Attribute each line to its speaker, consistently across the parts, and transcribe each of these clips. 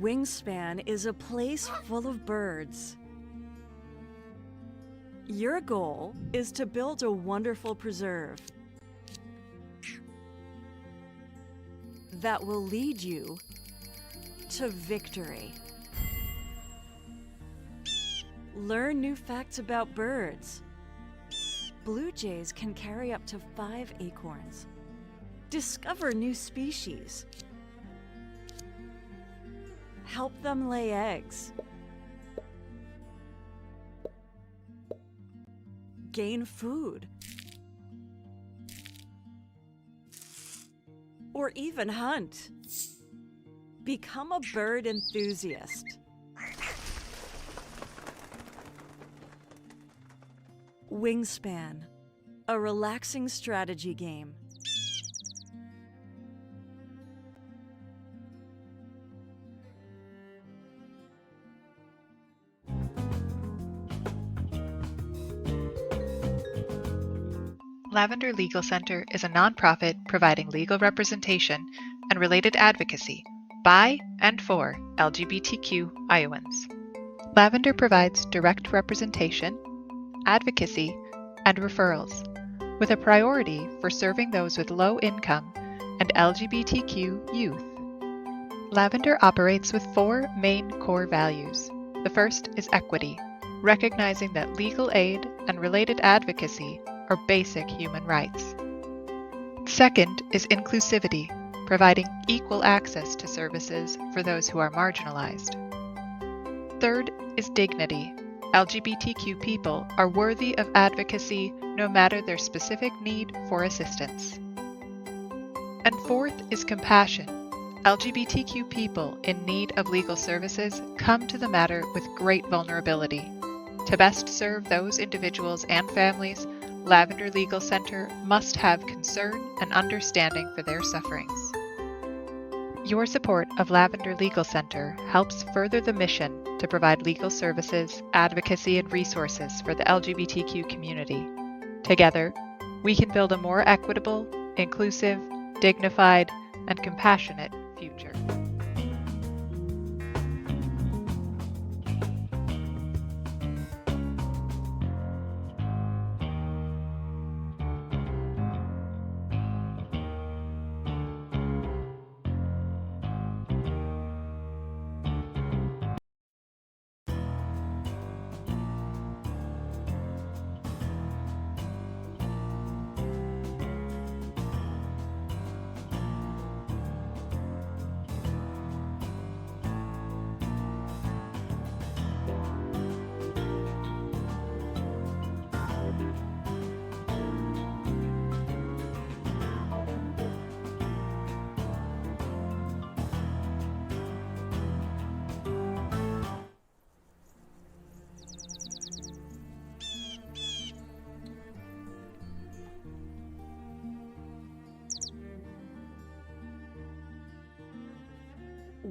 Speaker 1: Wingspan is a place full of birds. Your goal is to build a wonderful preserve that will lead you to victory. Learn new facts about birds. Blue jays can carry up to 5 acorns. Discover new species. Help them lay eggs. Gain food. Or even hunt. Become a bird enthusiast. Wingspan, a relaxing strategy game.
Speaker 2: Lavender Legal Center is a nonprofit providing legal representation and related advocacy by and for LGBTQ Iowans. Lavender provides direct representation, advocacy, and referrals, with a priority for serving those with low income and LGBTQ youth. Lavender operates with 4 main core values. The first is equity, recognizing that legal aid and related advocacy are basic human rights. Second is inclusivity, providing equal access to services for those who are marginalized. Third is dignity. LGBTQ people are worthy of advocacy no matter their specific need for assistance. And fourth is compassion. LGBTQ people in need of legal services come to the matter with great vulnerability. To best serve those individuals and families, Lavender Legal Center must have concern and understanding for their sufferings. Your support of Lavender Legal Center helps further the mission to provide legal services, advocacy, and resources for the LGBTQ community. Together, we can build a more equitable, inclusive, dignified, and compassionate future.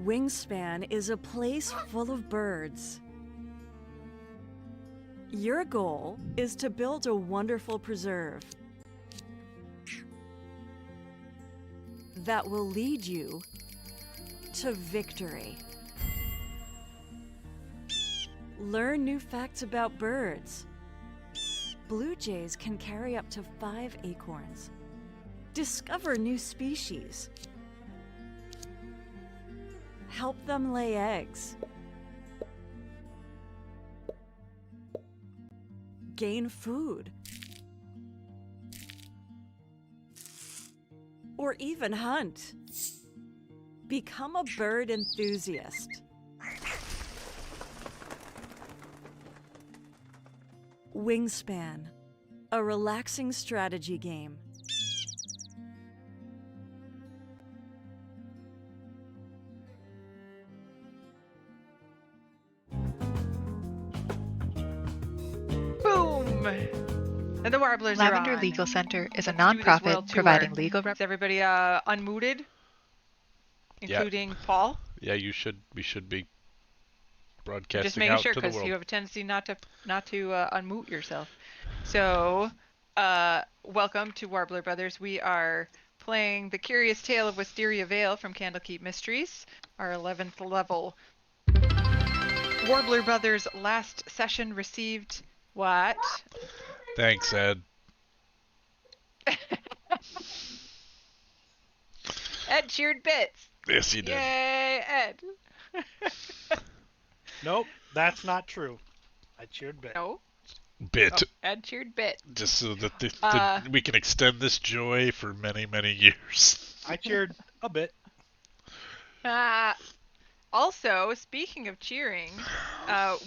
Speaker 1: Wingspan is a place full of birds. Your goal is to build a wonderful preserve that will lead you to victory. Learn new facts about birds. Blue jays can carry up to 5 acorns. Discover new species. Help them lay eggs. Gain food. Or even hunt. Become a bird enthusiast. Wingspan, a relaxing strategy game.
Speaker 3: Boom! And the Warblers
Speaker 2: Lavender
Speaker 3: are on.
Speaker 2: Legal Center is a
Speaker 3: Let's do this world
Speaker 2: nonprofit
Speaker 3: tour.
Speaker 2: providing legal
Speaker 3: Is everybody unmuted?
Speaker 4: Yeah.
Speaker 3: Including Paul?
Speaker 4: Yeah, you should. We should be broadcasting
Speaker 3: Just making
Speaker 4: out
Speaker 3: sure
Speaker 4: to the
Speaker 3: because
Speaker 4: world.
Speaker 3: you have a tendency not to unmute yourself. So, welcome to Warbler Brothers. We are playing The Curious Tale of Wisteria Vale from Candlekeep Mysteries, our 11th level. Warbler Brothers last session received what?
Speaker 4: Thanks, Ed.
Speaker 3: Ed cheered bits.
Speaker 4: Yes, he did.
Speaker 3: Yay, Ed.
Speaker 5: Nope, that's not true. I cheered bit.
Speaker 3: No.
Speaker 4: Bit.
Speaker 3: Oh, Ed cheered bit.
Speaker 4: Just so that
Speaker 3: Uh,
Speaker 4: we can extend this joy for many, many years.
Speaker 5: I cheered a bit.
Speaker 3: Also, speaking of cheering,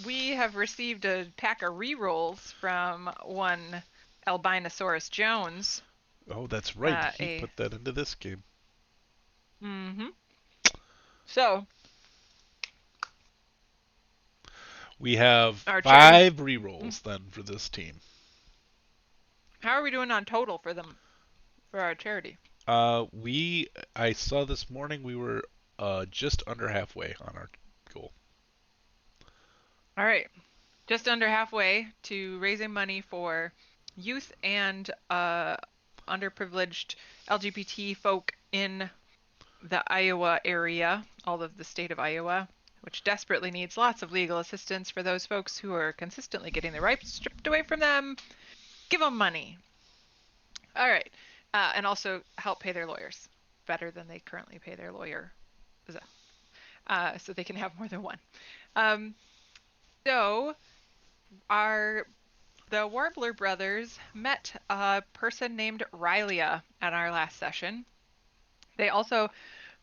Speaker 3: we have received a pack of rerolls from one Albinosaurus Jones.
Speaker 4: Oh, that's right. He put that into this game.
Speaker 3: Mm-hmm. So,
Speaker 4: we have
Speaker 3: Our
Speaker 4: 5 rerolls then for this team.
Speaker 3: how are we doing on total for them, for our charity?
Speaker 4: I saw this morning we were just under halfway on our goal.
Speaker 3: All right, just under halfway to raising money for youth and underprivileged LGBT folk in the Iowa area, all of the state of Iowa, which desperately needs lots of legal assistance for those folks who are consistently getting their rights stripped away from them. Give them money. All right, and also help pay their lawyers better than they currently pay their lawyer, so they can have more than one. So the Warbler brothers met a person named Rylia at our last session. They also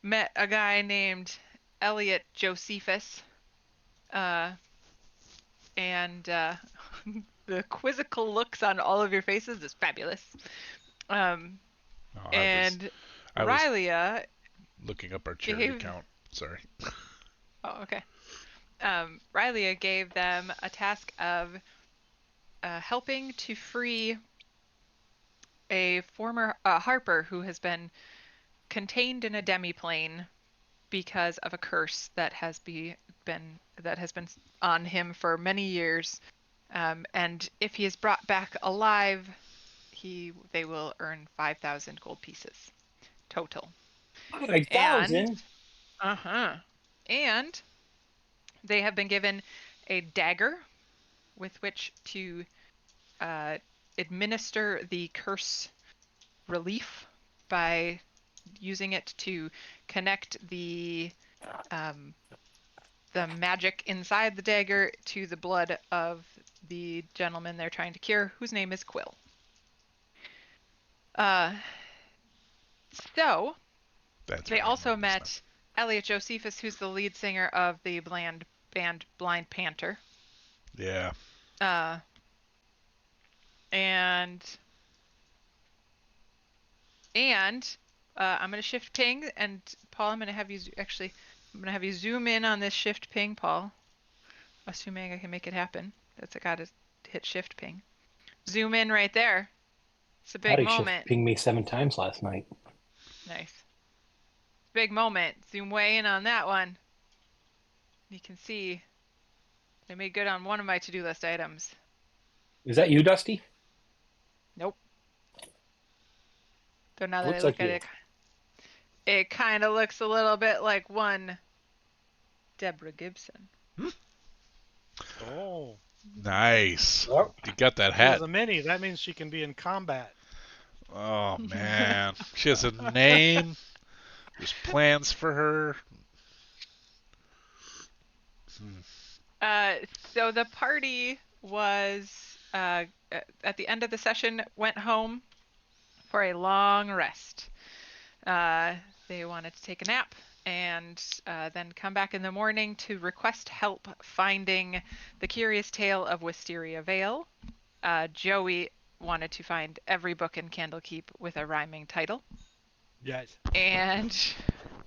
Speaker 3: met a guy named Elliot Josephus, and the quizzical looks on all of your faces is fabulous.
Speaker 4: Oh,
Speaker 3: And
Speaker 4: I was
Speaker 3: Rylia
Speaker 4: looking up our charity count. Sorry.
Speaker 3: Oh, okay. Rylia gave them a task of helping to free a former harper who has been contained in a demiplane because of a curse that has been on him for many years. And if he is brought back alive, they will earn 5,000 gold pieces total.
Speaker 6: 5,000?
Speaker 3: And they have been given a dagger with which to administer the curse relief by using it to connect the magic inside the dagger to the blood of the gentleman they're trying to cure, whose name is Quill. So they also met Elliot Josephus, who's the lead singer of the band Blind Panther.
Speaker 4: Yeah.
Speaker 3: And I'm gonna shift ping, and Paul, I'm gonna have you zoom in on this shift ping, Paul. Assuming I can make it happen. I gotta hit shift ping. Zoom in right there. It's a big moment.
Speaker 6: Shift pinged me 7 times last night.
Speaker 3: Nice. Big moment. Zoom way in on that one. You can see I made good on one of my to-do list items.
Speaker 6: Is that you, Dusty?
Speaker 3: Nope. So now that
Speaker 6: Looks
Speaker 3: I look
Speaker 6: like
Speaker 3: at it, it kind of looks a little bit like one Deborah Gibson.
Speaker 5: Oh.
Speaker 4: Nice.
Speaker 6: Oh.
Speaker 4: You got that
Speaker 5: She
Speaker 4: hat.
Speaker 5: has a mini. That means she can be in combat.
Speaker 4: Oh, man. She has a name. There's plans for her.
Speaker 3: So the party was, at the end of the session, went home for a long rest. They wanted to take a nap and then come back in the morning to request help finding the Curious Tale of Wisteria Vale. Joey wanted to find every book in Candlekeep with a rhyming title.
Speaker 5: Yes.
Speaker 3: And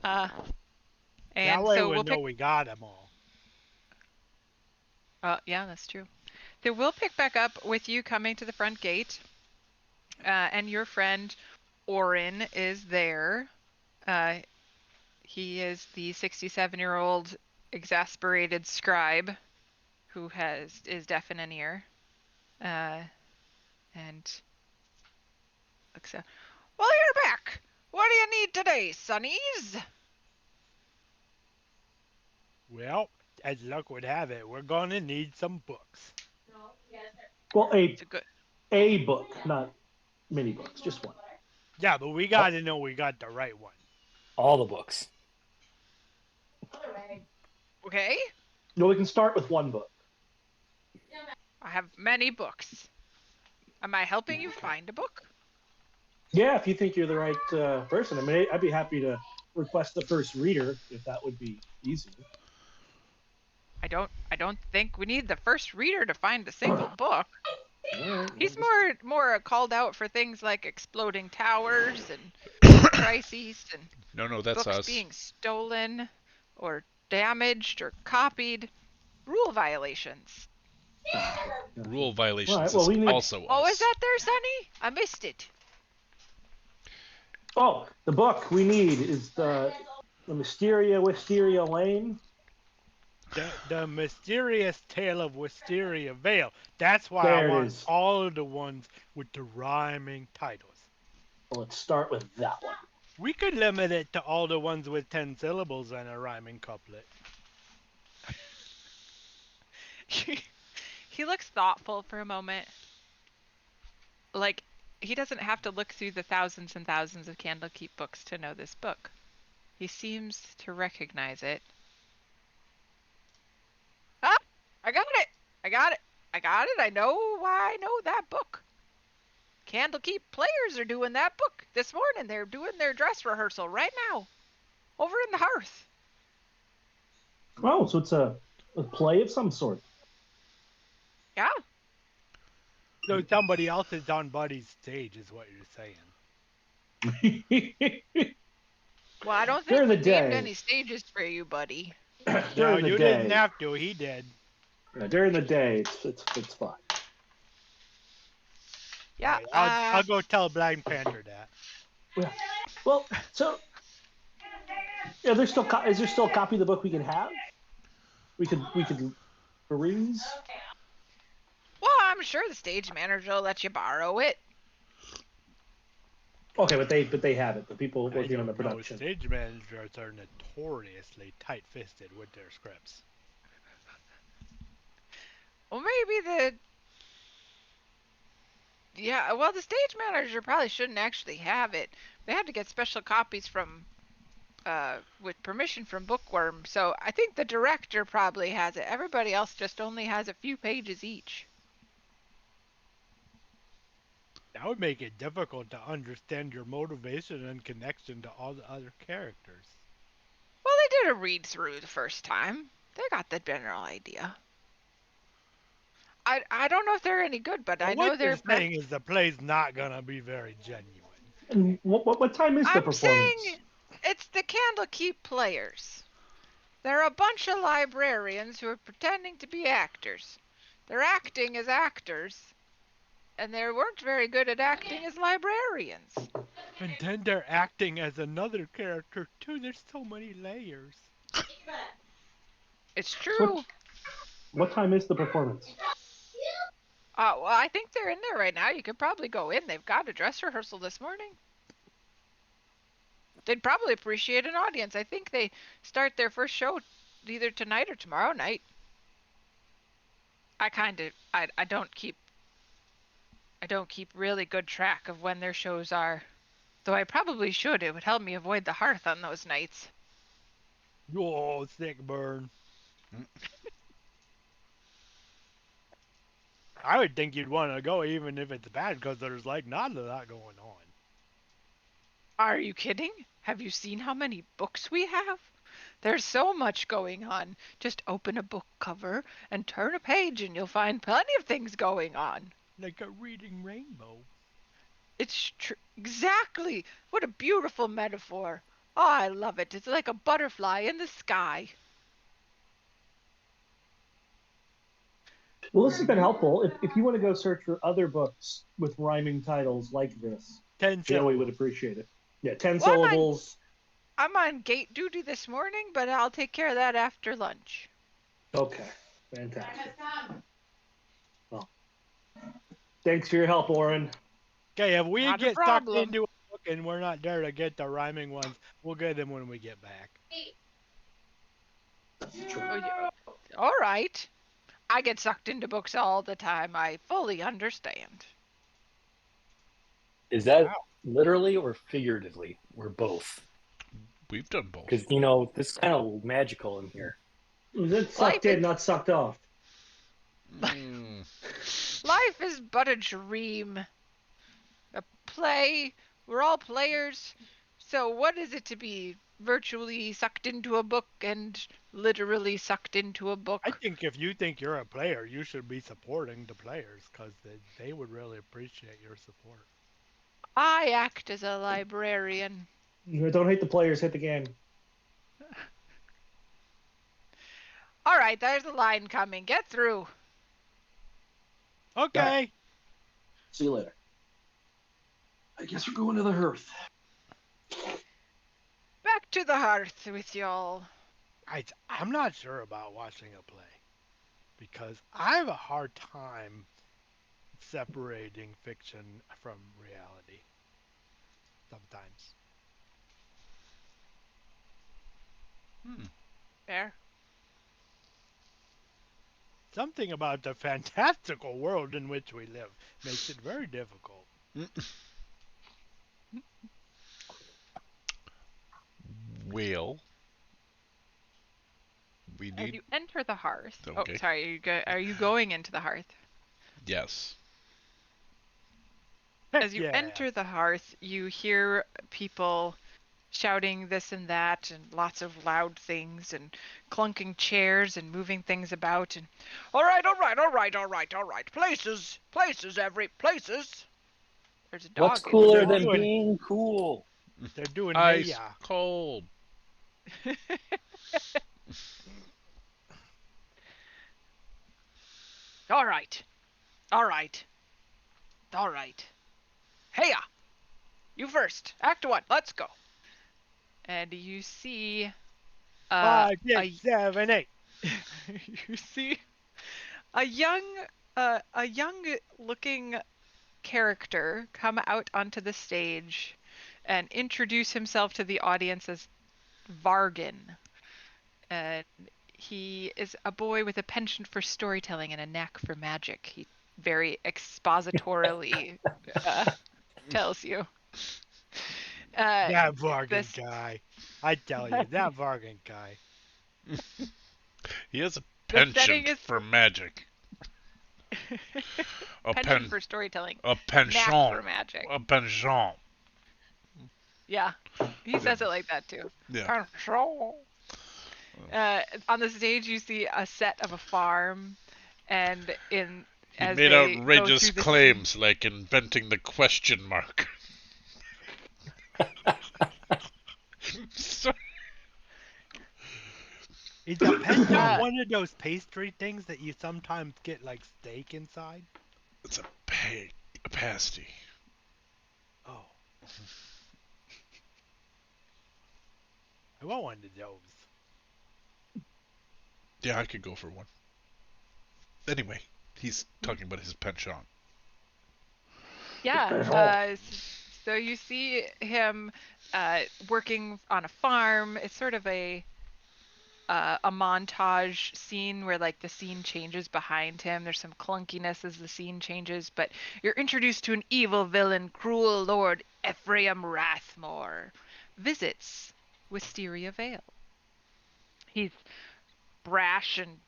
Speaker 5: That way
Speaker 3: so
Speaker 5: we
Speaker 3: we'll
Speaker 5: know
Speaker 3: pick.
Speaker 5: we got them all.
Speaker 3: Yeah, that's true. So we'll pick back up with you coming to the front gate, and your friend Orin is there. He is the 67-year-old exasperated scribe who is deaf in an ear, and looks. Well, you're back. What do you need today, sonnies?
Speaker 5: Well, as luck would have it, we're gonna need some books.
Speaker 7: Well,
Speaker 3: It's a good.
Speaker 7: a book, not many books, just one.
Speaker 5: Yeah, but we gotta know we got the right one.
Speaker 6: All the books.
Speaker 3: Okay.
Speaker 7: No, we can start with one book.
Speaker 3: I have many books. Am I helping you find a book?
Speaker 7: Yeah, if you think you're the right person. I mean, I'd be happy to request the first reader if that would be easier.
Speaker 3: I don't think we need the first reader to find a single book.
Speaker 7: All right,
Speaker 3: He's
Speaker 7: well,
Speaker 3: more called out for things like exploding towers and crises and
Speaker 4: No, that's
Speaker 3: books
Speaker 4: us.
Speaker 3: being stolen or damaged or copied. Rule violations.
Speaker 4: Rule violations
Speaker 7: All right, well, we
Speaker 4: is
Speaker 7: need-
Speaker 4: also us.
Speaker 3: Oh, is that there, Sonny? I missed it.
Speaker 7: Oh, the book we need is the Wisteria Lane.
Speaker 5: The mysterious tale of Wisteria Vale. That's why
Speaker 7: There
Speaker 5: I
Speaker 7: it
Speaker 5: want
Speaker 7: is.
Speaker 5: all of the ones with the rhyming titles.
Speaker 7: Well, let's start with that one.
Speaker 5: We could limit it to all the ones with 10 syllables and a rhyming couplet.
Speaker 3: He looks thoughtful for a moment. Like, he doesn't have to look through the thousands and thousands of Candlekeep books to know this book. He seems to recognize it. Ah! I got it! I got it! I got it! I know why I know that book. Candlekeep players are doing that book this morning. They're doing their dress rehearsal right now. Over in the hearth.
Speaker 7: Oh, so it's a play of some sort.
Speaker 3: Yeah.
Speaker 5: So somebody else is on Buddy's stage, is what you're saying.
Speaker 3: Well, I don't think
Speaker 7: During
Speaker 3: we
Speaker 7: the
Speaker 3: named
Speaker 7: day.
Speaker 3: any stages for you, buddy.
Speaker 5: No,
Speaker 7: During the
Speaker 5: you
Speaker 7: day.
Speaker 5: didn't have to. He did.
Speaker 7: Yeah, during the day, it's fine.
Speaker 3: Yeah.
Speaker 5: I'll go tell Black Panther that.
Speaker 7: Yeah. Well, so yeah, is there still a copy of the book we can have? We could peruse.
Speaker 3: Well, I'm sure the stage manager will let you borrow it.
Speaker 7: Okay, but they have it. The people working on the production.
Speaker 5: Stage managers are notoriously tight-fisted with their scripts.
Speaker 3: Well, maybe the stage manager probably shouldn't actually have it. They have to get special copies from, with permission from Bookworm. So I think the director probably has it. Everybody else just only has a few pages each.
Speaker 5: That would make it difficult to understand your motivation and connection to all the other characters.
Speaker 3: Well, they did a read through the first time. They got the general idea. I don't know if they're any good, but I know
Speaker 5: what
Speaker 3: they're.
Speaker 5: you're saying is the play's not gonna be very genuine.
Speaker 7: And what time is the
Speaker 3: I'm
Speaker 7: performance?
Speaker 3: saying it's the Candlekeep players. They're a bunch of librarians who are pretending to be actors. They're acting as actors, and they weren't very good at acting as librarians.
Speaker 5: And then they're acting as another character too. There's so many layers.
Speaker 3: It's true.
Speaker 7: What time is the performance?
Speaker 3: Well, I think they're in there right now. You could probably go in. They've got a dress rehearsal this morning. They'd probably appreciate an audience. I think they start their first show either tonight or tomorrow night. I don't keep really good track of when their shows are. Though I probably should. It would help me avoid the hearth on those nights.
Speaker 5: Oh, sick burn. I would think you'd want to go even if it's bad because there's like not a lot going on.
Speaker 3: Are you kidding? Have you seen how many books we have? There's so much going on. Just open a book cover and turn a page and you'll find plenty of things going on.
Speaker 5: Like a reading rainbow.
Speaker 3: It's true. Exactly. What a beautiful metaphor. Oh, I love it. It's like a butterfly in the sky.
Speaker 7: Well, this has been helpful. If you want to go search for other books with rhyming titles like this,
Speaker 5: 10
Speaker 7: Joey
Speaker 5: syllables.
Speaker 7: would appreciate it. Yeah, 10
Speaker 3: Well,
Speaker 7: syllables.
Speaker 3: I'm on gate duty this morning, but I'll take care of that after lunch.
Speaker 7: Okay, fantastic. Well, thanks for your help, Oren.
Speaker 5: Okay, if we
Speaker 3: Not a
Speaker 5: get sucked
Speaker 3: problem.
Speaker 5: into a book and we're not there to get the rhyming ones. We'll get them when we get back.
Speaker 3: All right. I get sucked into books all the time. I fully understand.
Speaker 6: Is that
Speaker 5: Wow.
Speaker 6: literally or figuratively? Or both?
Speaker 4: We've done both.
Speaker 6: Because, this is kind of magical in here.
Speaker 7: Was it sucked in, not sucked off?
Speaker 4: Mm.
Speaker 3: Life is but a dream. A play. We're all players. So what is it to be virtually sucked into a book and literally sucked into a book?
Speaker 5: I think if you think you're a player, you should be supporting the players because they would really appreciate your support.
Speaker 3: I act as a librarian.
Speaker 7: Don't hate the players, hit the game.
Speaker 3: All right, there's a line coming. Get through.
Speaker 5: Okay.
Speaker 7: See you later. I guess we're going to the hearth.
Speaker 3: Back to the hearth with y'all.
Speaker 5: I'm not sure about watching a play because I have a hard time separating fiction from reality sometimes.
Speaker 3: Fair.
Speaker 5: Something about the fantastical world in which we live makes it very difficult.
Speaker 4: Well, we
Speaker 3: As
Speaker 4: need.
Speaker 3: you enter the hearth.
Speaker 4: Okay.
Speaker 3: Oh, sorry. Are you going into the hearth?
Speaker 4: Yes.
Speaker 3: As you
Speaker 5: Yeah.
Speaker 3: enter the hearth, you hear people shouting this and that and lots of loud things and clunking chairs and moving things about and all right. Places, places. There's a dog.
Speaker 6: What's cooler
Speaker 5: They're
Speaker 6: than
Speaker 5: doing-
Speaker 6: being cool?
Speaker 5: They're doing
Speaker 4: Ice
Speaker 5: hey-ya.
Speaker 4: cold.
Speaker 3: All right. Heya! You first. Act 1. Let's go. And you see
Speaker 5: 5, 6, 7, 8.
Speaker 3: you see a young looking character come out onto the stage and introduce himself to the audience as Vargan. And he is a boy with a penchant for storytelling and a knack for magic. He very expositorily tells you.
Speaker 5: That Vargan
Speaker 3: this-
Speaker 5: guy. I tell you, that Vargan guy.
Speaker 4: He has a
Speaker 3: The setting
Speaker 4: penchant
Speaker 3: is-
Speaker 4: for magic. A
Speaker 3: penchant for storytelling.
Speaker 4: A
Speaker 3: Knack
Speaker 4: penchant.
Speaker 3: for magic.
Speaker 4: A penchant.
Speaker 3: Yeah, he says it like that too.
Speaker 4: Yeah.
Speaker 3: On the stage, you see a set of a farm, and
Speaker 4: He
Speaker 3: as
Speaker 4: made
Speaker 3: they go
Speaker 4: outrageous
Speaker 3: through the
Speaker 4: claims like inventing the question mark. Sorry.
Speaker 5: Is a penchant
Speaker 3: Uh,
Speaker 5: one of those pastry things that you sometimes get like steak inside?
Speaker 4: It's a pasty.
Speaker 5: Oh. I want one of those.
Speaker 4: Yeah, I could go for one. Anyway, he's talking about his penchant.
Speaker 3: Yeah. So you see him working on a farm. It's sort of a montage scene where like the scene changes behind him. There's some clunkiness as the scene changes, but you're introduced to an evil villain, cruel Lord Ephraim Rathmore, visits Wisteria Vale. He's brash and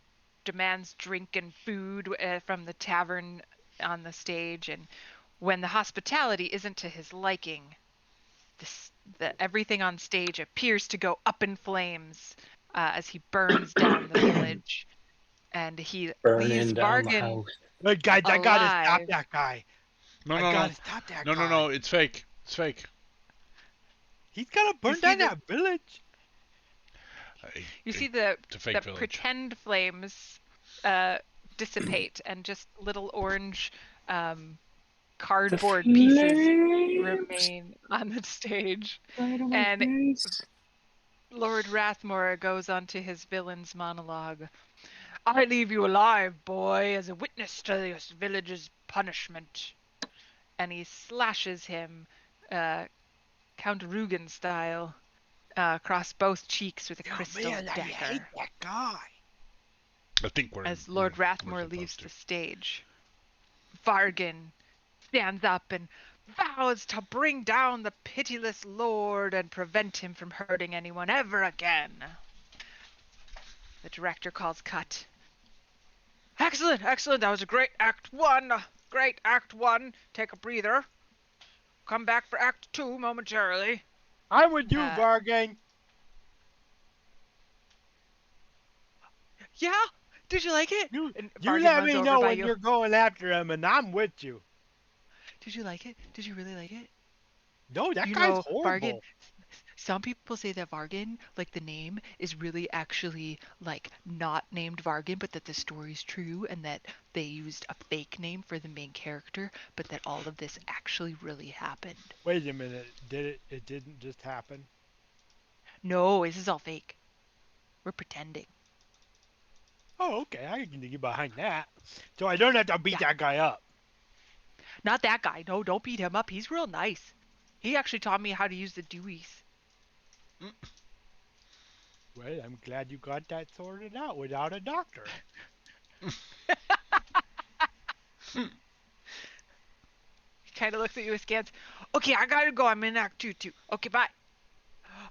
Speaker 3: demands drink and food from the tavern on the stage, and when the hospitality isn't to his liking, everything on stage appears to go up in flames as he burns down the village, and he
Speaker 6: Burning
Speaker 3: leaves
Speaker 6: down the
Speaker 3: Vargan
Speaker 6: house.
Speaker 5: Wait, guys, I gotta stop
Speaker 3: alive.
Speaker 5: that guy.
Speaker 4: No,
Speaker 5: I
Speaker 4: no,
Speaker 5: gotta
Speaker 4: no.
Speaker 5: stop that
Speaker 4: No,
Speaker 5: guy.
Speaker 4: no, no. It's fake. It's fake.
Speaker 5: He's gonna burn
Speaker 3: see
Speaker 5: down
Speaker 3: the-
Speaker 5: that village.
Speaker 3: You see the
Speaker 4: It's a fake village.
Speaker 3: pretend flames dissipate, and just little orange cardboard pieces remain on the stage. And Lord Rathmore goes on to his villain's monologue. I leave you alive, boy, as a witness to this village's punishment. And he slashes him Count Rugen style, across both cheeks with a
Speaker 5: Oh
Speaker 3: crystal
Speaker 5: man, I hate
Speaker 3: dagger.
Speaker 5: that guy.
Speaker 4: I think
Speaker 3: As Lord
Speaker 4: we're
Speaker 3: Rathmore leaves
Speaker 4: supposed to.
Speaker 3: the stage, Vargan stands up and vows to bring down the pitiless lord and prevent him from hurting anyone ever again. The director calls cut. Excellent, excellent. That was a great act one. Great act one. Take a breather. Come back for act two momentarily.
Speaker 5: I'm with you,
Speaker 3: Uh,
Speaker 5: Vargan.
Speaker 3: Yeah? Did you like it?
Speaker 5: You
Speaker 3: And
Speaker 5: you
Speaker 3: Vargan
Speaker 5: let
Speaker 3: runs
Speaker 5: me
Speaker 3: over
Speaker 5: know
Speaker 3: by
Speaker 5: when
Speaker 3: you.
Speaker 5: you're going after him, and I'm with you.
Speaker 3: Did you like it? Did you really like it?
Speaker 5: No, that
Speaker 3: You
Speaker 5: guy's
Speaker 3: know, Vargan,
Speaker 5: horrible.
Speaker 3: some people say that Vargan, like the name, is really actually like not named Vargan, but that the story's true and that they used a fake name for the main character, but that all of this actually really happened.
Speaker 5: Wait a minute. Did it? It didn't just happen.
Speaker 3: No, this is all fake. We're pretending.
Speaker 5: Oh, okay. I can get behind that. So I don't have to beat
Speaker 3: Yeah.
Speaker 5: that guy up.
Speaker 3: Not that guy. No, don't beat him up. He's real nice. He actually taught me how to use the Deweys.
Speaker 5: Well, I'm glad you got that sorted out without a doctor.
Speaker 3: He kind of looks at you askance. Okay, I gotta go. I'm in Act 2 too. Okay, bye.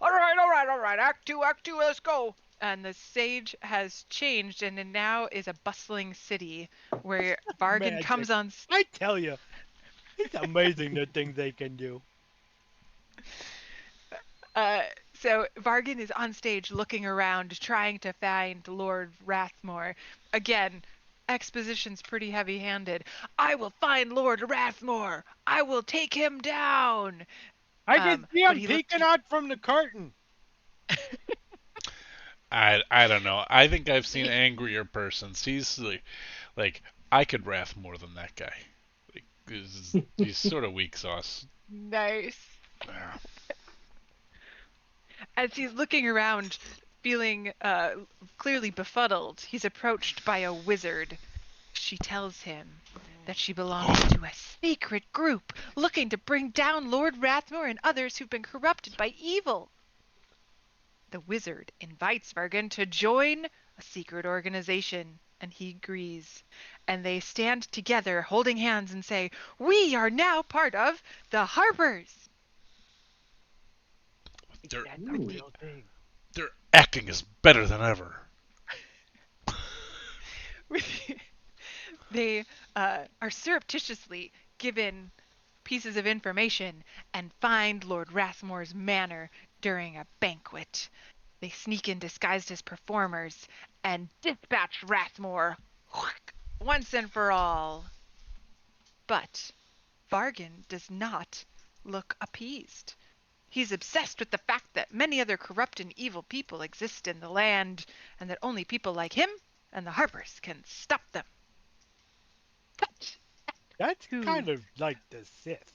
Speaker 3: All right. Act 2, let's go. And the stage has changed, and it now is a bustling city where Vargan
Speaker 5: Magic.
Speaker 3: comes on.
Speaker 5: I tell you, it's amazing the things they can do.
Speaker 3: Uh, so Vargan is on stage looking around, trying to find Lord Rathmore. Again, exposition's pretty heavy-handed. I will find Lord Rathmore. I will take him down.
Speaker 5: I can see
Speaker 3: But
Speaker 5: him
Speaker 3: he looked.
Speaker 5: peeking out from the curtain.
Speaker 4: I don't know. I think I've seen angrier persons. He's like I could wrath more than that guy. Like he's sort of weak sauce.
Speaker 3: Nice.
Speaker 4: Yeah.
Speaker 3: As he's looking around, feeling clearly befuddled, he's approached by a wizard. She tells him that she belongs to a secret group looking to bring down Lord Rathmore and others who've been corrupted by evil. The wizard invites Vargan to join a secret organization, and he agrees. And they stand together, holding hands, and say, "We are now part of the Harpers."
Speaker 4: They're
Speaker 3: That's our thing.
Speaker 5: Real thing.
Speaker 4: they're acting is better than ever.
Speaker 3: They are surreptitiously given pieces of information and find Lord Rathmore's manor during a banquet. They sneak in disguised as performers and dispatch Rathmore once and for all. But Vargan does not look appeased. He's obsessed with the fact that many other corrupt and evil people exist in the land, and that only people like him and the Harpers can stop them. Cut.
Speaker 5: That's
Speaker 3: Who?
Speaker 5: kind of like the Sith.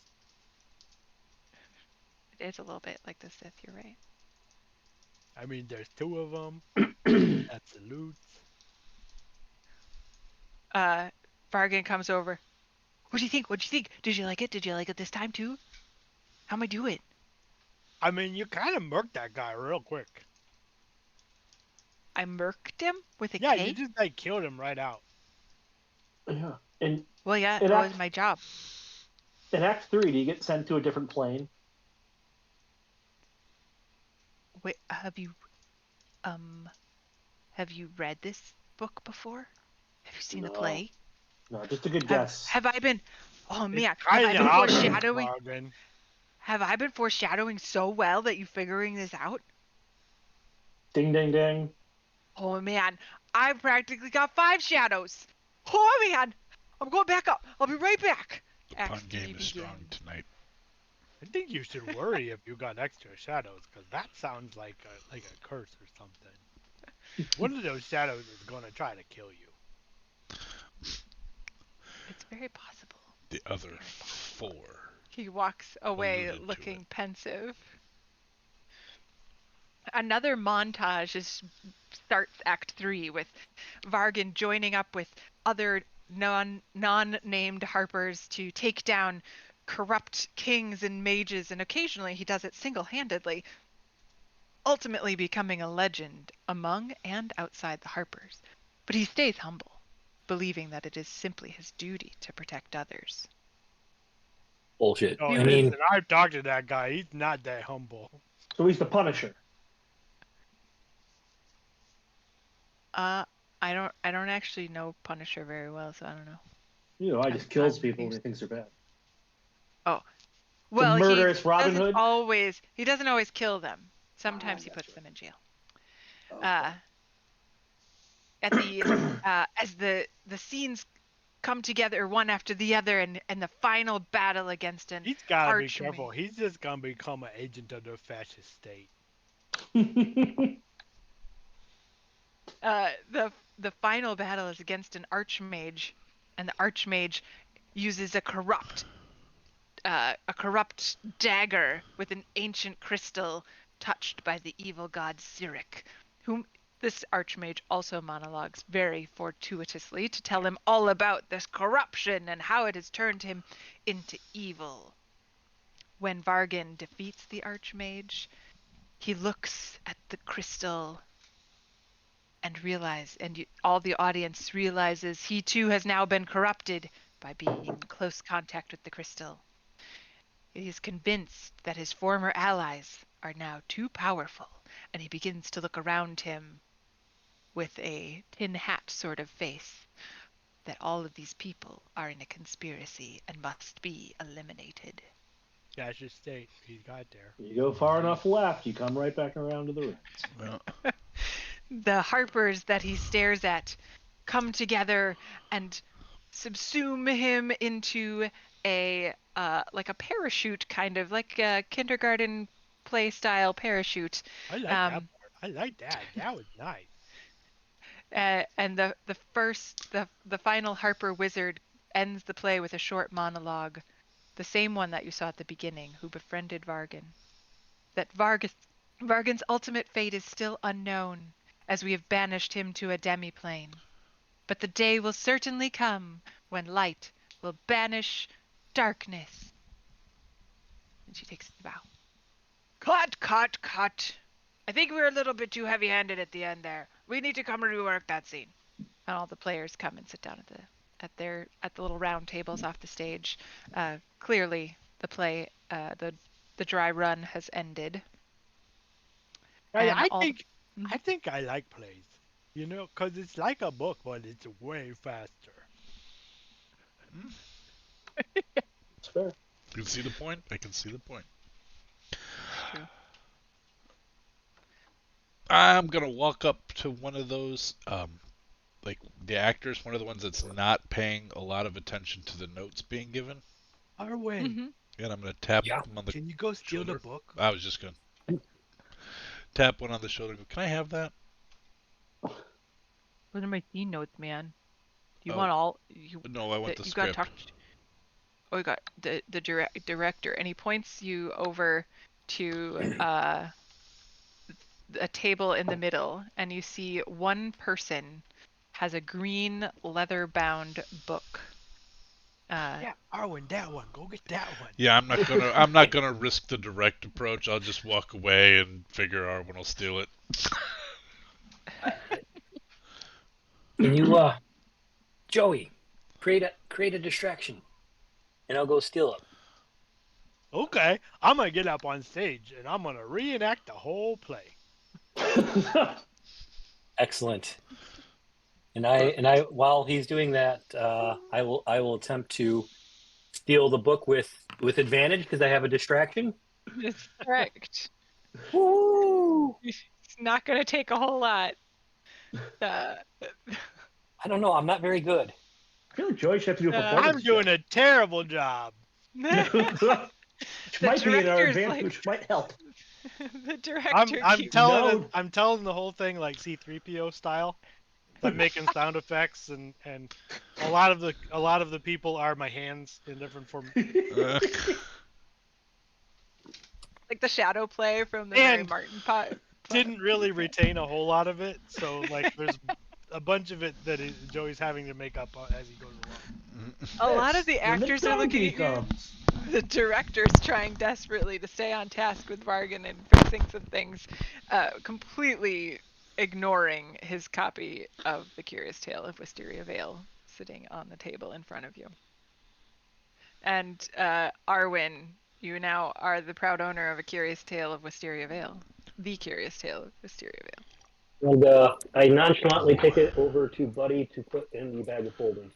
Speaker 3: It is a little bit like the Sith, you're right.
Speaker 5: I mean, there's two of them. Absolutes.
Speaker 3: Vargan comes over. What do you think? What do you think? Did you like it? Did you like it this time too? How am I doing?
Speaker 5: I mean, you kind of murked that guy real quick.
Speaker 3: I murked him with a
Speaker 5: Yeah,
Speaker 3: K?
Speaker 5: you just like killed him right out.
Speaker 7: Yeah. And
Speaker 3: Well, yeah,
Speaker 7: in
Speaker 3: that was
Speaker 7: Act,
Speaker 3: my job.
Speaker 7: in Act 3, do you get sent to a different plane?
Speaker 3: Wait, have you read this book before? Have you seen the
Speaker 7: No.
Speaker 3: play?
Speaker 7: No, just a good
Speaker 3: Have
Speaker 7: guess.
Speaker 3: have I been? Oh
Speaker 5: It's
Speaker 3: man, have
Speaker 5: kind
Speaker 3: I
Speaker 5: of
Speaker 3: been
Speaker 5: obvious,
Speaker 3: foreshadowing?
Speaker 5: Morgan.
Speaker 3: Have I been foreshadowing so well that you figuring this out?
Speaker 7: Ding, ding, ding.
Speaker 3: Oh man, I practically got 5 shadows. Oh man, I'm going back up. I'll be right back.
Speaker 4: The
Speaker 3: Act
Speaker 4: pun
Speaker 3: 3
Speaker 4: game is strong
Speaker 3: begins.
Speaker 4: tonight.
Speaker 5: I think you should worry if you got extra shadows, because that sounds like a curse or something. One of those shadows is going to try to kill you.
Speaker 3: It's very possible.
Speaker 4: The other 4
Speaker 3: He walks away
Speaker 4: alluded to
Speaker 3: looking
Speaker 4: it.
Speaker 3: pensive. Another montage starts Act 3 with Vargan joining up with other non-named Harpers to take down corrupt kings and mages, and occasionally he does it single-handedly, ultimately becoming a legend among and outside the Harpers. But he stays humble, believing that it is simply his duty to protect others.
Speaker 6: Bullshit.
Speaker 5: Oh,
Speaker 6: I mean,
Speaker 5: listen, I've talked to that guy. He's not that humble.
Speaker 7: So he's the Punisher.
Speaker 3: I don't actually know Punisher very well, so I don't know.
Speaker 7: You know, I just
Speaker 3: I'm
Speaker 7: kills people and he
Speaker 3: confused.
Speaker 7: thinks they're bad.
Speaker 3: Oh, well,
Speaker 7: murderous Robin Hood?
Speaker 3: He doesn't always kill them. Sometimes he
Speaker 7: gotcha.
Speaker 3: puts them in jail.
Speaker 7: Okay.
Speaker 3: At the as the scenes come together one after the other, and the final battle against an
Speaker 5: He's got to be
Speaker 3: archmage.
Speaker 5: careful. He's just going to become an agent of the fascist state.
Speaker 3: The final battle is against an archmage, and the archmage uses a corrupt dagger with an ancient crystal touched by the evil god Cyric, whom this archmage also monologues very fortuitously to tell him all about this corruption and how it has turned him into evil. When Vargan defeats the archmage, he looks at the crystal and all the audience realizes he too has now been corrupted by being in close contact with the crystal. He is convinced that his former allies are now too powerful, and he begins to look around him with a tin hat sort of face, that all of these people are in a conspiracy and must be eliminated.
Speaker 5: Fascist state. He's got there.
Speaker 7: You go far enough left, you come right back around to the right.
Speaker 4: Well,
Speaker 3: The Harpers that he stares at come together and subsume him into a like a parachute, kind of like a kindergarten play style parachute.
Speaker 5: I like that part. I like that. That was nice.
Speaker 3: And the final Harper wizard ends the play with a short monologue, the same one that you saw at the beginning, who befriended Vargan. That Vargan's ultimate fate is still unknown, as we have banished him to a demiplane. But the day will certainly come when light will banish darkness. And she takes a bow. Cut, cut, cut. I think we were a little bit too heavy-handed at the end there. We need to come and rework that scene. And all the players come and sit down at the little round tables off the stage. Clearly, the play, the dry run has ended.
Speaker 5: I think I like plays. You know, because it's like a book, but it's way faster.
Speaker 7: It's fair.
Speaker 4: you can see the point? I can see the point.
Speaker 3: True.
Speaker 4: I'm going to walk up to one of those, like the actors, one of the ones that's not paying a lot of attention to the notes being given.
Speaker 5: Our way.
Speaker 3: Mm-hmm.
Speaker 4: And I'm going to tap
Speaker 6: Yeah.
Speaker 4: him on the
Speaker 5: Can you go steal
Speaker 4: shoulder.
Speaker 5: the book?
Speaker 4: I was just going to tap one on the shoulder and go, can I have that?
Speaker 3: What are my scene notes, man? Do you
Speaker 4: Oh.
Speaker 3: want all?
Speaker 4: No, I want the
Speaker 3: you
Speaker 4: script.
Speaker 3: gotta talk. Oh, you got the director, and he points you over to a table in the middle, and you see one person has a green leather-bound book.
Speaker 5: Yeah, Arwen, that one. Go get that one.
Speaker 4: Yeah, I'm not gonna risk the direct approach. I'll just walk away and figure Arwen will steal it.
Speaker 6: can you, Joey, create a distraction, and I'll go steal it.
Speaker 5: Okay, I'm gonna get up on stage and I'm gonna reenact the whole play.
Speaker 6: Excellent. And I while he's doing that, I will attempt to steal the book with advantage because I have a distraction.
Speaker 3: It's correct.
Speaker 6: Woo!
Speaker 3: It's not gonna take a whole lot.
Speaker 6: I don't know. I'm not very good.
Speaker 7: I feel like Joey should have to do a
Speaker 3: I'm
Speaker 7: performance.
Speaker 5: I'm doing a terrible job.
Speaker 7: Which might be in our advantage, which might help.
Speaker 3: The director.
Speaker 5: I'm telling the whole thing like C-3PO style. I'm making sound effects and a lot of the people are my hands in different forms.
Speaker 3: Like the shadow play from the
Speaker 5: And
Speaker 3: Mary Martin pot.
Speaker 5: Didn't really retain a whole lot of it, so like there's a bunch of it that Joey's having to make up as he goes along.
Speaker 3: A lot of the
Speaker 7: When
Speaker 3: actors are looking
Speaker 7: donkey
Speaker 3: at you.
Speaker 7: comes.
Speaker 3: the director's trying desperately to stay on task with Vargan and fixing some things, completely ignoring his copy of The Curious Tale of Wisteria Vale sitting on the table in front of you. And Arwen, you now are the proud owner of A Curious Tale of Wisteria Vale. The Curious Tale of Wisteria Vale.
Speaker 6: And I nonchalantly take it over to Buddy to put in the bag of holding.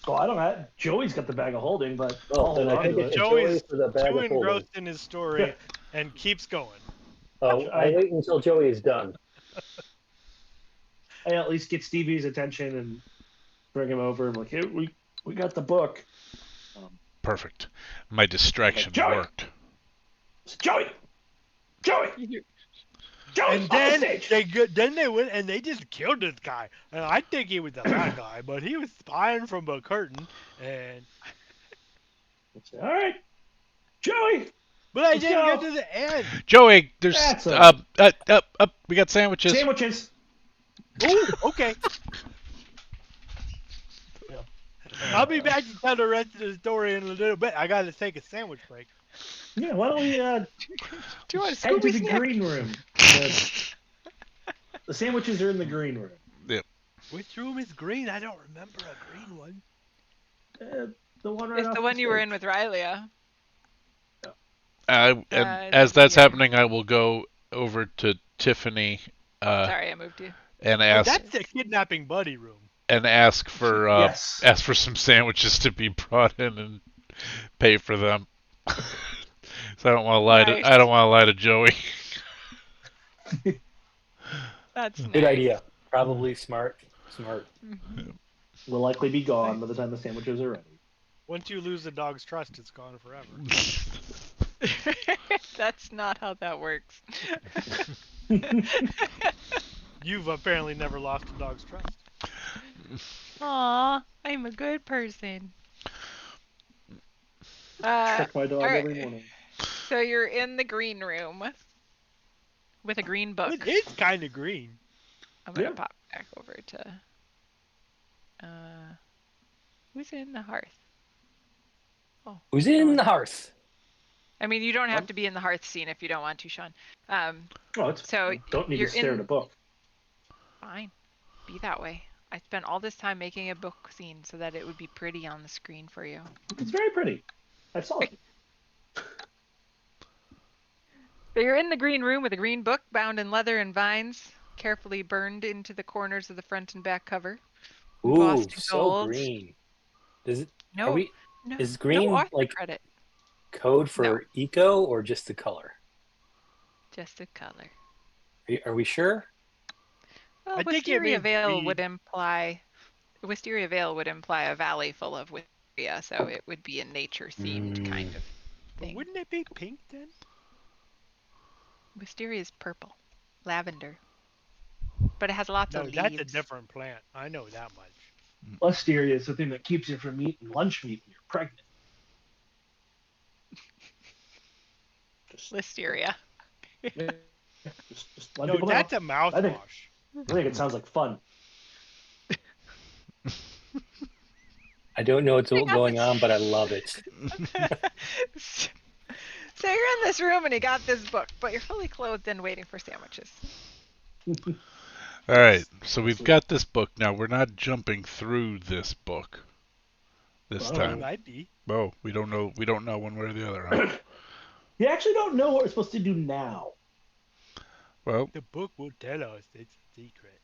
Speaker 7: Oh, I don't have. Joey's got the bag of holding, but
Speaker 6: Oh,
Speaker 7: I'll
Speaker 6: then
Speaker 7: hold
Speaker 6: I
Speaker 7: on
Speaker 6: take
Speaker 7: to
Speaker 6: it
Speaker 7: it.
Speaker 6: to
Speaker 5: Joey's
Speaker 6: Joey for the bag
Speaker 5: too
Speaker 6: of holding.
Speaker 5: engrossed in his story and keeps going.
Speaker 6: I'll wait until Joey is done.
Speaker 7: I at least get Stevie's attention and bring him over. I'm like, hey, we got the book.
Speaker 4: Perfect. My distraction
Speaker 7: Joey!
Speaker 4: worked.
Speaker 7: Joey, Joey,
Speaker 5: And
Speaker 7: on the
Speaker 5: then
Speaker 7: stage.
Speaker 5: they went and they just killed this guy. And I think he was a bad guy, but he was spying from a curtain. And
Speaker 7: All right, Joey.
Speaker 5: but I
Speaker 7: Let's
Speaker 5: didn't
Speaker 7: go.
Speaker 5: get to the end.
Speaker 4: Joey, there's
Speaker 7: That's all right.
Speaker 4: we got sandwiches.
Speaker 7: Sandwiches.
Speaker 5: Oh, okay. I'll be back to tell the rest of the story in a little bit. I gotta take a sandwich break.
Speaker 7: Yeah, why don't we
Speaker 3: Do you want a
Speaker 7: head to
Speaker 3: Scooby
Speaker 7: the
Speaker 3: snack?
Speaker 7: green room? The sandwiches are in the green room.
Speaker 4: Yep.
Speaker 5: Which room is green? I don't remember a green one.
Speaker 7: The one right
Speaker 3: It's
Speaker 7: off
Speaker 3: the one you were
Speaker 7: stage.
Speaker 3: in with Rylia.
Speaker 4: And as
Speaker 3: over
Speaker 4: that's
Speaker 3: here.
Speaker 4: happening, I will go over to Tiffany
Speaker 3: Sorry, I moved you.
Speaker 4: and
Speaker 5: Oh,
Speaker 4: ask
Speaker 5: that's the kidnapping buddy room.
Speaker 4: for
Speaker 7: Yes.
Speaker 4: ask for some sandwiches to be brought in and pay for them. So I don't want to lie
Speaker 3: Nice.
Speaker 4: to I don't want to lie to Joey.
Speaker 3: That's nice.
Speaker 6: Good idea. Probably smart.
Speaker 7: Will likely be gone by the time the sandwiches are ready.
Speaker 5: Once you lose the dog's trust, it's gone forever.
Speaker 3: That's not how that works.
Speaker 5: You've apparently never lost a dog's trust.
Speaker 3: Aw, I'm a good person.
Speaker 7: Check my dog
Speaker 3: all right.
Speaker 7: every morning.
Speaker 3: So you're in the green room with a green book.
Speaker 5: It is kind of green.
Speaker 3: I'm gonna
Speaker 7: Yeah.
Speaker 3: pop back over to who's in the hearth?
Speaker 6: Who's in the hearth?
Speaker 3: I mean, you don't have to be in the hearth scene if you don't want to, Sean.
Speaker 7: Oh, it's
Speaker 3: So
Speaker 7: don't need to
Speaker 3: you're
Speaker 7: stare
Speaker 3: in-
Speaker 7: at a book.
Speaker 3: Fine, be that way. I spent all this time making a book scene so that it would be pretty on the screen for you.
Speaker 7: It's very pretty. I saw it.
Speaker 3: So you're in the green room with a green book bound in leather and vines, carefully burned into the corners of the front and back cover.
Speaker 6: Ooh,
Speaker 3: Embossed in
Speaker 6: so
Speaker 3: gold.
Speaker 6: green. Does it?
Speaker 3: No,
Speaker 6: Are we?
Speaker 3: no,
Speaker 6: Is green
Speaker 3: no author
Speaker 6: like
Speaker 3: credit,
Speaker 6: code for eco or just the color?
Speaker 3: just a color.
Speaker 6: Are we sure?
Speaker 3: Well,
Speaker 5: I think it
Speaker 3: Wisteria
Speaker 5: means
Speaker 3: Vale
Speaker 5: green.
Speaker 3: would imply a valley full of wisteria, so it would be a nature-themed kind of
Speaker 5: But
Speaker 3: thing.
Speaker 5: wouldn't it be pink then?
Speaker 3: Wisteria is purple, lavender, but it has lots
Speaker 5: No,
Speaker 3: of leaves.
Speaker 5: that's a different plant. I know that much.
Speaker 7: Wisteria is the thing that keeps you from eating lunch meat when you're pregnant.
Speaker 3: Wisteria.
Speaker 7: Just let
Speaker 5: No,
Speaker 7: people know.
Speaker 5: that's a mouthwash.
Speaker 7: I think it sounds like fun.
Speaker 6: I don't know what's going on, but I love it.
Speaker 3: So you're in this room and you got this book, but you're fully clothed and waiting for sandwiches.
Speaker 4: All right, so we've got this book now. We're not jumping through this book this
Speaker 7: Well,
Speaker 4: time.
Speaker 5: Might be.
Speaker 4: Oh, we don't know. We don't know one way or the other. Huh?
Speaker 7: You actually don't know what we're supposed to do now.
Speaker 4: Well,
Speaker 5: The book will tell us it's a secret.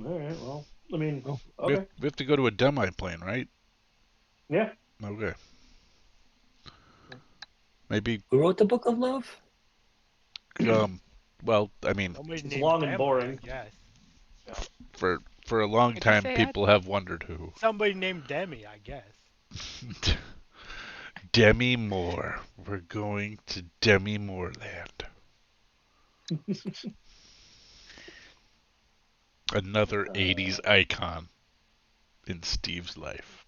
Speaker 7: All right. Well, I mean,
Speaker 4: we
Speaker 7: okay.
Speaker 4: have to go to a demi-plane, right?
Speaker 7: Yeah.
Speaker 4: Okay. Maybe.
Speaker 6: Who wrote the Book of Love?
Speaker 4: Well, I mean,
Speaker 5: Somebody
Speaker 7: It's
Speaker 5: named
Speaker 7: long and
Speaker 5: Emily,
Speaker 7: boring.
Speaker 5: I guess.
Speaker 4: for a long
Speaker 3: What'd you
Speaker 4: time,
Speaker 3: say, Ed?
Speaker 4: people have wondered who.
Speaker 5: Somebody named Demi, I guess.
Speaker 4: Demi Moore. We're going to Demi Moore land. Another 80s icon in Steve's life.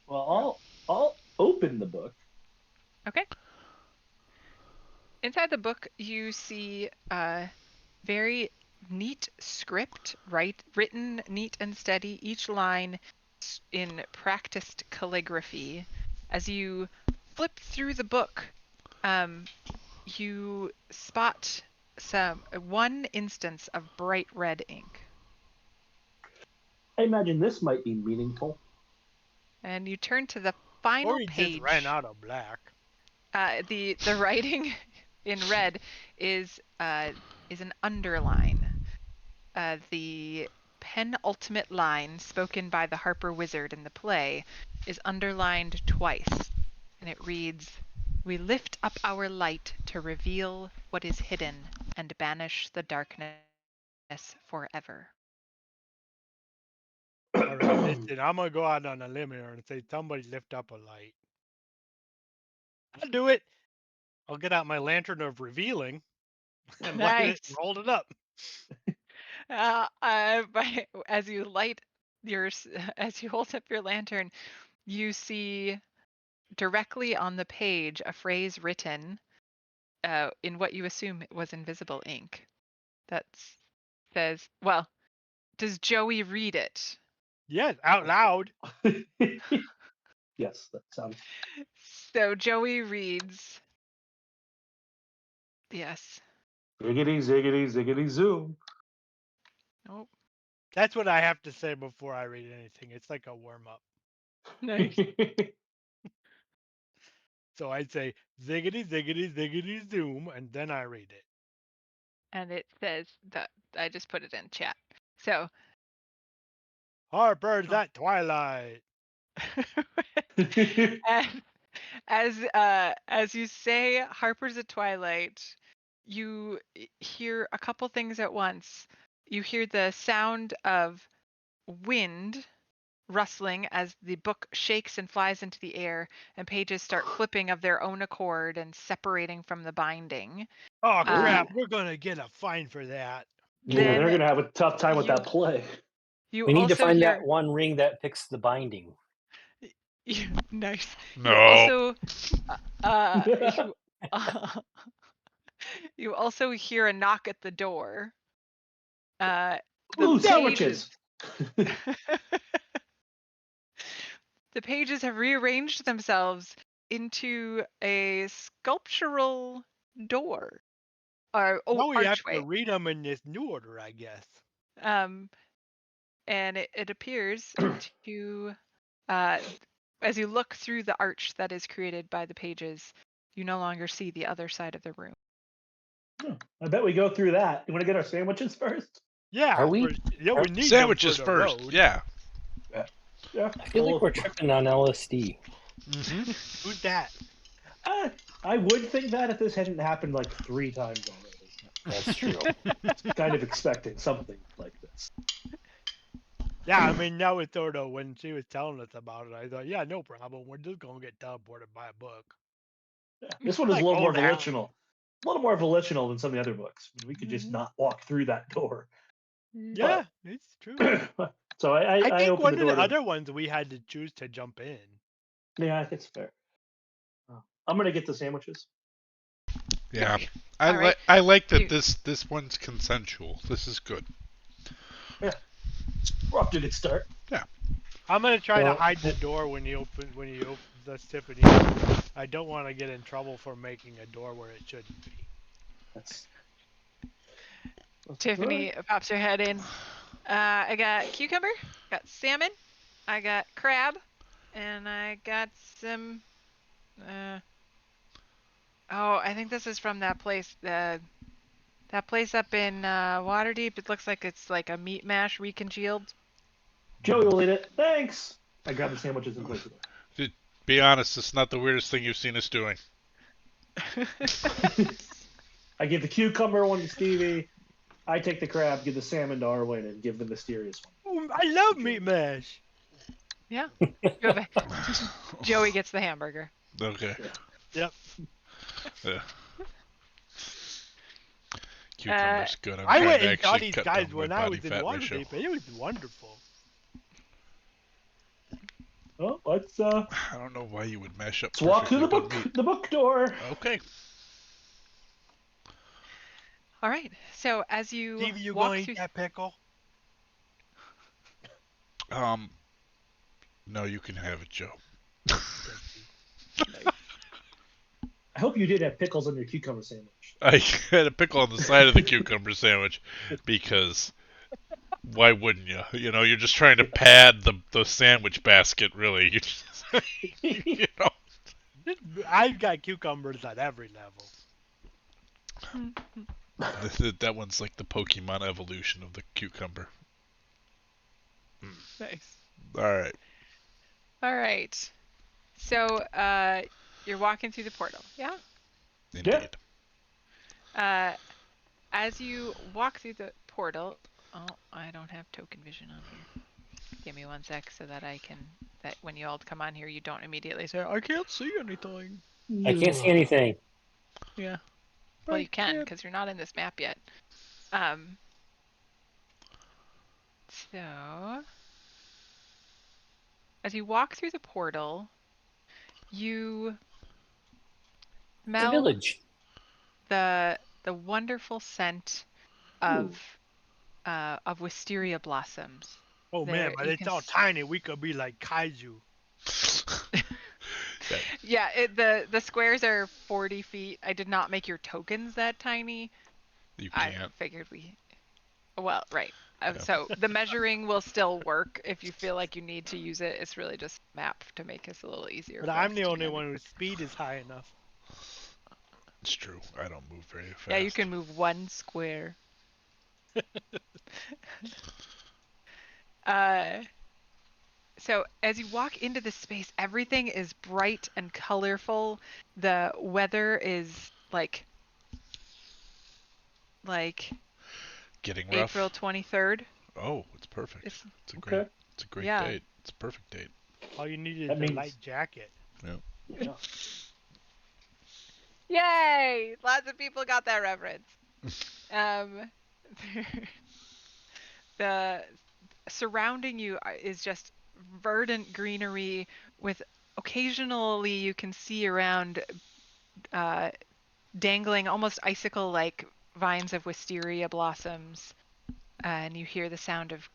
Speaker 7: Well, I'll open the book.
Speaker 3: Okay. Inside the book, you see a very neat script, written neat and steady. Each line in practiced calligraphy. As you flip through the book, you spot one instance of bright red ink,
Speaker 7: I imagine this might be meaningful.
Speaker 3: and you turn to the final
Speaker 5: Or he
Speaker 3: page.
Speaker 5: just ran out of black.
Speaker 3: The writing in red is an underline. The penultimate line spoken by the Harper Wizard in the play is underlined twice, and it reads, "We lift up our light to reveal what is hidden and banish the darkness forever."
Speaker 5: All right, listen, I'm gonna go out on a limb here and say somebody lift up a light. I'll do it. I'll get out my lantern of revealing and light it and
Speaker 3: Nice.
Speaker 5: hold it up.
Speaker 3: As you light as you hold up your lantern, you see directly on the page a phrase written in what you assume was invisible ink that says, well, does Joey read it?
Speaker 5: Yes, out loud.
Speaker 7: Yes, that sounds.
Speaker 3: So Joey reads, yes.
Speaker 7: Ziggity, ziggity, ziggity, zoom.
Speaker 3: Oh,
Speaker 5: That's what I have to say before I read anything. It's like a warm up.
Speaker 3: nice.
Speaker 5: So I'd say ziggity, ziggity, ziggity, zoom, and then I read it.
Speaker 3: And it says that I just put it in chat. So
Speaker 5: Harper's at twilight.
Speaker 3: as you say Harper's at twilight, you hear a couple things at once. You hear the sound of wind rustling as the book shakes and flies into the air, and pages start flipping of their own accord and separating from the binding.
Speaker 5: Oh crap, we're gonna get a fine for that.
Speaker 7: Yeah, they're
Speaker 3: Then
Speaker 7: gonna have a tough time with that play.
Speaker 3: you
Speaker 6: We need to
Speaker 3: also
Speaker 6: find
Speaker 3: hear
Speaker 6: that one ring that picks the binding.
Speaker 3: nice.
Speaker 4: No.
Speaker 3: You also you, you also hear a knock at the door.
Speaker 7: Ooh,
Speaker 3: The
Speaker 7: sandwiches.
Speaker 3: the pages have rearranged themselves into a sculptural door or
Speaker 5: Now we have to
Speaker 3: archway.
Speaker 5: read them in this new order, I guess.
Speaker 3: And it appears to as you look through the arch that is created by the pages, you no longer see the other side of the room.
Speaker 7: I bet we go through that. You want to get our sandwiches first?
Speaker 5: Yeah,
Speaker 6: Are we?
Speaker 5: we need
Speaker 4: Sandwiches
Speaker 5: them for the
Speaker 4: first.
Speaker 5: road.
Speaker 4: Yeah.
Speaker 7: Yeah.
Speaker 6: I feel like we're tripping on LSD.
Speaker 4: Mm-hmm.
Speaker 5: Who's that?
Speaker 7: I would think that if this hadn't happened like 3 times already.
Speaker 6: That's true.
Speaker 7: Kind of expecting something like this.
Speaker 5: Yeah, I mean, that was sort of when she was telling us about it. I thought, yeah, no problem. We're just gonna get teleported by a book.
Speaker 7: Yeah. This one is
Speaker 5: Like,
Speaker 7: a little more
Speaker 5: that.
Speaker 7: volitional. A little more volitional than some of the other books. We could just not walk through that door.
Speaker 5: Yeah, it's true.
Speaker 7: So I
Speaker 5: think
Speaker 7: opened
Speaker 5: one
Speaker 7: the
Speaker 5: of
Speaker 7: door.
Speaker 5: the other ones we had to choose to jump in.
Speaker 7: Yeah, I think it's fair. I'm gonna get the sandwiches.
Speaker 4: Yeah.
Speaker 3: Okay. All right.
Speaker 4: I like that
Speaker 3: You-
Speaker 4: this one's consensual. This is good.
Speaker 7: We're off to a good start.
Speaker 5: I'm gonna try to
Speaker 7: Well-
Speaker 5: hide the door when he opens the Tiffany. I don't want to get in trouble for making a door where it shouldn't be.
Speaker 7: That's
Speaker 3: Tiffany pops her head in. I got cucumber, got salmon, I got crab, and I got some. I think this is from that place. That place up in Waterdeep. It looks like it's like a meat mash recongealed.
Speaker 7: Joey will eat it. Thanks. I grab the sandwiches and place it.
Speaker 4: Be honest, it's not the weirdest thing you've seen us doing.
Speaker 7: I give the cucumber one to Stevie. I take the crab, give the salmon to Arwen, and give the mysterious one.
Speaker 5: I love meat mash.
Speaker 3: Yeah. Joey gets the hamburger.
Speaker 4: Okay.
Speaker 5: Yep.
Speaker 4: Cucumber's good. I'm
Speaker 5: I
Speaker 4: trying
Speaker 5: went
Speaker 4: to
Speaker 5: and saw
Speaker 4: actually
Speaker 5: these
Speaker 4: cut
Speaker 5: guys
Speaker 4: down my
Speaker 5: when I
Speaker 4: body
Speaker 5: was in
Speaker 4: fat ratio.
Speaker 5: Waterdeep, and it was wonderful.
Speaker 7: Oh, let's
Speaker 4: I don't know why you would mash up.
Speaker 7: walk through
Speaker 4: perfectly good
Speaker 7: the book door.
Speaker 4: meat. Okay.
Speaker 3: All right. So as you
Speaker 5: Stevie, you
Speaker 3: walk
Speaker 5: gonna
Speaker 3: through,
Speaker 5: eat that pickle?
Speaker 4: No, you can have it, Joe.
Speaker 5: Thank you.
Speaker 7: I hope you did have pickles on your cucumber sandwich.
Speaker 4: I had a pickle on the side of the cucumber sandwich because why wouldn't you? You know, you're just trying to pad the sandwich basket, really. You just, you know.
Speaker 5: I've got cucumbers at every level.
Speaker 4: That one's like the Pokemon evolution of the cucumber.
Speaker 3: Nice.
Speaker 4: All
Speaker 3: All right. So, you're walking through the portal, yeah?
Speaker 4: indeed.
Speaker 3: As you walk through the portal, oh, I don't have token vision on here. Give me 1 sec so that that when you all come on here, you don't immediately say, I can't see anything.
Speaker 6: I can't see anything.
Speaker 3: Yeah. Well,
Speaker 4: I
Speaker 3: you can
Speaker 4: can't.
Speaker 3: because you're not in this map yet. So, as you walk through the portal, you
Speaker 6: It's a
Speaker 3: smell
Speaker 6: village.
Speaker 3: the wonderful scent of wisteria blossoms.
Speaker 5: Oh
Speaker 3: There,
Speaker 5: man, but
Speaker 3: you
Speaker 5: it's
Speaker 3: can
Speaker 5: all tiny. We could be like kaiju.
Speaker 3: Yeah, the squares are 40 feet. I did not make your tokens that tiny.
Speaker 4: You
Speaker 3: I
Speaker 4: can't.
Speaker 3: figured well, right.
Speaker 4: Yeah.
Speaker 3: So the measuring will still work if you feel like you need to use it. It's really just map to make this a little easier.
Speaker 5: But
Speaker 3: for
Speaker 5: I'm
Speaker 3: us
Speaker 5: the only
Speaker 3: together.
Speaker 5: one whose speed is high enough.
Speaker 4: It's true. I don't move very fast.
Speaker 3: Yeah, you can move 1 square. So as you walk into this space, everything is bright and colorful. The weather is like
Speaker 4: Getting rough.
Speaker 3: April 23rd.
Speaker 4: Oh, it's perfect.
Speaker 3: It's
Speaker 4: It's a great.
Speaker 7: Okay.
Speaker 4: It's a great
Speaker 3: Yeah.
Speaker 4: date. It's a perfect date.
Speaker 5: All you need is
Speaker 7: That
Speaker 5: a
Speaker 7: means-
Speaker 5: light jacket.
Speaker 7: Yeah.
Speaker 3: Yay! Lots of people got that reference. The surrounding you is just verdant greenery with occasionally you can see around dangling almost icicle-like vines of wisteria blossoms, and you hear the sound of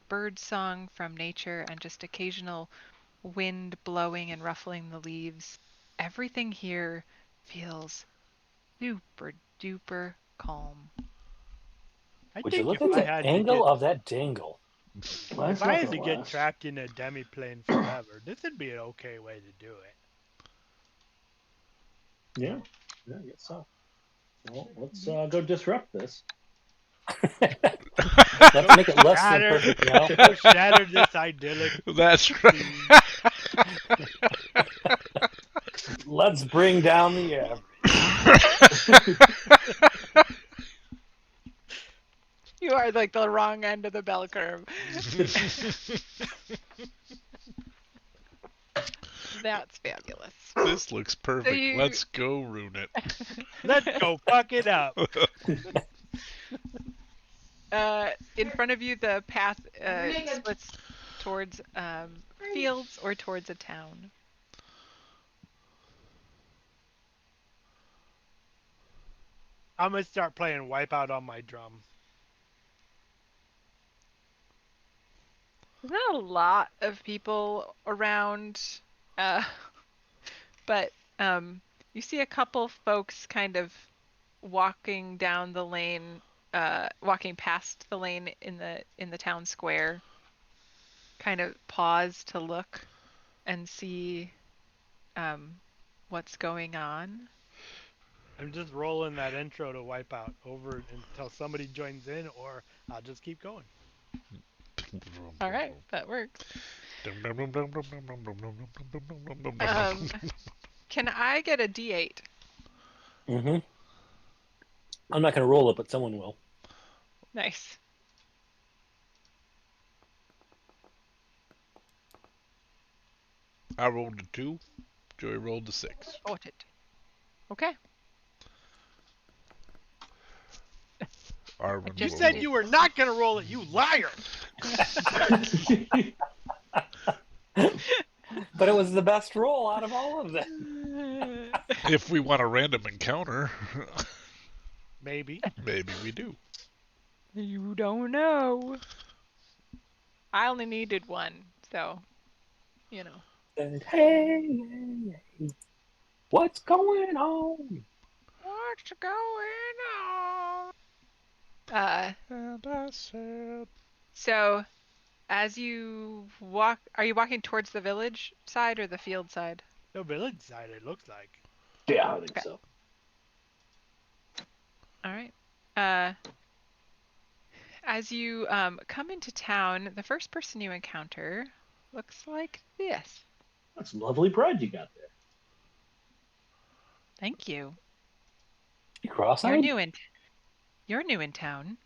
Speaker 3: bird song from nature and just occasional wind blowing and ruffling the leaves. Everything here feels super duper calm.
Speaker 5: I
Speaker 6: Would you
Speaker 5: think
Speaker 6: look
Speaker 5: if
Speaker 6: at
Speaker 5: I
Speaker 6: the
Speaker 5: had
Speaker 6: angle
Speaker 5: to
Speaker 6: of that dangle?
Speaker 7: Well,
Speaker 5: if
Speaker 7: that's
Speaker 5: I
Speaker 7: not
Speaker 5: had to
Speaker 7: gonna
Speaker 5: get
Speaker 7: last.
Speaker 5: trapped in a demi-plane forever, this would be an okay way to do it.
Speaker 7: Yeah, I guess so. Well, let's go disrupt this.
Speaker 6: Let's make it less than
Speaker 5: Shatter,
Speaker 6: perfect now.
Speaker 5: shatter this idyllic.
Speaker 4: That's right.
Speaker 6: Let's bring down the average.
Speaker 3: You are like the wrong end of the bell curve. That's fabulous.
Speaker 4: This looks perfect.
Speaker 3: you-
Speaker 4: Let's go ruin it.
Speaker 5: Let's go fuck it up.
Speaker 3: In front of you, the path splits towards fields or towards a town.
Speaker 5: I'm gonna start playing Wipeout on my drum.
Speaker 3: There's not a lot of people around, but you see a couple folks kind of walking down the lane, walking past the lane in the town square. Kind of pause to look and see what's going on.
Speaker 5: I'm just rolling that intro to Wipeout over until somebody joins in, or I'll just keep going.
Speaker 3: All right, that works. Can I get a D8?
Speaker 6: Mm-hmm. I'm not going to roll it, but someone will.
Speaker 3: Nice.
Speaker 4: I rolled a 2. Joey rolled a 6.
Speaker 3: Got it. Okay.
Speaker 5: You said you were not gonna roll it, you liar!
Speaker 6: But it was the best roll out of all of them.
Speaker 4: If we want a random encounter,
Speaker 5: Maybe.
Speaker 4: maybe we do.
Speaker 3: You don't know. I only needed one, so you know.
Speaker 6: And hey, what's going on?
Speaker 3: What's going on?
Speaker 4: And I said,
Speaker 3: So as you walk, are you walking towards the village side or the field side?
Speaker 5: The village side, it looks like.
Speaker 7: Yeah, I think
Speaker 3: Okay.
Speaker 7: so.
Speaker 3: All right. As you come into town, the first person you encounter looks like this.
Speaker 7: That's some lovely bread you got there.
Speaker 3: Thank you.
Speaker 6: You
Speaker 3: You're
Speaker 6: cross-eyed?
Speaker 3: you're new in town.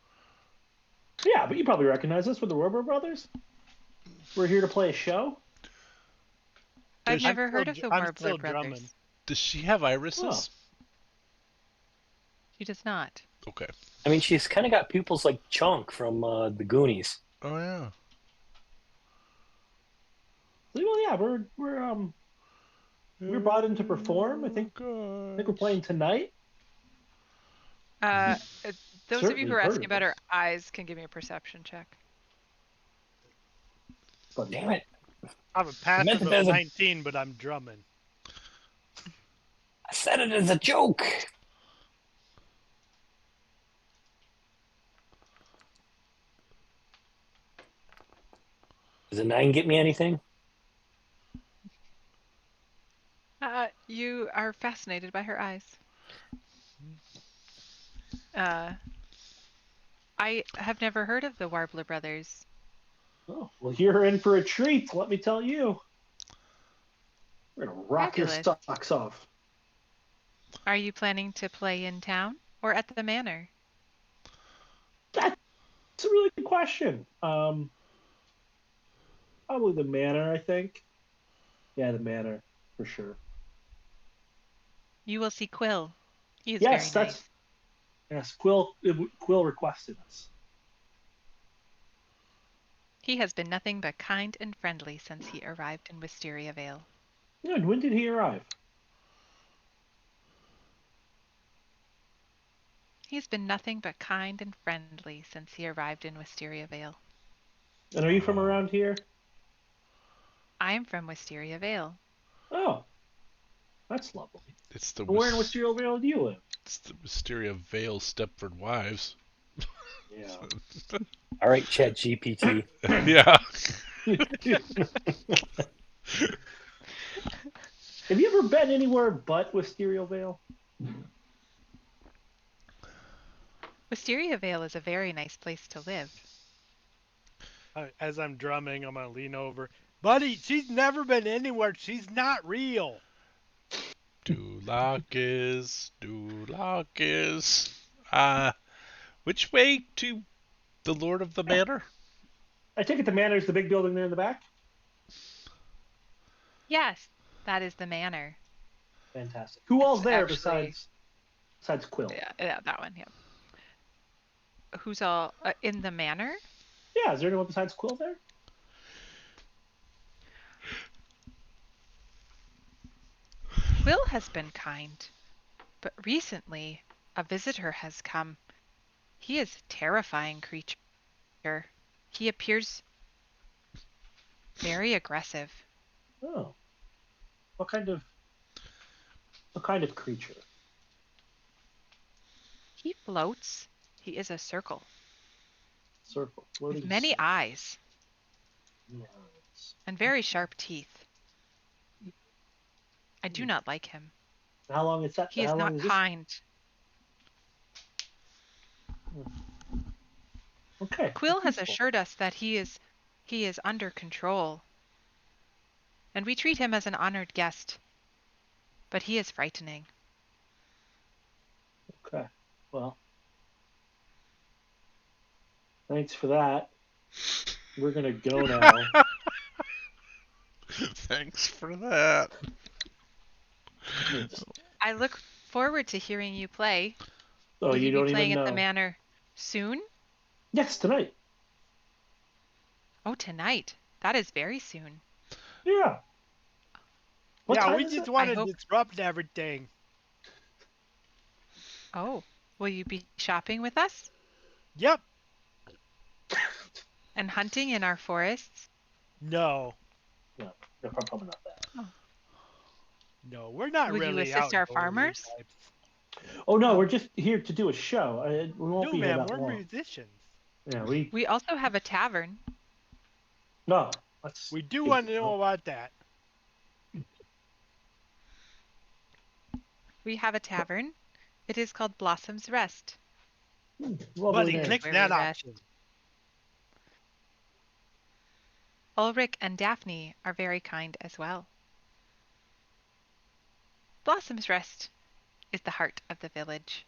Speaker 7: Yeah, but you probably recognize us. We're the Warbler brothers. We're here to play a show.
Speaker 3: I've
Speaker 4: Does-
Speaker 3: never heard of the
Speaker 5: I'm
Speaker 3: Warbler
Speaker 5: still
Speaker 3: brothers.
Speaker 5: drumming.
Speaker 4: does she have irises?
Speaker 3: She does not.
Speaker 4: Okay.
Speaker 6: I mean, she's kind of got pupils like Chunk from the Goonies.
Speaker 4: Oh yeah.
Speaker 7: Well, yeah, we're brought in to perform. I think we're playing tonight.
Speaker 3: Uh, those of you
Speaker 7: Certainly
Speaker 3: who are
Speaker 7: heard
Speaker 3: asking
Speaker 7: of
Speaker 3: about her
Speaker 7: us.
Speaker 3: eyes can give me a perception check.
Speaker 7: But
Speaker 6: Damn it.
Speaker 5: I have a
Speaker 6: meant
Speaker 5: passive
Speaker 6: it
Speaker 5: of
Speaker 6: as a-
Speaker 5: 19, but I'm drumming.
Speaker 6: I said it as a joke. Does a 9 get me anything?
Speaker 3: You are fascinated by her eyes. I have never heard of the Warbler brothers.
Speaker 7: Oh, well, you're in for a treat. Let me tell you. We're gonna rock your
Speaker 3: Fabulous.
Speaker 7: socks off.
Speaker 3: Are you planning to play in town or at the manor?
Speaker 7: That's a really good question. Probably the manor, I think. Yeah, the manor for sure.
Speaker 3: You will see Quill. He is
Speaker 7: Yes,
Speaker 3: very
Speaker 7: that's
Speaker 3: nice.
Speaker 7: yes. Quill requested us.
Speaker 3: He has been nothing but kind and friendly since he arrived in Wisteria Vale.
Speaker 7: Yeah, and when did he arrive?
Speaker 3: He's been nothing but kind and friendly since he arrived in Wisteria Vale.
Speaker 7: And are you from around here?
Speaker 3: I am from Wisteria Vale.
Speaker 7: Oh, that's lovely.
Speaker 4: It's the
Speaker 7: And where in Wisteria Vale do you live?
Speaker 4: It's the Wisteria Vale Stepford Wives.
Speaker 7: Yeah.
Speaker 6: All right, Chat GPT.
Speaker 4: Yeah.
Speaker 7: Have you ever been anywhere but Wisteria Vale?
Speaker 3: Wisteria Vale is a very nice place to live.
Speaker 5: As I'm drumming, I'm gonna lean over. Buddy, she's never been anywhere. She's not real.
Speaker 4: Dulakis. Which way to the Lord of the Manor?
Speaker 7: I take it the manor is the big building there in the back.
Speaker 3: Yes, that is the manor.
Speaker 7: Fantastic. Who all's
Speaker 3: It's
Speaker 7: there
Speaker 3: actually-
Speaker 7: besides Quill?
Speaker 3: Yeah, that one, yeah. Who's all in the manor?
Speaker 7: Yeah, is there anyone besides Quill there?
Speaker 3: Quill has been kind, but recently a visitor has come. He is a terrifying creature. He appears very aggressive.
Speaker 7: Oh. What kind of creature?
Speaker 3: He floats. He is a circle
Speaker 7: Circle.
Speaker 3: with many eyes
Speaker 7: eyes.
Speaker 3: and very sharp teeth. I do not like him.
Speaker 7: How long is that?
Speaker 3: He is
Speaker 7: how
Speaker 3: not
Speaker 7: long is this?
Speaker 3: kind.
Speaker 7: Okay.
Speaker 3: Quill has
Speaker 7: peaceful.
Speaker 3: assured us that he is under control, and we treat him as an honored guest. But he is frightening.
Speaker 7: Okay. Well. Thanks for that. We're gonna go now.
Speaker 4: Thanks for that.
Speaker 3: I look forward to hearing you play.
Speaker 7: Oh,
Speaker 3: Will
Speaker 7: you
Speaker 3: you
Speaker 7: don't
Speaker 3: be playing
Speaker 7: even
Speaker 3: at
Speaker 7: know.
Speaker 3: the manor soon?
Speaker 7: Yes, tonight.
Speaker 3: Oh, tonight. That is very soon.
Speaker 7: Yeah. What
Speaker 5: yeah,
Speaker 7: time
Speaker 5: we
Speaker 7: is
Speaker 5: just
Speaker 7: it?
Speaker 5: want to
Speaker 3: hope-
Speaker 5: disrupt everything.
Speaker 3: Oh, will you be shopping with us
Speaker 5: Yep.
Speaker 3: and hunting in our forests?
Speaker 5: No.
Speaker 7: No, probably not that.
Speaker 5: No, we're not
Speaker 3: Will you
Speaker 5: really
Speaker 3: assist our
Speaker 5: outdoorsy
Speaker 3: farmers?
Speaker 5: types.
Speaker 7: Oh no, we're just here to do a show. We won't
Speaker 5: No,
Speaker 7: be here
Speaker 5: man,
Speaker 7: that
Speaker 5: we're
Speaker 7: long.
Speaker 5: musicians.
Speaker 7: Yeah, we
Speaker 3: We also have a tavern.
Speaker 7: no. Let's
Speaker 5: We do
Speaker 7: take
Speaker 5: want to
Speaker 7: it.
Speaker 5: know about that.
Speaker 3: We have a tavern. It is called Blossom's Rest.
Speaker 7: Lovely
Speaker 5: Buddy,
Speaker 7: name.
Speaker 5: click
Speaker 3: Where
Speaker 5: that
Speaker 3: we rest.
Speaker 5: option.
Speaker 3: Ulrich and Daphne are very kind as well. Blossom's Rest is the heart of the village.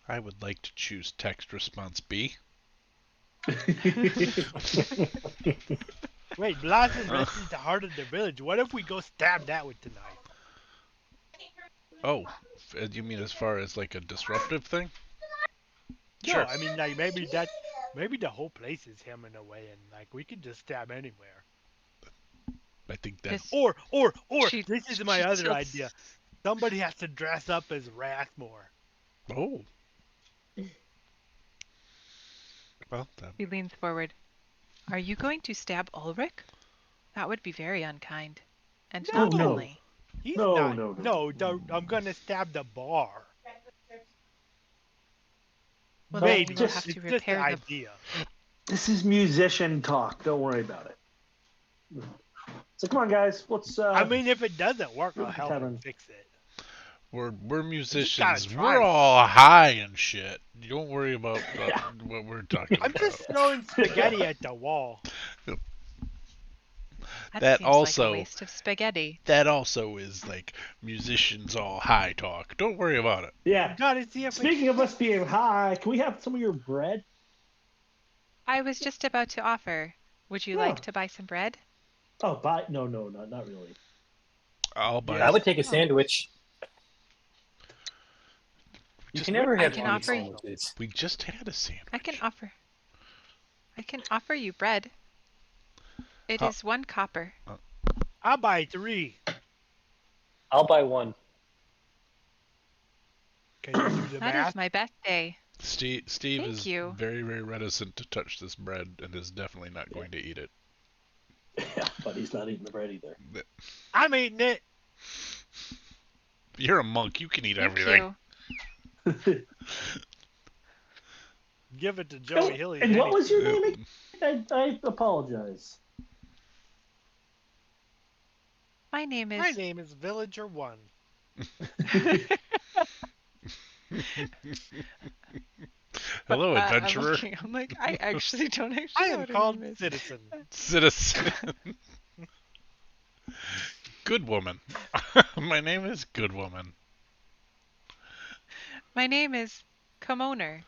Speaker 4: I would like to choose text response B.
Speaker 5: Wait, Blossom Rest is the heart of the village. What if we go stab that with the knife?
Speaker 4: Oh, you mean as far as like a disruptive thing?
Speaker 5: No,
Speaker 4: Sure.
Speaker 5: I mean like maybe the whole place is him in a way, and like we could just stab anywhere.
Speaker 4: I think that.
Speaker 3: Just-
Speaker 5: Or
Speaker 3: She-
Speaker 5: this is my
Speaker 3: she
Speaker 5: other
Speaker 3: tilts-
Speaker 5: idea. Somebody has to dress up as Rathmore.
Speaker 4: Oh. Well, then.
Speaker 3: He leans forward. Are you going to stab Ulrich? That would be very unkind. And
Speaker 5: No.
Speaker 3: not friendly.
Speaker 5: He's
Speaker 7: No,
Speaker 5: not.
Speaker 7: no.
Speaker 5: I'm gonna stab the bar.
Speaker 3: Well,
Speaker 7: then
Speaker 5: Maybe
Speaker 3: you will have
Speaker 5: it's
Speaker 3: to
Speaker 5: just an
Speaker 3: repair the
Speaker 5: idea.
Speaker 7: This is musician talk. Don't worry about it. So come on, guys. Let's.
Speaker 5: I mean, if it doesn't work,
Speaker 7: Look
Speaker 5: I'll
Speaker 7: at
Speaker 5: help
Speaker 7: Kevin.
Speaker 5: him fix it.
Speaker 4: We're musicians.
Speaker 5: try
Speaker 4: We're
Speaker 5: it.
Speaker 4: all high and shit. You don't worry about what we're talking
Speaker 5: I'm
Speaker 4: about.
Speaker 5: just throwing spaghetti at the wall.
Speaker 4: That
Speaker 3: seems like
Speaker 4: also-
Speaker 3: a waste of spaghetti.
Speaker 4: That also is like musicians all high talk. Don't worry about it.
Speaker 7: Yeah.
Speaker 5: Gotta see if
Speaker 7: Speaking of us being high, can we have some of your bread?
Speaker 3: I was just about to offer. Would you
Speaker 7: Yeah.
Speaker 3: like to buy some bread?
Speaker 7: Oh, buy? No, not really.
Speaker 4: I'll buy.
Speaker 5: Yeah.
Speaker 6: I would take a sandwich. You
Speaker 4: Just
Speaker 6: can never
Speaker 3: I
Speaker 6: have
Speaker 3: can
Speaker 6: any
Speaker 3: offer you-
Speaker 6: sandwiches.
Speaker 4: We just had a sandwich.
Speaker 3: I can offer you bread. It is
Speaker 4: Huh.
Speaker 3: 1 copper.
Speaker 5: I'll buy 3.
Speaker 6: I'll buy one.
Speaker 5: Can you do the
Speaker 3: That
Speaker 5: math?
Speaker 3: is my best day.
Speaker 4: Steve
Speaker 3: Thank
Speaker 4: is
Speaker 3: you.
Speaker 4: very, very reticent to touch this bread and is definitely not going to eat it.
Speaker 7: Yeah, but he's not eating the bread either.
Speaker 5: I'm eating it.
Speaker 4: You're a monk. You can eat
Speaker 3: Thank
Speaker 4: everything.
Speaker 3: you.
Speaker 5: Give it to Joey Hilly.
Speaker 7: And what was your
Speaker 4: Yeah.
Speaker 7: name again? I apologize.
Speaker 3: My name is.
Speaker 5: My name is Villager One.
Speaker 4: Hello,
Speaker 3: I'm
Speaker 4: adventurer.
Speaker 3: looking, I'm like, I actually don't actually
Speaker 5: I
Speaker 3: know
Speaker 5: am
Speaker 3: what her
Speaker 5: called
Speaker 3: name is.
Speaker 5: Citizen.
Speaker 4: Citizen. Good woman. My name is Good Woman.
Speaker 3: My name is Kimoner.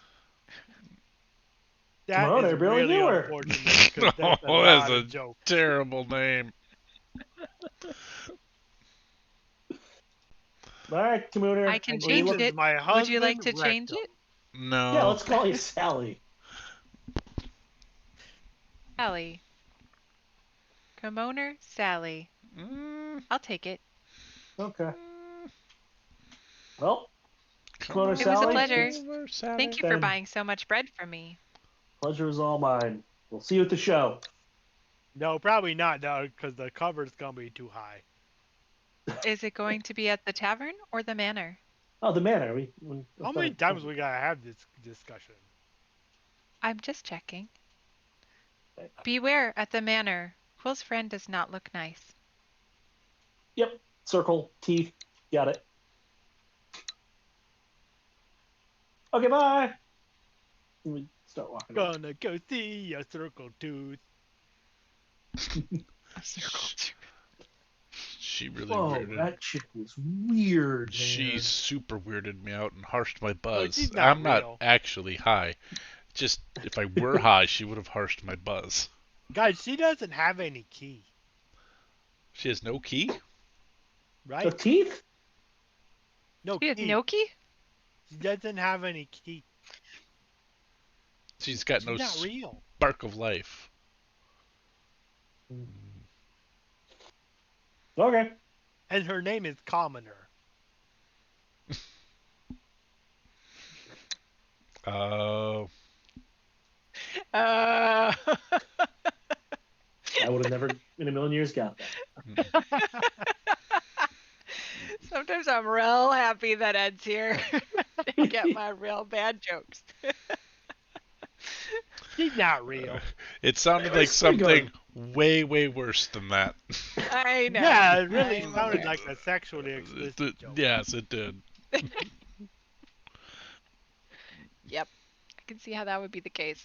Speaker 5: That
Speaker 7: on,
Speaker 5: is
Speaker 7: Billy
Speaker 5: really
Speaker 7: Newer.
Speaker 5: unfortunate. 'Cause that's
Speaker 4: Oh,
Speaker 5: not
Speaker 4: that's
Speaker 5: a
Speaker 4: a
Speaker 5: joke.
Speaker 4: terrible name.
Speaker 7: All right, Commuter.
Speaker 3: I can
Speaker 5: And
Speaker 3: change
Speaker 5: this is
Speaker 3: it.
Speaker 5: my
Speaker 3: Would you like to
Speaker 5: husband,
Speaker 3: change
Speaker 5: Recto.
Speaker 3: it?
Speaker 4: No.
Speaker 7: Yeah, let's call you Sally.
Speaker 3: Sally. Kimoner Sally.
Speaker 4: Mm,
Speaker 3: I'll take it.
Speaker 7: Okay.
Speaker 4: mm,
Speaker 7: Well,
Speaker 4: come
Speaker 7: Kimono
Speaker 4: on
Speaker 3: It was a
Speaker 7: Sally,
Speaker 3: pleasure.
Speaker 4: over, Sally.
Speaker 3: Thank you for
Speaker 7: Then-
Speaker 3: buying so much bread for me.
Speaker 7: pleasure is all mine. We'll see you at the show.
Speaker 5: No, probably not, no, because the cover's gonna be too high.
Speaker 3: Is it going to be at the tavern or the manor?
Speaker 7: Oh, the manor.
Speaker 5: How many times we gotta have this discussion?
Speaker 3: I'm just checking. Beware at the manor. Quill's friend does not look nice.
Speaker 7: Yep. Circle, teeth. Got it. Okay, bye. We start walking. away.
Speaker 5: Gonna go see a circle tooth.
Speaker 4: She really
Speaker 7: Whoa,
Speaker 4: weirded.
Speaker 7: that chick was weird.
Speaker 4: She
Speaker 7: man.
Speaker 4: super weirded me out and harshed my buzz.
Speaker 5: she's not
Speaker 4: I'm not
Speaker 5: real.
Speaker 4: actually high. Just if I were high, she would have harshed my buzz.
Speaker 5: Guys, she doesn't have any key,
Speaker 4: She has no key.
Speaker 7: The
Speaker 5: right?
Speaker 7: teeth?
Speaker 5: No
Speaker 3: She has
Speaker 5: key.
Speaker 3: no key?
Speaker 5: She doesn't have any key.
Speaker 4: She's got
Speaker 5: She's
Speaker 4: no
Speaker 5: not real.
Speaker 4: spark of life.
Speaker 7: Okay.
Speaker 5: And her name is Commoner.
Speaker 4: Oh,
Speaker 7: I would have never in a million years got that.
Speaker 3: Sometimes I'm real happy that Ed's here to get my real bad jokes.
Speaker 5: He's not real.
Speaker 4: It sounded
Speaker 7: It
Speaker 4: like
Speaker 7: was pretty
Speaker 4: something
Speaker 7: good.
Speaker 4: way, way worse than that.
Speaker 3: I know.
Speaker 5: Yeah, it really
Speaker 3: I'm
Speaker 5: sounded
Speaker 3: aware.
Speaker 5: like a sexually explicit joke.
Speaker 4: Yes, it did.
Speaker 3: Yep. I can see how that would be the case.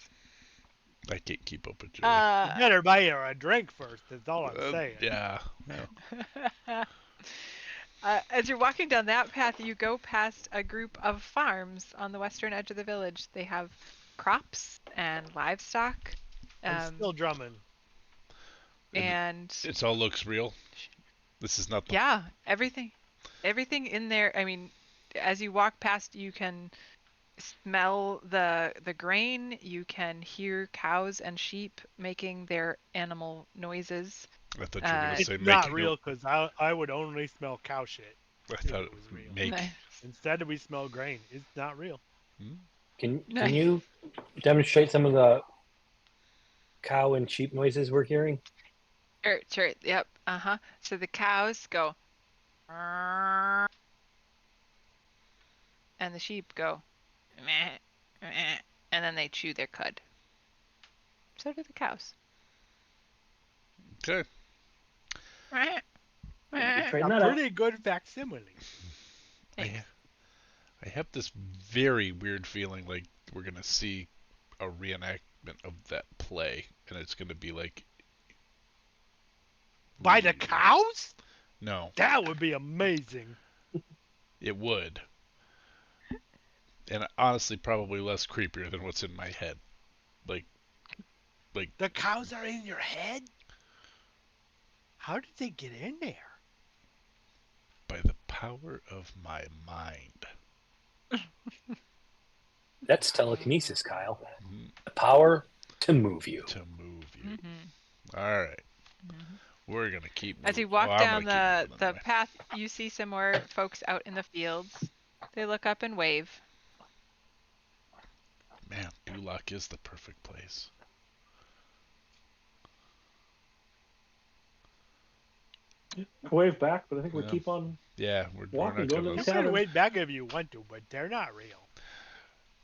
Speaker 4: I can't keep up with Joey.
Speaker 5: You better buy her a drink first. That's all I'm saying.
Speaker 4: Yeah.
Speaker 3: As you're walking down that path, you go past a group of farms on the western edge of the village. They have crops and livestock.
Speaker 5: I'm still drumming.
Speaker 3: And
Speaker 4: It all looks real. This is not the.
Speaker 3: yeah, everything in there. I mean, as you walk past, you can smell the grain. You can hear cows and sheep making their animal noises.
Speaker 4: I thought you were going to
Speaker 5: It's
Speaker 4: say
Speaker 5: not
Speaker 4: making
Speaker 5: real because I would only smell cow shit.
Speaker 4: I
Speaker 5: if
Speaker 4: thought
Speaker 5: it was real.
Speaker 4: make.
Speaker 3: Nice.
Speaker 5: Instead, we smell grain. It's not real.
Speaker 6: Can
Speaker 3: Nice.
Speaker 6: you demonstrate some of the cow and sheep noises we're hearing?
Speaker 3: Sure. Yep. So the cows go, and the sheep go, meh, meh, and then they chew their cud. So do the cows.
Speaker 4: Okay.
Speaker 3: Meh, meh.
Speaker 7: Train
Speaker 5: A
Speaker 7: that up.
Speaker 5: pretty good facsimile.
Speaker 3: Thanks.
Speaker 4: I have this very weird feeling like we're going to see a reenactment of that play, and it's going to be like.
Speaker 5: By the
Speaker 4: weird.
Speaker 5: cows?
Speaker 4: No,
Speaker 5: That would be amazing.
Speaker 4: it would. And honestly, probably less creepier than what's in my head. Like.
Speaker 5: The cows are in your head? How did they get in there?
Speaker 4: By the power of my mind.
Speaker 6: That's telekinesis, Kyle.
Speaker 4: Mhm.
Speaker 6: The power to move you.
Speaker 4: To move you.
Speaker 3: Mm-hmm.
Speaker 4: All right. We're going to keep moving.
Speaker 3: As you walk
Speaker 4: I'm
Speaker 3: down
Speaker 4: gonna keep moving
Speaker 3: the
Speaker 4: anyway.
Speaker 3: path, you see some more folks out in the fields. They look up and wave.
Speaker 4: Man, Duloc is the perfect place.
Speaker 7: Wave back, but I think we
Speaker 4: Yeah.
Speaker 7: keep on.
Speaker 4: Yeah, we're
Speaker 7: Walking,
Speaker 4: not
Speaker 7: going
Speaker 4: going
Speaker 7: to
Speaker 5: You
Speaker 7: the
Speaker 5: can
Speaker 7: tavern.
Speaker 5: wait back if you want to, but they're not real.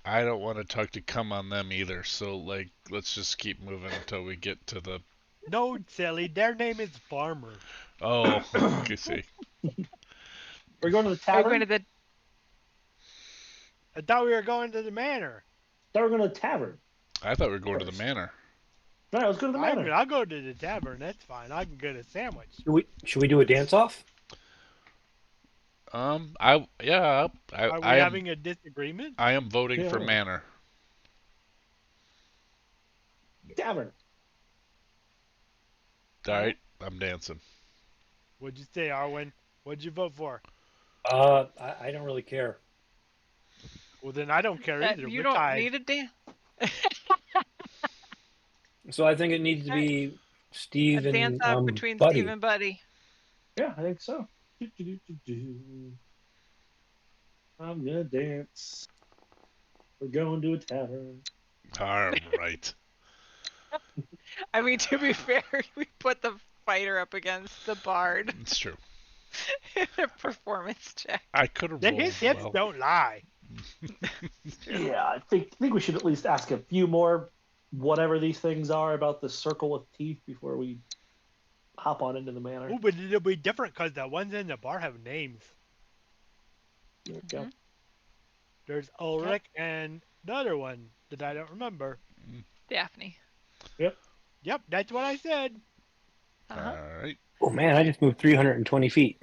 Speaker 4: I don't want to talk to come on them either, so like let's just keep moving until we get to the
Speaker 5: No, silly. Their name is Farmer.
Speaker 4: you see.
Speaker 7: We're going to the
Speaker 3: Are we
Speaker 7: tavern.
Speaker 3: going to the?
Speaker 5: I thought we were going to the manor.
Speaker 7: Thought we were going to the tavern.
Speaker 4: I thought we were going to the
Speaker 7: First.
Speaker 4: manor.
Speaker 7: All right, let's go to the manor.
Speaker 5: I'll go to the tavern. That's fine. I can get a sandwich.
Speaker 6: Should we do a dance off?
Speaker 5: Are we
Speaker 4: I am
Speaker 5: having a disagreement?
Speaker 4: I am voting for
Speaker 7: Yeah.
Speaker 4: manor.
Speaker 7: Tavern.
Speaker 4: All right, I'm dancing.
Speaker 5: What'd you say, Arwen? What'd you vote for?
Speaker 6: I don't really care.
Speaker 5: Well, then I don't care either.
Speaker 3: You
Speaker 5: We're
Speaker 3: don't
Speaker 5: tied.
Speaker 3: need a dance.
Speaker 6: So I think it needs to be Steve
Speaker 3: A dance
Speaker 6: and
Speaker 3: off between
Speaker 6: Buddy.
Speaker 3: Steve and Buddy.
Speaker 7: Yeah, I think so. I'm gonna dance. We're going to a tavern.
Speaker 4: All right.
Speaker 3: I mean, to be fair, we put the fighter up against the bard
Speaker 4: It's true.
Speaker 3: in a performance check.
Speaker 4: I could have
Speaker 5: The
Speaker 4: rolled
Speaker 5: hits
Speaker 4: well.
Speaker 5: don't lie.
Speaker 7: Yeah, I think we should at least ask a few more, whatever these things are, about the circle with teeth before we hop on into the manor.
Speaker 5: Ooh, but it'll be different because the ones in the bar have names.
Speaker 7: There we go.
Speaker 5: There's Ulrich and the other one that I don't remember.
Speaker 3: Daphne.
Speaker 5: Yep, that's what I said.
Speaker 3: Uh-huh.
Speaker 4: All right.
Speaker 6: Oh man, I just moved 320 feet.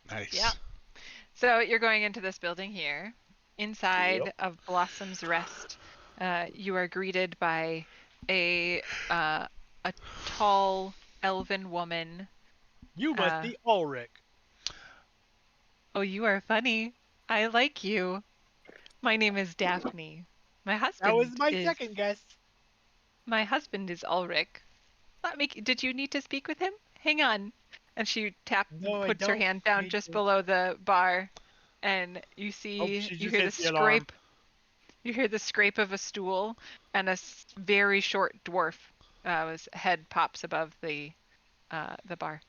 Speaker 4: Nice.
Speaker 3: Yeah. So you're going into this building here. Inside
Speaker 7: Yep.
Speaker 3: of Blossom's Rest, you are greeted by a tall elven woman.
Speaker 5: You must be Ulrich.
Speaker 3: Oh, you are funny. I like you. My name is Daphne. My husband
Speaker 5: That was my
Speaker 3: is
Speaker 5: second guess.
Speaker 3: my husband is Ulrich. Did you need to speak with him? Hang on. And she
Speaker 5: No, I
Speaker 3: puts her
Speaker 5: don't
Speaker 3: hand down
Speaker 5: need
Speaker 3: just
Speaker 5: to.
Speaker 3: below the bar, and you
Speaker 5: Oh,
Speaker 3: see
Speaker 5: she
Speaker 3: you
Speaker 5: just
Speaker 3: hear the
Speaker 5: hit the alarm.
Speaker 3: scrape. You hear the scrape of a stool, and a very short dwarf, his head pops above the bar.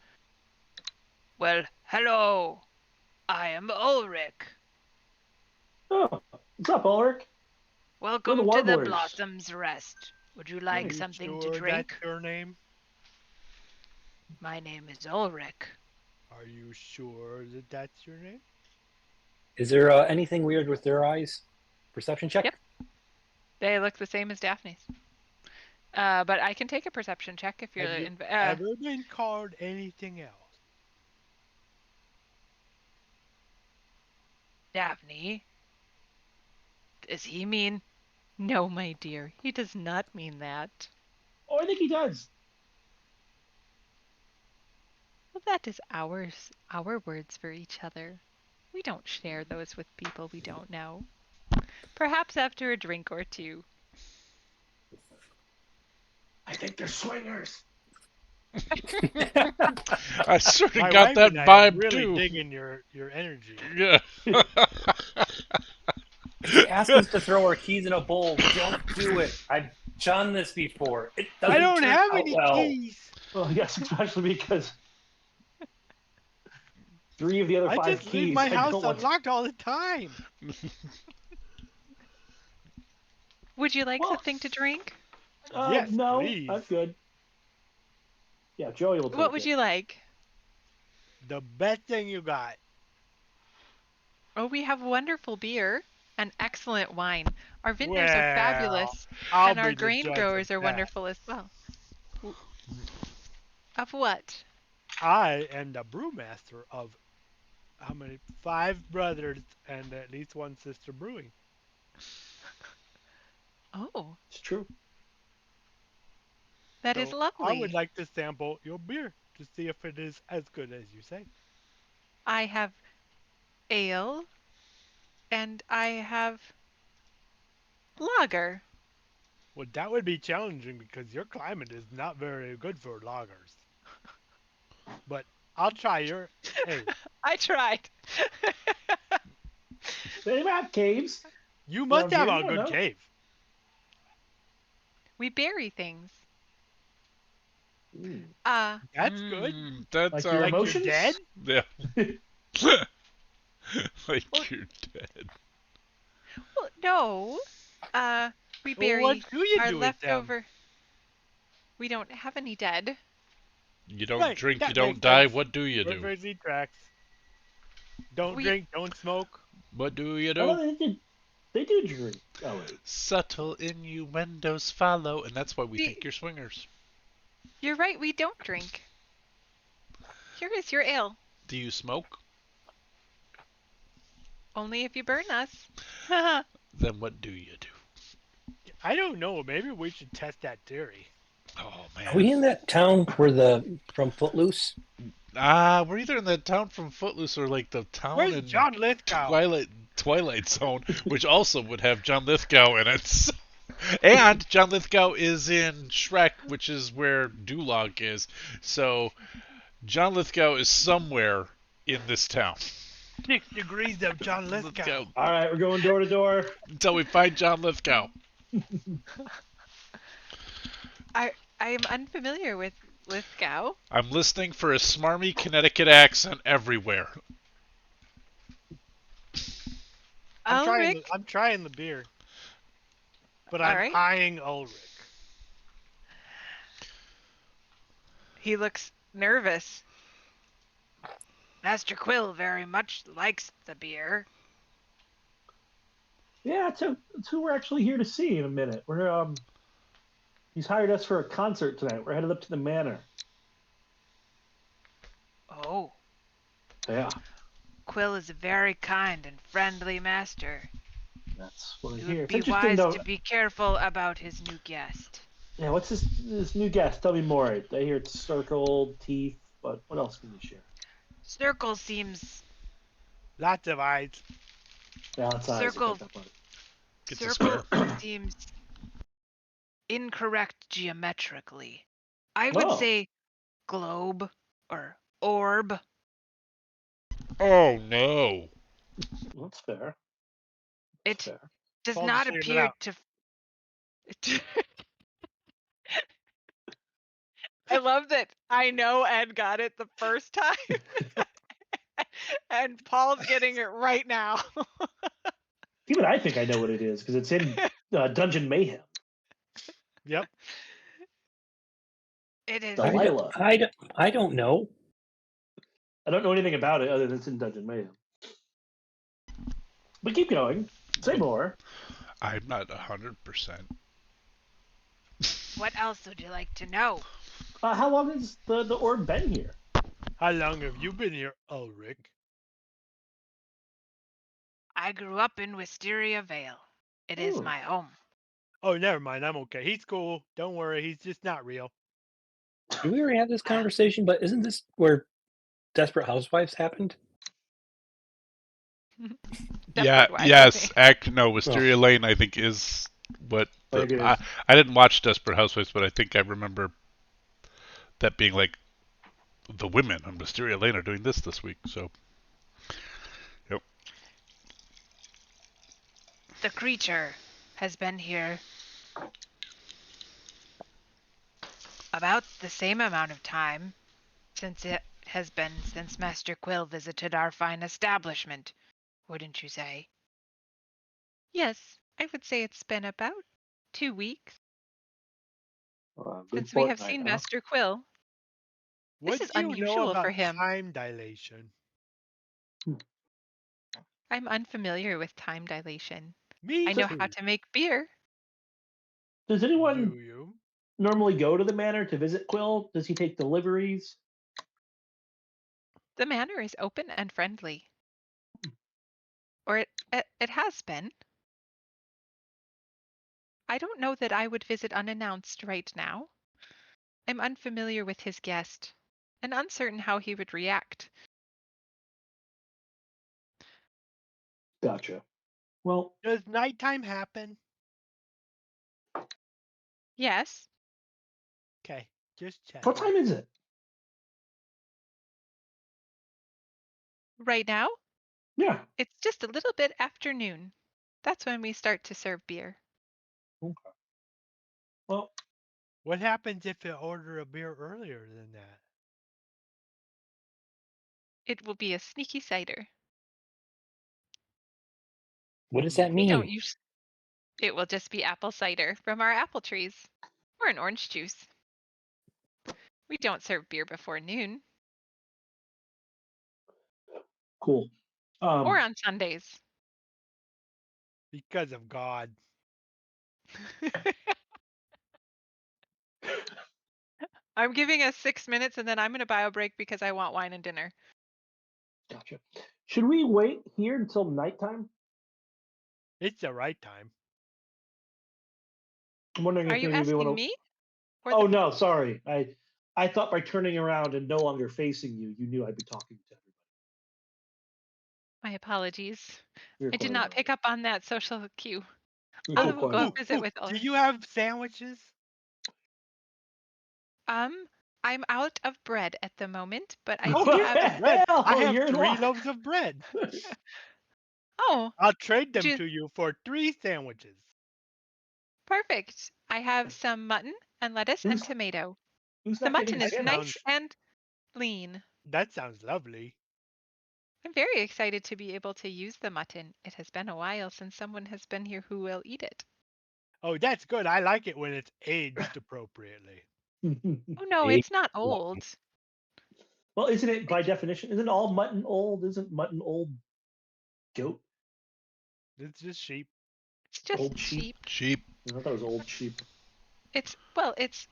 Speaker 3: Well, hello. I am Ulrich.
Speaker 7: Oh, what's up, Ulrich?
Speaker 3: Welcome to the
Speaker 7: Warblers.
Speaker 3: Blossom's Rest. Would you like
Speaker 5: Are you
Speaker 3: something
Speaker 5: sure
Speaker 3: to drink?
Speaker 5: that's your name?
Speaker 3: My name is Ulrich.
Speaker 5: Are you sure that that's your name?
Speaker 6: Is there anything weird with their eyes? Perception check.
Speaker 3: Yep. They look the same as Daphne's. But I can take a perception check if you're.
Speaker 5: Have you ever been called anything else?
Speaker 3: Daphne. Does he mean? No, my dear. He does not mean that.
Speaker 7: Oh, I think he does.
Speaker 3: Well, that is our words for each other. We don't share those with people we don't know. Perhaps after a drink or two.
Speaker 7: I think they're swingers.
Speaker 4: I sort of
Speaker 5: My
Speaker 4: got
Speaker 5: wife
Speaker 4: that
Speaker 5: and I
Speaker 4: vibe
Speaker 5: are really
Speaker 4: too.
Speaker 5: digging your energy.
Speaker 4: Yeah.
Speaker 6: She asked us to throw our keys in a bowl. Don't do it. I've done this before. It doesn't
Speaker 5: I don't
Speaker 6: turn
Speaker 5: have
Speaker 6: out
Speaker 5: any
Speaker 6: well.
Speaker 5: keys.
Speaker 7: Well, yes, especially because 3 of the other
Speaker 5: I
Speaker 7: 5
Speaker 5: just
Speaker 7: keys.
Speaker 5: leave my
Speaker 7: I
Speaker 5: house
Speaker 7: don't want to-
Speaker 5: unlocked all the time.
Speaker 3: Would you like
Speaker 7: Well,
Speaker 3: something to drink?
Speaker 5: Yes,
Speaker 7: no,
Speaker 5: please.
Speaker 7: I'm good. Yeah, Joey will take
Speaker 3: What would
Speaker 7: it.
Speaker 3: you like?
Speaker 5: The best thing you got.
Speaker 3: Oh, we have wonderful beer and excellent wine. Our vintners
Speaker 5: Well,
Speaker 3: are fabulous,
Speaker 5: I'll
Speaker 3: and our
Speaker 5: be the
Speaker 3: grain
Speaker 5: judge
Speaker 3: growers
Speaker 5: of
Speaker 3: are
Speaker 5: that.
Speaker 3: wonderful as well. Of what?
Speaker 5: I am the brewmaster of how many? 5 brothers and at least 1 sister brewing.
Speaker 3: Oh,
Speaker 7: It's true.
Speaker 3: that is
Speaker 5: So
Speaker 3: lovely.
Speaker 5: I would like to sample your beer to see if it is as good as you say.
Speaker 3: I have ale, and I have lager.
Speaker 5: Well, that would be challenging because your climate is not very good for lagers. But I'll try your. Hey,
Speaker 3: I tried.
Speaker 7: They even have caves.
Speaker 5: you must
Speaker 7: Around
Speaker 5: have
Speaker 7: here,
Speaker 5: a
Speaker 7: yeah,
Speaker 5: good
Speaker 7: no.
Speaker 5: cave.
Speaker 3: We bury things.
Speaker 7: Mm.
Speaker 5: That's good.
Speaker 4: That's
Speaker 7: Like
Speaker 4: our.
Speaker 7: your
Speaker 5: Like you're
Speaker 7: emotions?
Speaker 5: dead?
Speaker 4: Yeah. Like
Speaker 3: Well-
Speaker 4: you're dead.
Speaker 3: Well, no. We
Speaker 5: Well, what
Speaker 3: bury
Speaker 5: do you
Speaker 3: our
Speaker 5: do with them?
Speaker 3: leftover. We don't have any dead.
Speaker 4: You don't
Speaker 5: Right,
Speaker 4: drink, you
Speaker 5: that
Speaker 4: don't
Speaker 5: makes
Speaker 4: die.
Speaker 5: sense.
Speaker 4: What do you do?
Speaker 5: Reverse tracks. Don't
Speaker 3: We-
Speaker 5: drink, don't smoke.
Speaker 4: What do you do?
Speaker 7: Oh, they do drink. Oh, wait.
Speaker 4: Subtle innuendos follow, and that's why we
Speaker 3: We-
Speaker 4: think you're swingers.
Speaker 3: You're right, we don't drink. Here is your ale.
Speaker 4: Do you smoke?
Speaker 3: Only if you burn us.
Speaker 4: Then what do you do?
Speaker 5: I don't know. Maybe we should test that theory.
Speaker 4: Oh
Speaker 6: Are we
Speaker 4: man.
Speaker 6: in that town where from Footloose?
Speaker 4: We're either in the town from Footloose or like the town
Speaker 5: Where's
Speaker 4: in
Speaker 5: John Lithgow?
Speaker 4: Twilight Zone, which also would have John Lithgow in it. So- and John Lithgow is in Shrek, which is where Duloc is. So John Lithgow is somewhere in this town.
Speaker 5: 6 degrees of John Lithgow.
Speaker 7: All right, we're going door to door.
Speaker 4: Until we find John Lithgow.
Speaker 3: I am unfamiliar with Lithgow.
Speaker 4: I'm listening for a smarmy Connecticut accent everywhere.
Speaker 3: Ulrich?
Speaker 5: I'm trying the beer. But
Speaker 3: All
Speaker 5: I'm
Speaker 3: right.
Speaker 5: eyeing Ulrich.
Speaker 3: He looks nervous. Master Quill very much likes the beer.
Speaker 7: Yeah, that's who we're actually here to see in a minute. He's hired us for a concert tonight. We're headed up to the manor.
Speaker 3: Oh,
Speaker 7: Yeah,
Speaker 3: Quill is a very kind and friendly master.
Speaker 7: that's what I
Speaker 3: It
Speaker 7: hear.
Speaker 3: would
Speaker 7: It's
Speaker 3: be
Speaker 7: interesting
Speaker 3: wise
Speaker 7: though.
Speaker 3: to be careful about his new guest.
Speaker 7: Yeah, what's this new guest? Tell me more. I hear it's circle, teeth, but what else can you share?
Speaker 3: Circle seems
Speaker 5: Lots of eyes.
Speaker 7: Yeah, that's eyes. I
Speaker 3: Circle.
Speaker 7: picked up on it.
Speaker 4: Gets a
Speaker 3: Circle
Speaker 4: square.
Speaker 3: seems incorrect geometrically. I would
Speaker 7: Oh.
Speaker 3: say globe or orb.
Speaker 4: Oh no.
Speaker 7: That's fair.
Speaker 3: It
Speaker 7: That's fair.
Speaker 3: does
Speaker 5: Paul
Speaker 3: not
Speaker 5: just figured it
Speaker 3: appear
Speaker 5: out.
Speaker 3: to. I love that I know Ed got it the first time. And Paul's getting it right now.
Speaker 7: Even I think I know what it is because it's in Dungeon Mayhem.
Speaker 5: Yep.
Speaker 3: It is.
Speaker 7: Delilah.
Speaker 6: I don't know.
Speaker 7: I don't know anything about it other than it's in Dungeon Mayhem. But keep going. Say more.
Speaker 4: I'm not 100%.
Speaker 3: What else would you like to know?
Speaker 7: How long has the orb been here?
Speaker 5: How long have you been here, Ulrich?
Speaker 3: I grew up in Wisteria Vale. It is
Speaker 7: Ooh.
Speaker 3: my home.
Speaker 5: Oh, never mind. I'm okay. He's cool. Don't worry. He's just not real.
Speaker 6: Did we already have this conversation? But isn't this where Desperate Housewives happened?
Speaker 4: Yeah,
Speaker 3: Stepford Wives,
Speaker 4: yes.
Speaker 3: I think.
Speaker 4: Wisteria Lane, I think, is what.
Speaker 7: Like it
Speaker 4: I,
Speaker 7: is.
Speaker 4: I didn't watch Desperate Housewives, but I think I remember that being like the women on Wisteria Lane are doing this week. So, yep.
Speaker 3: The creature has been here about the same amount of time since Master Quill visited our fine establishment, wouldn't you say? Yes, I would say it's been about 2 weeks
Speaker 7: Good
Speaker 3: since we have
Speaker 7: fortnight,
Speaker 3: seen
Speaker 7: huh?
Speaker 3: Master Quill.
Speaker 5: What
Speaker 3: This is
Speaker 5: do you know
Speaker 3: unusual
Speaker 5: about
Speaker 3: for him.
Speaker 5: time dilation?
Speaker 3: I'm unfamiliar with time dilation.
Speaker 5: Me
Speaker 3: I know
Speaker 5: too.
Speaker 3: how to make beer.
Speaker 7: Does anyone
Speaker 5: Do you?
Speaker 7: normally go to the manor to visit Quill? Does he take deliveries?
Speaker 3: The manor is open and friendly. Or it has been. I don't know that I would visit unannounced right now. I'm unfamiliar with his guest and uncertain how he would react.
Speaker 7: Gotcha. Well,
Speaker 5: Does nighttime happen?
Speaker 3: Yes,
Speaker 5: Okay, just checking.
Speaker 7: what time is it?
Speaker 3: right now
Speaker 7: Yeah.
Speaker 3: it's just a little bit afternoon. That's when we start to serve beer.
Speaker 7: Okay. Well,
Speaker 5: What happens if I order a beer earlier than that?
Speaker 3: It will be a sneaky cider.
Speaker 6: What does that
Speaker 3: We don't
Speaker 6: mean?
Speaker 3: use. It will just be apple cider from our apple trees, or an orange juice. We don't serve beer before noon
Speaker 7: cool.
Speaker 3: or on Sundays.
Speaker 5: Because of God.
Speaker 3: I'm giving us 6 minutes and then I'm going to bio break because I want wine and dinner.
Speaker 7: Gotcha. Should we wait here until nighttime?
Speaker 5: It's the right time.
Speaker 7: I'm wondering
Speaker 3: Are
Speaker 7: if
Speaker 3: you
Speaker 7: maybe we want
Speaker 3: asking
Speaker 7: to.
Speaker 3: me? Or
Speaker 7: Oh no, sorry. I thought by turning around and no longer facing you, you knew I'd be talking to everybody.
Speaker 3: My apologies.
Speaker 7: You're
Speaker 3: I did
Speaker 7: quite
Speaker 3: not
Speaker 7: all
Speaker 3: pick up on that social cue.
Speaker 7: right.
Speaker 3: I
Speaker 7: You're
Speaker 3: will
Speaker 7: quite
Speaker 3: go
Speaker 7: all right.
Speaker 3: visit with
Speaker 5: Do
Speaker 3: Ulrich.
Speaker 5: you have sandwiches?
Speaker 3: I'm out of bread at the moment, but I
Speaker 5: Oh,
Speaker 3: do
Speaker 5: here's
Speaker 3: have.
Speaker 5: some bread. I
Speaker 7: Hell,
Speaker 5: have
Speaker 7: you're
Speaker 5: 3
Speaker 7: luck.
Speaker 5: loaves of bread.
Speaker 3: Oh,
Speaker 5: I'll trade
Speaker 3: would
Speaker 5: them
Speaker 3: you?
Speaker 5: to you for 3 sandwiches.
Speaker 3: Perfect. I have some mutton and lettuce and
Speaker 7: Who's
Speaker 3: tomato.
Speaker 7: who's
Speaker 3: The
Speaker 7: not getting
Speaker 3: mutton is
Speaker 5: That
Speaker 3: nice
Speaker 5: sounds
Speaker 7: sandwich?
Speaker 3: and lean.
Speaker 5: that sounds lovely.
Speaker 3: I'm very excited to be able to use the mutton. It has been a while since someone has been here who will eat it.
Speaker 5: Oh, that's good. I like it when it's aged appropriately.
Speaker 3: Oh no,
Speaker 6: Egg
Speaker 3: it's not
Speaker 6: white.
Speaker 3: old.
Speaker 7: Well, isn't it by
Speaker 3: It's,
Speaker 7: definition? Isn't all mutton old? Isn't mutton old goat?
Speaker 5: It's just sheep.
Speaker 3: it's just
Speaker 7: Old sheep?
Speaker 3: sheep.
Speaker 4: Sheep.
Speaker 7: I thought it was old sheep.
Speaker 3: It's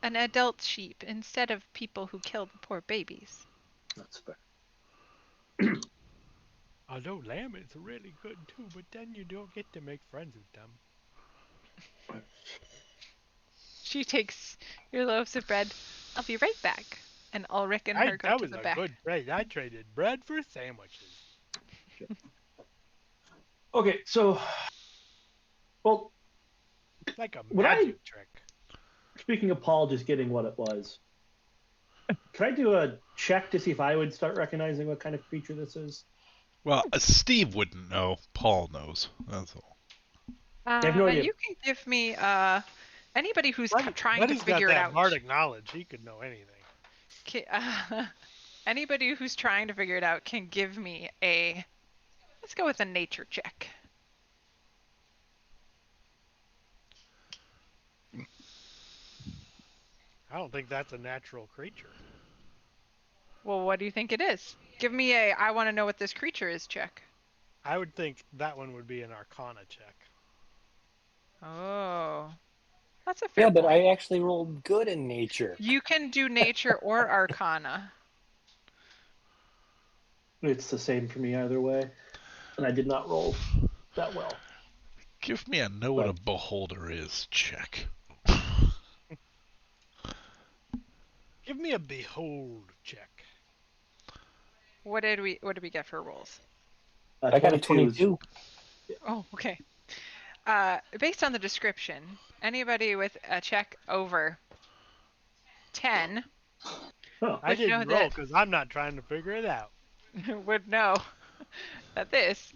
Speaker 3: an adult sheep instead of people who kill the poor babies.
Speaker 7: That's fair.
Speaker 5: Although lamb is really good too, but then you don't get to make friends with them.
Speaker 3: She takes your loaves of bread. I'll be right back. And Ulrich and her go
Speaker 5: That
Speaker 3: to
Speaker 5: was
Speaker 3: the
Speaker 5: a
Speaker 3: back.
Speaker 5: good trade. I traded bread for sandwiches.
Speaker 7: Okay, so, well,
Speaker 5: Like a
Speaker 7: would I,
Speaker 5: magic trick.
Speaker 7: speaking of Paul just getting what it was, can I do a check to see if I would start recognizing what kind of creature this is?
Speaker 4: Well, Steve wouldn't know. Paul knows. That's all.
Speaker 7: I have no idea.
Speaker 3: You can give me anybody who's trying to
Speaker 5: Buddy's got
Speaker 3: figure it
Speaker 5: that
Speaker 3: out.
Speaker 5: bardic knowledge. He could know anything.
Speaker 3: Anybody who's trying to figure it out can give me a. Let's go with a nature check.
Speaker 5: I don't think that's a natural creature.
Speaker 3: Well, what do you think it is? Give me a I want to know what this creature is check.
Speaker 5: I would think that one would be an Arcana check.
Speaker 3: Oh. That's a fair
Speaker 6: Yeah, but
Speaker 3: point.
Speaker 6: I actually rolled good in nature.
Speaker 3: You can do nature or arcana.
Speaker 7: It's the same for me either way. And I did not roll that well.
Speaker 4: Give me a know what a beholder is check.
Speaker 5: Give me a behold check.
Speaker 3: What did we get for rolls?
Speaker 6: I got a 22.
Speaker 3: Oh, okay. Based on the description, anybody with a check over 10
Speaker 7: Oh,
Speaker 5: I
Speaker 3: would know
Speaker 5: didn't roll
Speaker 3: that
Speaker 5: because I'm not trying to figure it out.
Speaker 3: would know that this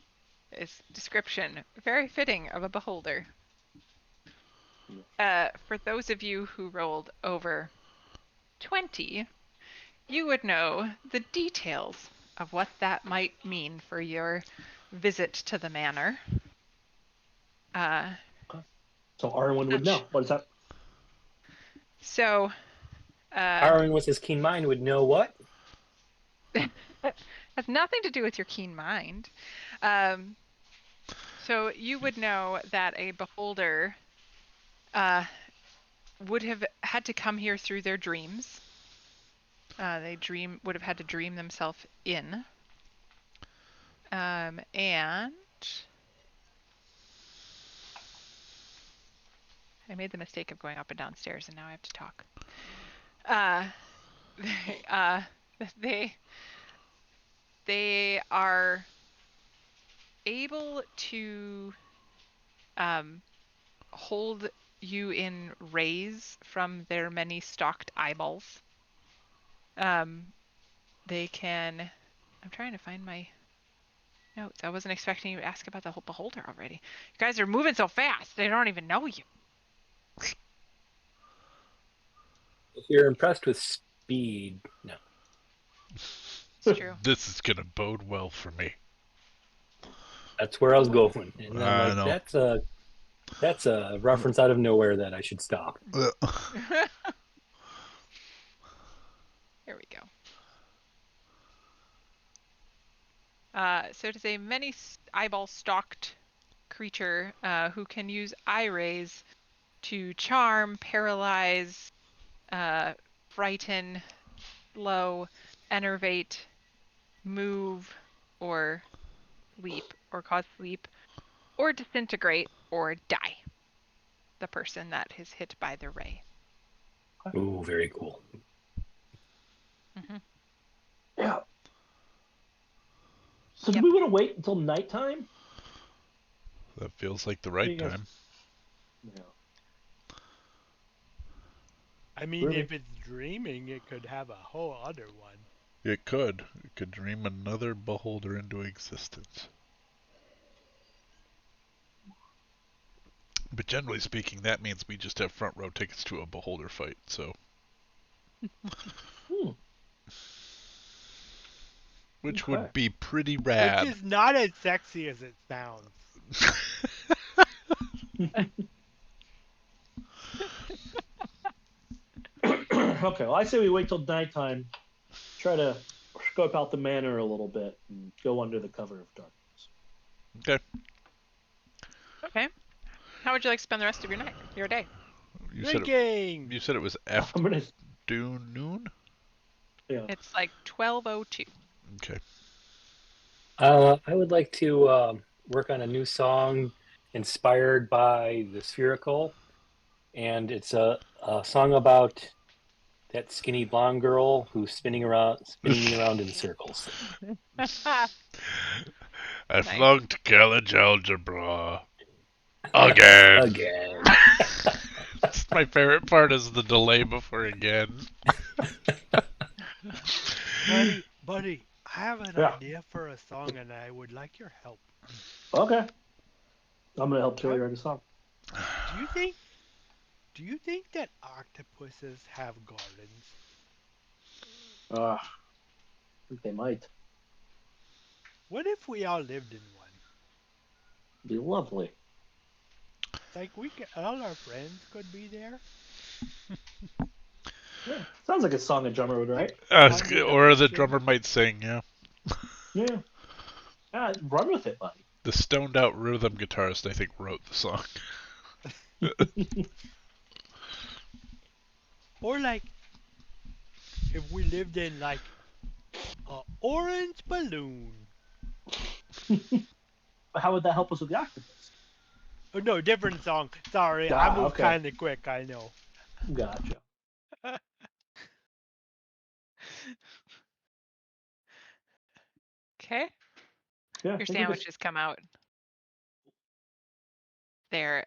Speaker 3: is description very fitting of a beholder. For those of you who rolled over 20, you would know the details of what that might mean for your visit to the manor.
Speaker 7: so Arwen would know. What is that?
Speaker 3: So,
Speaker 6: Arwen with his keen mind would know what?
Speaker 3: has nothing to do with your keen mind. So you would know that a beholder would have had to come here through their dreams. They would have had to dream themselves in. And I made the mistake of going up and down stairs, and now I have to talk. They are able to hold you in rays from their many stalked eyeballs. They can. I'm trying to find my notes. I wasn't expecting you to ask about the whole beholder already. You guys are moving so fast. They don't even know you.
Speaker 6: If you're impressed with speed, no.
Speaker 3: It's true.
Speaker 4: This is gonna bode well for me.
Speaker 6: That's where I was going. And I'm
Speaker 4: I
Speaker 6: like,
Speaker 4: know.
Speaker 6: that's a reference out of nowhere that I should stop.
Speaker 3: Here we go. So it is a many eyeball stalked creature who can use eye rays to charm, paralyze, frighten, slow, enervate, move, or leap, or cause sleep, or disintegrate, or die the person that is hit by the ray.
Speaker 6: Ooh, very cool.
Speaker 3: Mm-hmm.
Speaker 7: Yeah. So
Speaker 3: Yep.
Speaker 7: do we want to wait until nighttime?
Speaker 4: That feels like the right
Speaker 7: Yes.
Speaker 4: time.
Speaker 7: Yeah.
Speaker 5: I mean,
Speaker 7: Really?
Speaker 5: if it's dreaming, it could have a whole other one.
Speaker 4: It could. It could dream another beholder into existence. But generally speaking, that means we just have front row tickets to a beholder fight, so. Which
Speaker 7: Okay.
Speaker 4: would be pretty
Speaker 5: Which
Speaker 4: rad.
Speaker 5: is not as sexy as it sounds.
Speaker 7: Okay, well, I say we wait till nighttime, try to scope out the manor a little bit, and go under the cover of darkness.
Speaker 4: Okay.
Speaker 3: Okay. How would you like to spend the rest of your day?
Speaker 4: You said
Speaker 5: Drinking!
Speaker 4: you said it was
Speaker 7: I'm gonna,
Speaker 4: afternoon?
Speaker 7: yeah.
Speaker 3: It's like 12:02.
Speaker 4: Okay.
Speaker 6: I would like to work on a new song inspired by the spherical, and it's a song about that skinny blonde girl who's spinning me around in circles.
Speaker 4: I
Speaker 3: Nice.
Speaker 4: flunked college algebra. Again.
Speaker 6: Again.
Speaker 4: That's my favorite part is the delay before again.
Speaker 5: Buddy, I have an
Speaker 7: Yeah.
Speaker 5: idea for a song and I would like your help.
Speaker 7: Okay. I'm gonna help Tilly write a song.
Speaker 5: Do you think that octopuses have gardens?
Speaker 7: think they might.
Speaker 5: What if we all lived in one?
Speaker 7: Be lovely.
Speaker 5: Like all our friends could be there.
Speaker 7: Yeah, sounds like a song a drummer would write.
Speaker 4: Or the drummer might sing, yeah.
Speaker 7: Yeah. Run with it, buddy.
Speaker 4: The stoned out rhythm guitarist, I think, wrote the song.
Speaker 5: Or like, if we lived in like an orange balloon.
Speaker 7: How would that help us with the octopus?
Speaker 5: Oh no, different song. Sorry, I moved
Speaker 7: Okay.
Speaker 5: kind of quick. I know.
Speaker 7: Gotcha.
Speaker 3: Okay.
Speaker 7: Yeah. I
Speaker 3: Your
Speaker 7: think we
Speaker 3: sandwiches come out. They're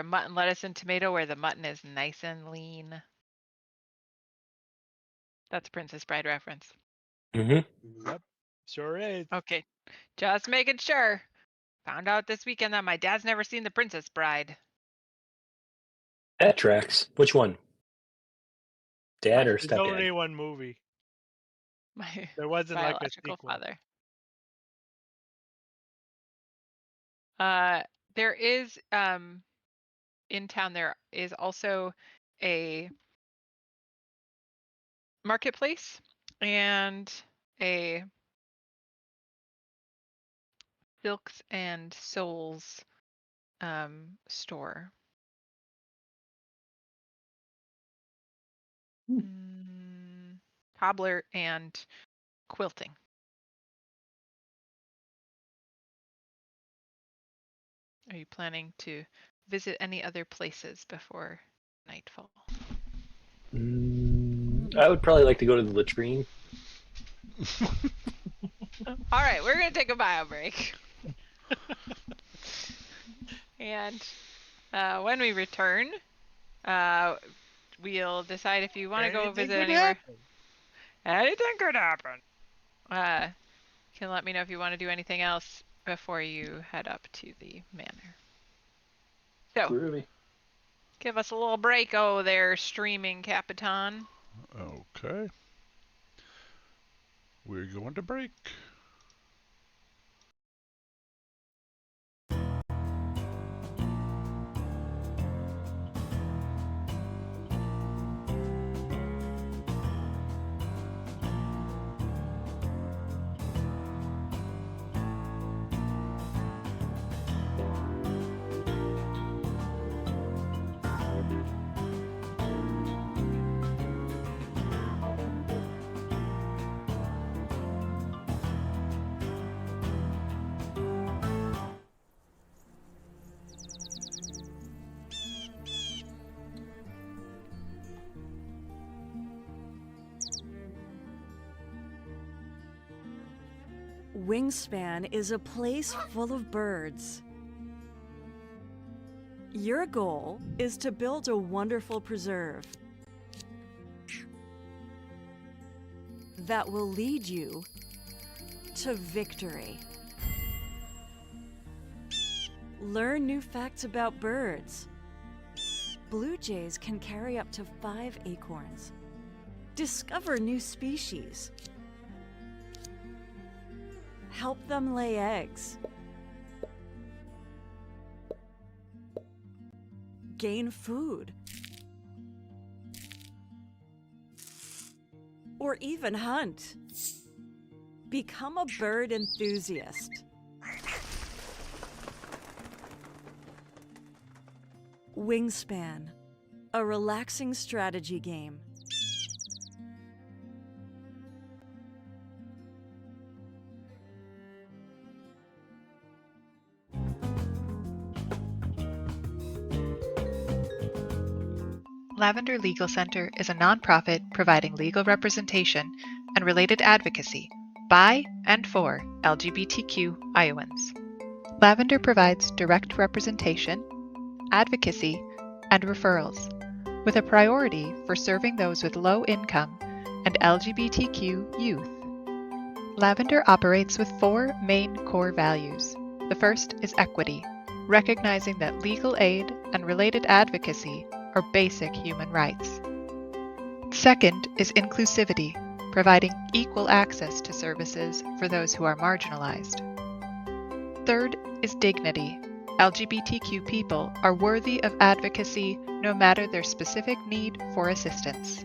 Speaker 3: mutton, lettuce, and tomato, where the mutton is nice and lean. That's a Princess Bride reference.
Speaker 6: Mm-hmm.
Speaker 5: Yep, sure is.
Speaker 3: Okay, just making sure. Found out this weekend that my dad's never seen The Princess Bride.
Speaker 6: That tracks. Which one? Dad or
Speaker 5: There's
Speaker 6: stepdad?
Speaker 5: only one movie.
Speaker 3: My
Speaker 5: There wasn't like a
Speaker 3: biological
Speaker 5: sequel.
Speaker 3: father. There is in town there is also a marketplace and a Silks and Souls store. Cobbler and quilting. Are you planning to visit any other places before nightfall?
Speaker 6: I would probably like to go to the latrine.
Speaker 3: All right, we're going to take a bio break. And when we return, we'll decide if you want to go
Speaker 5: Anything
Speaker 3: visit
Speaker 5: could
Speaker 3: anywhere.
Speaker 5: happen.
Speaker 3: Anything could happen. Can let me know if you want to do anything else before you head up to the manor. So,
Speaker 7: Groovy.
Speaker 3: give us a little break, there, streaming Capitan.
Speaker 4: Okay. We're going to break.
Speaker 1: Wingspan is a place full of birds. Your goal is to build a wonderful preserve that will lead you to victory. Learn new facts about birds. Blue jays can carry up to 5 acorns. Discover new species. Help them lay eggs. Gain food. Or even hunt. Become a bird enthusiast. Wingspan, a relaxing strategy game.
Speaker 2: Lavender Legal Center is a nonprofit providing legal representation and related advocacy by and for LGBTQ Iowans. Lavender provides direct representation, advocacy, and referrals, with a priority for serving those with low income and LGBTQ youth. Lavender operates with 4 main core values. The first is equity, recognizing that legal aid and related advocacy are basic human rights. Second is inclusivity, providing equal access to services for those who are marginalized. Third is dignity. LGBTQ people are worthy of advocacy no matter their specific need for assistance.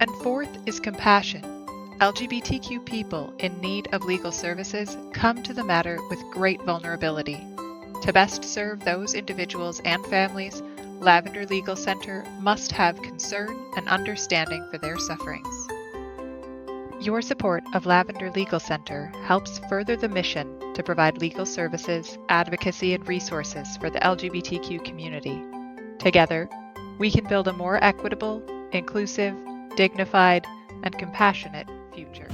Speaker 2: And fourth is compassion. LGBTQ people in need of legal services come to the matter with great vulnerability. To best serve those individuals and families, Lavender Legal Center must have concern and understanding for their sufferings. Your support of Lavender Legal Center helps further the mission to provide legal services, advocacy, and resources for the LGBTQ community. Together, we can build a more equitable, inclusive, dignified, and compassionate future.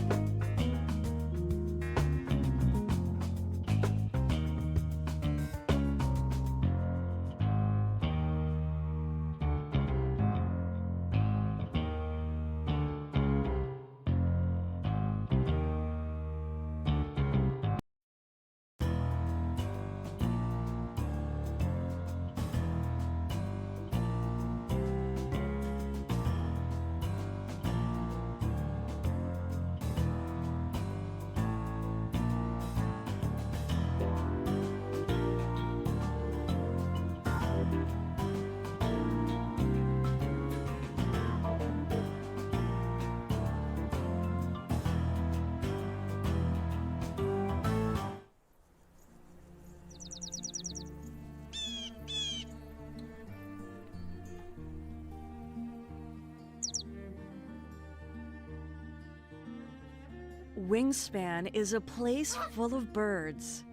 Speaker 1: Wingspan is a place full of birds.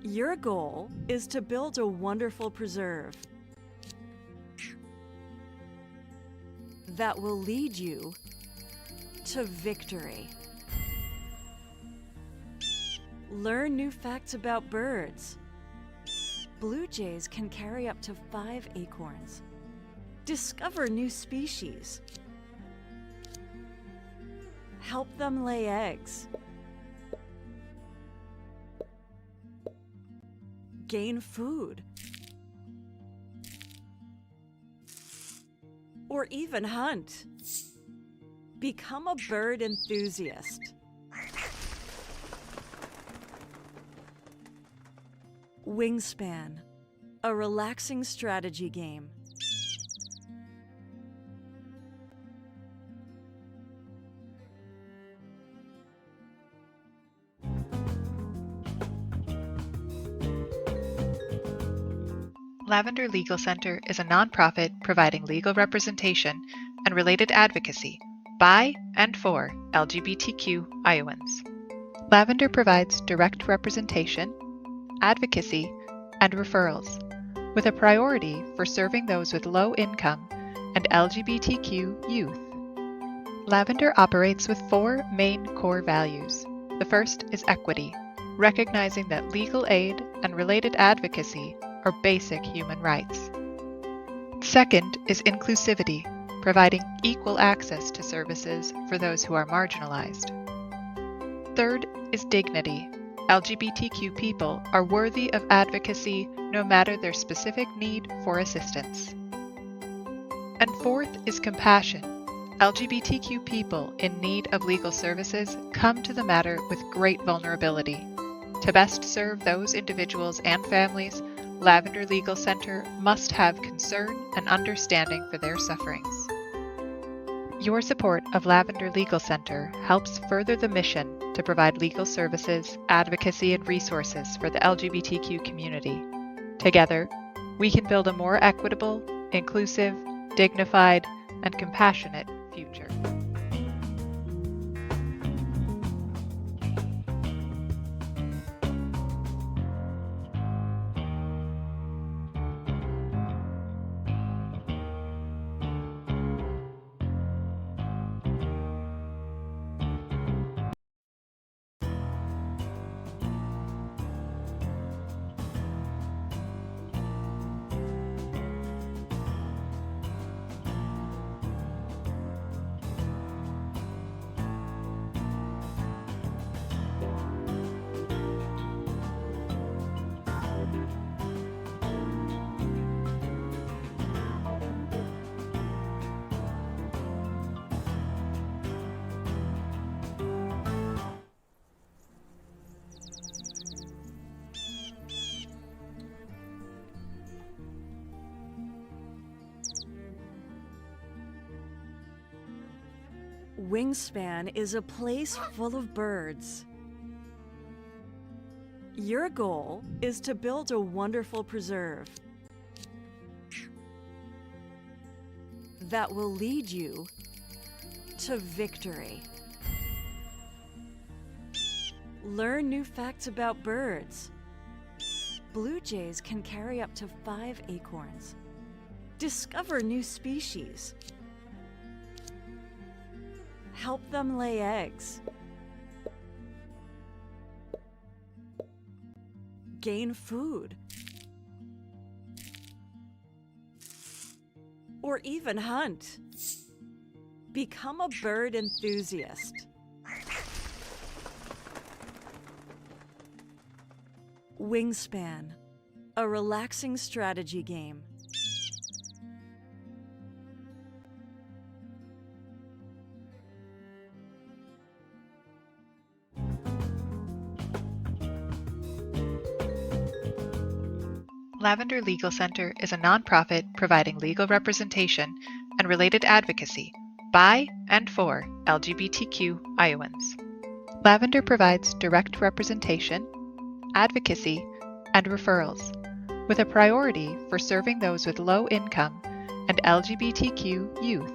Speaker 1: Your goal is to build a wonderful preserve that will lead you to victory. Learn new facts about birds. Blue jays can carry up to 5 acorns. Discover new species. Help them lay eggs. Gain food. Or even hunt. Become a bird enthusiast. Wingspan, a relaxing strategy game.
Speaker 2: Lavender Legal Center is a nonprofit providing legal representation and related advocacy by and for LGBTQ Iowans. Lavender provides direct representation, advocacy, and referrals, with a priority for serving those with low income and LGBTQ youth. Lavender operates with 4 main core values. The first is equity, recognizing that legal aid and related advocacy are basic human rights. Second is inclusivity, providing equal access to services for those who are marginalized. Third is dignity. LGBTQ people are worthy of advocacy no matter their specific need for assistance. And fourth is compassion. LGBTQ people in need of legal services come to the matter with great vulnerability. To best serve those individuals and families, Lavender Legal Center must have concern and understanding for their sufferings. Your support of Lavender Legal Center helps further the mission to provide legal services, advocacy, and resources for the LGBTQ community. Together, we can build a more equitable, inclusive, dignified, and compassionate future.
Speaker 1: Wingspan is a place full of birds. Your goal is to build a wonderful preserve that will lead you to victory. Learn new facts about birds. Blue jays can carry up to 5 acorns. Discover new species. Help them lay eggs. Gain food. Or even hunt. Become a bird enthusiast. Wingspan, a relaxing strategy game.
Speaker 2: Lavender Legal Center is a nonprofit providing legal representation and related advocacy by and for LGBTQ Iowans. Lavender provides direct representation, advocacy, and referrals, with a priority for serving those with low income and LGBTQ youth.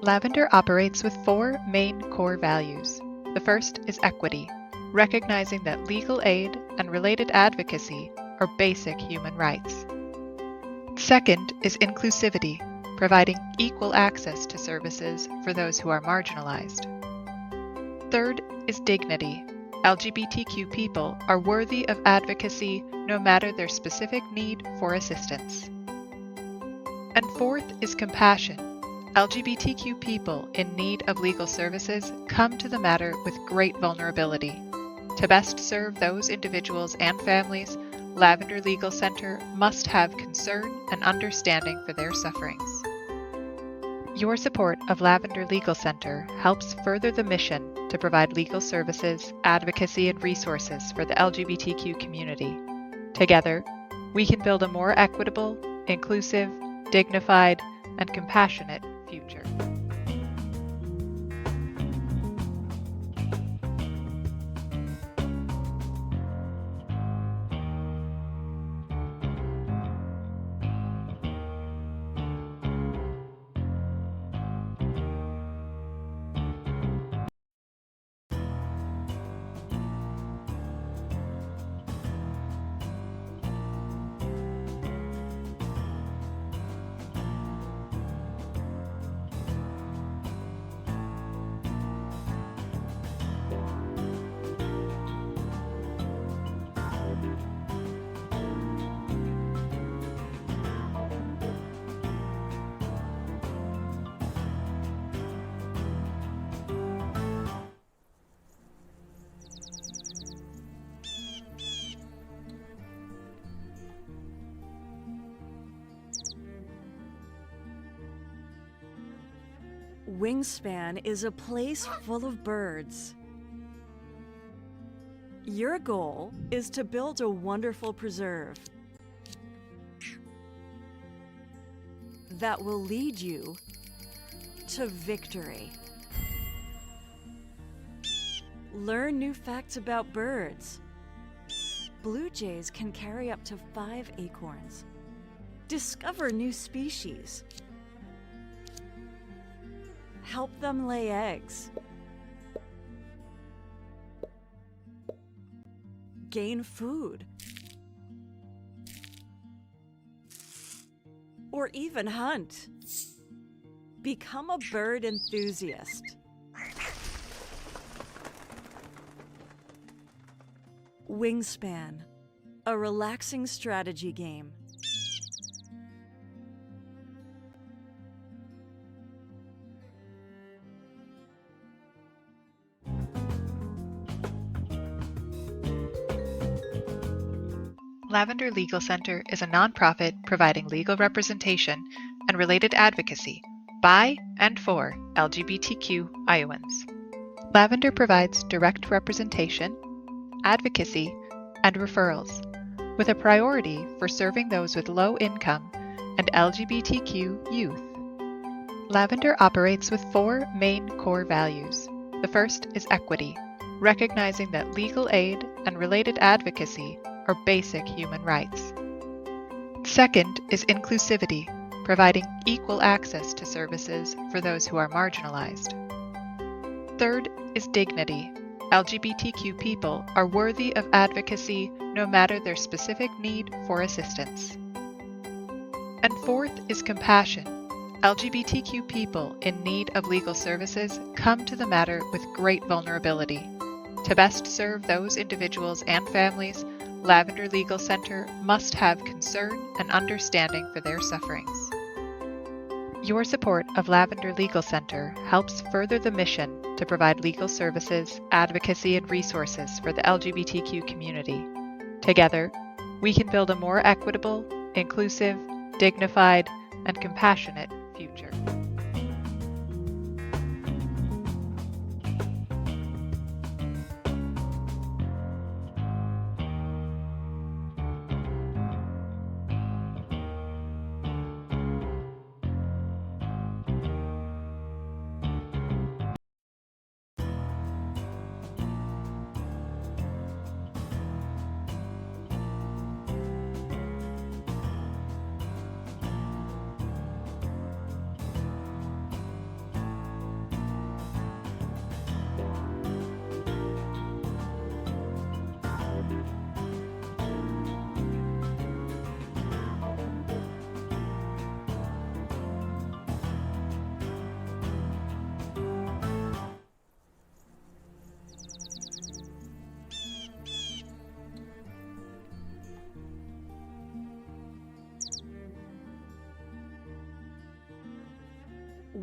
Speaker 2: Lavender operates with 4 main core values. The first is equity, recognizing that legal aid and related advocacy are basic human rights. Second is inclusivity, providing equal access to services for those who are marginalized. Third is dignity. LGBTQ people are worthy of advocacy no matter their specific need for assistance. And fourth is compassion. LGBTQ people in need of legal services come to the matter with great vulnerability. To best serve those individuals and families, Lavender Legal Center must have concern and understanding for their sufferings. Your support of Lavender Legal Center helps further the mission to provide legal services, advocacy, and resources for the LGBTQ community. Together, we can build a more equitable, inclusive, dignified, and compassionate future.
Speaker 1: Wingspan is a place full of birds. Your goal is to build a wonderful preserve that will lead you to victory. Learn new facts about birds. Blue jays can carry up to 5 acorns. Discover new species. Help them lay eggs. Gain food. Or even hunt. Become a bird enthusiast. Wingspan, a relaxing strategy game.
Speaker 2: Lavender Legal Center is a nonprofit providing legal representation and related advocacy by and for LGBTQ Iowans. Lavender provides direct representation, advocacy, and referrals, with a priority for serving those with low income and LGBTQ youth. Lavender operates with 4 main core values. The first is equity, recognizing that legal aid and related advocacy are basic human rights. Second is inclusivity, providing equal access to services for those who are marginalized. Third is dignity. LGBTQ people are worthy of advocacy no matter their specific need for assistance. And fourth is compassion. LGBTQ people in need of legal services come to the matter with great vulnerability. To best serve those individuals and families, Lavender Legal Center must have concern and understanding for their sufferings. Your support of Lavender Legal Center helps further the mission to provide legal services, advocacy, and resources for the LGBTQ community. Together, we can build a more equitable, inclusive, dignified, and compassionate future.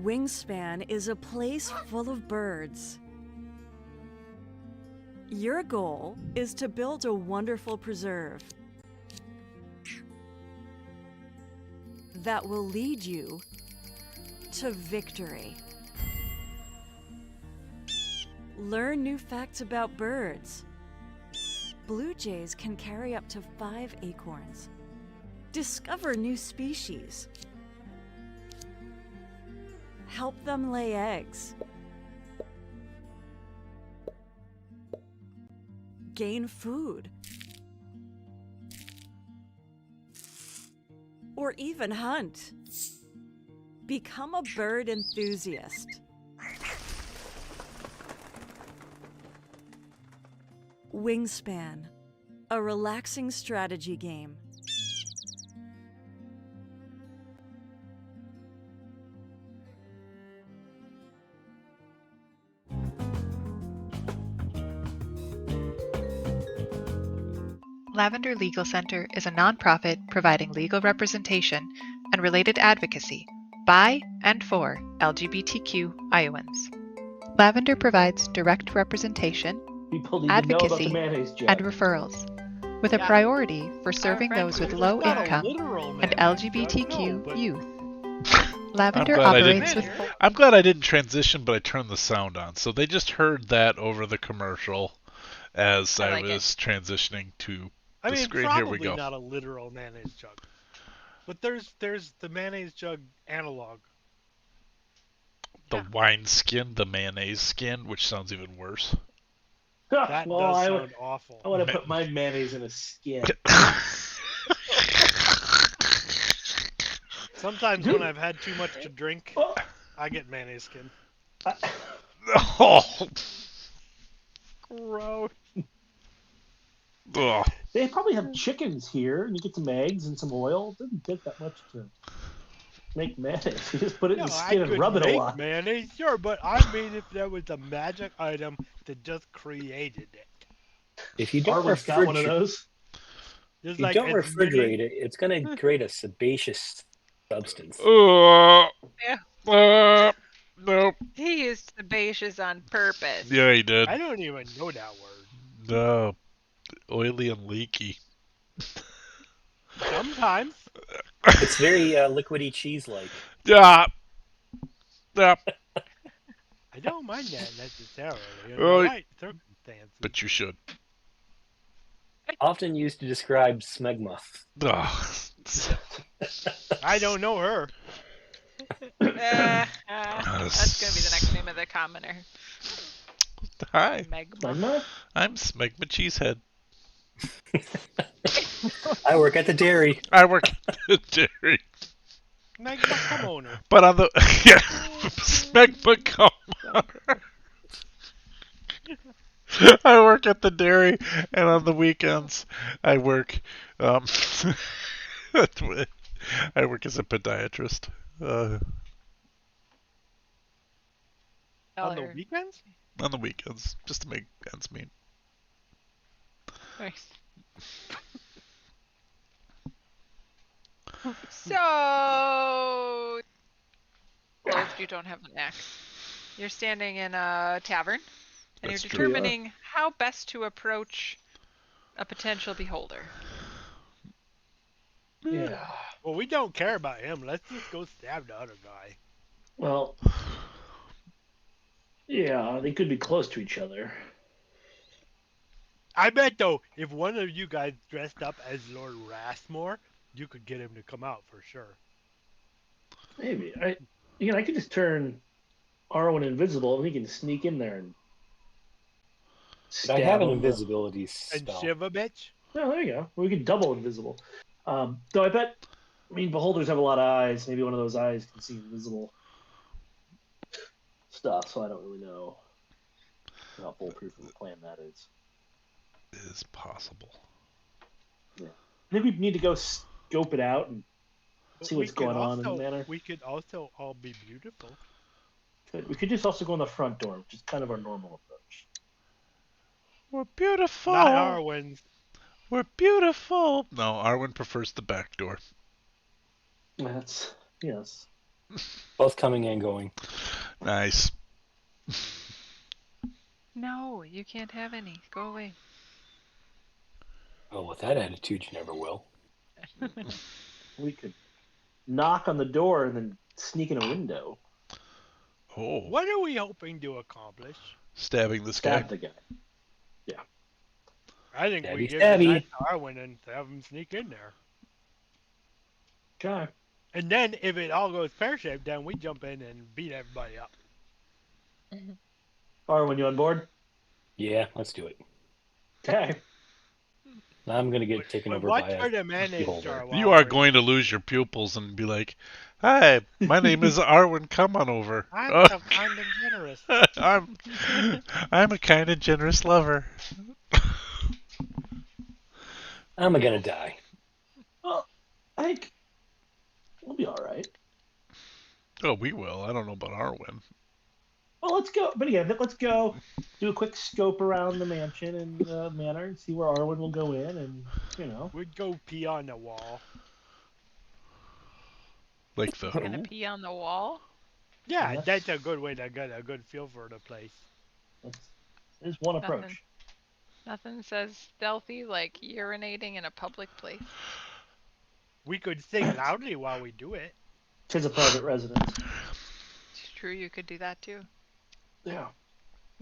Speaker 1: Wingspan is a place full of birds. Your goal is to build a wonderful preserve that will lead you to victory. Learn new facts about birds. Blue jays can carry up to 5 acorns. Discover new species. Help them lay eggs. Gain food. Or even hunt. Become a bird enthusiast. Wingspan, a relaxing strategy game.
Speaker 2: Lavender Legal Center is a nonprofit providing legal representation and related advocacy by and for LGBTQ Iowans. Lavender provides direct representation,
Speaker 7: People need to know about the
Speaker 2: advocacy,
Speaker 7: mayonnaise jug.
Speaker 2: and referrals, with a priority for serving those with low income and LGBTQ youth. Lavender operates with...
Speaker 4: I'm glad I didn't transition, but I turned the sound on. So they just heard that over the commercial as I was transitioning to the screen. Here we go.
Speaker 5: Probably not a literal mayonnaise jug. But there's the mayonnaise jug analog.
Speaker 4: The wine skin, the mayonnaise skin, which sounds even worse.
Speaker 5: That does sound awful.
Speaker 7: I want to put my mayonnaise in a skin.
Speaker 5: Sometimes when I've had too much to drink, I get mayonnaise skin.
Speaker 4: Oh.
Speaker 5: Gross.
Speaker 4: Ugh.
Speaker 7: They probably have chickens here, and you get some eggs and some oil. It doesn't take that much to make mayonnaise. You just put it in the skin and rub it a lot.
Speaker 5: Mayonnaise, sure, but I mean if there was a magic item that just created it.
Speaker 6: If you don't
Speaker 7: got one of those.
Speaker 6: If you don't refrigerate it, it's going to create a sebaceous substance.
Speaker 3: Yeah.
Speaker 4: Nope.
Speaker 3: He used sebaceous on purpose.
Speaker 4: Yeah, he did.
Speaker 5: I don't even know that word.
Speaker 4: No. Oily and leaky.
Speaker 5: Sometimes.
Speaker 6: It's very liquidy cheese-like.
Speaker 4: Yeah. Yep.
Speaker 5: I don't mind that necessarily. In the right circumstances.
Speaker 4: But you should.
Speaker 6: Often used to describe smegma.
Speaker 4: Oh.
Speaker 5: I don't know her.
Speaker 4: Yes.
Speaker 3: That's gonna be the next name of the commoner.
Speaker 4: Hi,
Speaker 3: Megma.
Speaker 7: Magma?
Speaker 4: I'm Smegma Cheesehead.
Speaker 6: I work at the dairy.
Speaker 4: I work at the dairy.
Speaker 5: Magma Commoner.
Speaker 4: But on the yeah, Smegma Commoner. I work at the dairy, and on the weekends, I work. I work as a podiatrist.
Speaker 5: On the
Speaker 3: Dollar.
Speaker 5: weekends?
Speaker 4: On the weekends, just to make ends meet.
Speaker 3: Nice. So, both you don't have an axe. You're standing in a tavern, and
Speaker 4: That's
Speaker 3: you're
Speaker 4: true.
Speaker 3: determining how best to approach a potential beholder.
Speaker 7: Yeah.
Speaker 5: Well, we don't care about him. Let's just go stab the other guy.
Speaker 7: Well, yeah, they could be close to each other.
Speaker 5: I bet, though, if one of you guys dressed up as Lord Rasmore, you could get him to come out for sure.
Speaker 7: Maybe. I could just turn Arwen invisible and he can sneak in there and
Speaker 6: But I
Speaker 7: stab
Speaker 6: have an
Speaker 7: him.
Speaker 6: invisibility
Speaker 5: And
Speaker 6: spell.
Speaker 5: shiv a bitch?
Speaker 7: Oh, there you go. We could double invisible. Though I bet, beholders have a lot of eyes. Maybe one of those eyes can see invisible stuff, so I don't really know how foolproof of a plan that is.
Speaker 4: Is possible.
Speaker 7: Yeah. I think we need to go scope it out and see
Speaker 5: We
Speaker 7: what's
Speaker 5: could
Speaker 7: going on in the
Speaker 5: also-
Speaker 7: manor.
Speaker 5: We could also all be beautiful.
Speaker 7: We could just also go in the front door, which is kind of our normal approach.
Speaker 4: We're beautiful.
Speaker 5: Not Arwen's.
Speaker 4: We're beautiful. No, Arwen prefers the back door.
Speaker 7: That's yes.
Speaker 6: Both coming and going.
Speaker 4: Nice.
Speaker 3: No, you can't have any. Go away.
Speaker 6: Oh, with that attitude, you never will.
Speaker 7: We could knock on the door and then sneak in a window.
Speaker 4: Oh,
Speaker 5: What are we hoping to accomplish?
Speaker 4: stabbing this
Speaker 7: Stab
Speaker 4: guy.
Speaker 7: the guy.
Speaker 5: I think we
Speaker 6: Stabby,
Speaker 5: give the
Speaker 6: stabby.
Speaker 5: knife to Arwen and have him sneak in there.
Speaker 7: Okay.
Speaker 5: And then, if it all goes pear-shaped, then we jump in and beat everybody up.
Speaker 7: Arwen, you on board?
Speaker 6: Yeah, let's do it.
Speaker 7: Okay.
Speaker 6: I'm gonna get taken
Speaker 5: But
Speaker 6: over
Speaker 5: watch
Speaker 6: by a
Speaker 5: for the manage
Speaker 6: beholder.
Speaker 5: jar.
Speaker 4: You are going to lose your pupils and be like, "Hi, my name is Arwen. Come on over."
Speaker 5: I'm so kind and generous.
Speaker 4: I'm a kind and generous lover.
Speaker 6: I'm gonna die.
Speaker 7: Well, I think we'll be all right.
Speaker 4: Oh, we will. I don't know about Arwen.
Speaker 7: Well, let's go. But again, let's go do a quick scope around the mansion and manor and see where Arwen will go in, and
Speaker 5: We'd go pee on the wall.
Speaker 4: Like the
Speaker 3: Gonna
Speaker 4: who?
Speaker 3: pee on the wall?
Speaker 5: Yeah,
Speaker 7: Yes.
Speaker 5: that's a good way to get a good feel for the place.
Speaker 7: There's one
Speaker 3: Nothing.
Speaker 7: approach.
Speaker 3: Nothing says stealthy like urinating in a public place.
Speaker 5: We could sing loudly while we do it.
Speaker 7: Tis a private residence.
Speaker 3: It's true, you could do that too.
Speaker 7: Yeah.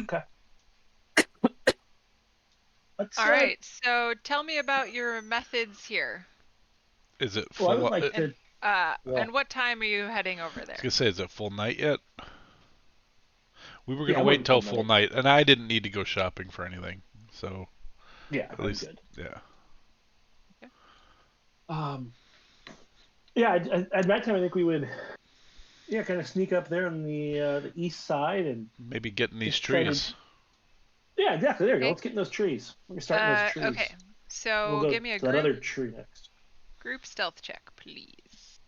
Speaker 7: Okay. Let's,
Speaker 3: All right, so tell me about your methods here.
Speaker 4: Is it
Speaker 7: Well, I
Speaker 4: full?
Speaker 7: would like to. Yeah.
Speaker 3: And what time are you heading over
Speaker 4: I was
Speaker 3: there?
Speaker 4: gonna say, is it full night yet? We were
Speaker 7: Yeah,
Speaker 4: gonna
Speaker 7: I
Speaker 4: wait
Speaker 7: wouldn't
Speaker 4: till
Speaker 7: full
Speaker 4: full night, and I didn't need to go shopping for anything, so
Speaker 7: Yeah,
Speaker 4: at
Speaker 7: I'm
Speaker 4: least,
Speaker 7: good.
Speaker 4: yeah.
Speaker 7: Yeah, at that time, I think we would, kind of sneak up there on the east side and.
Speaker 4: Maybe getting these
Speaker 7: Just try to-
Speaker 4: trees.
Speaker 7: Yeah, exactly. There you go.
Speaker 3: Okay.
Speaker 7: Let's get in those trees. We're starting those trees.
Speaker 3: Okay, so
Speaker 7: We'll go
Speaker 3: give me a
Speaker 7: to that other
Speaker 3: group
Speaker 7: tree next.
Speaker 3: stealth check, please.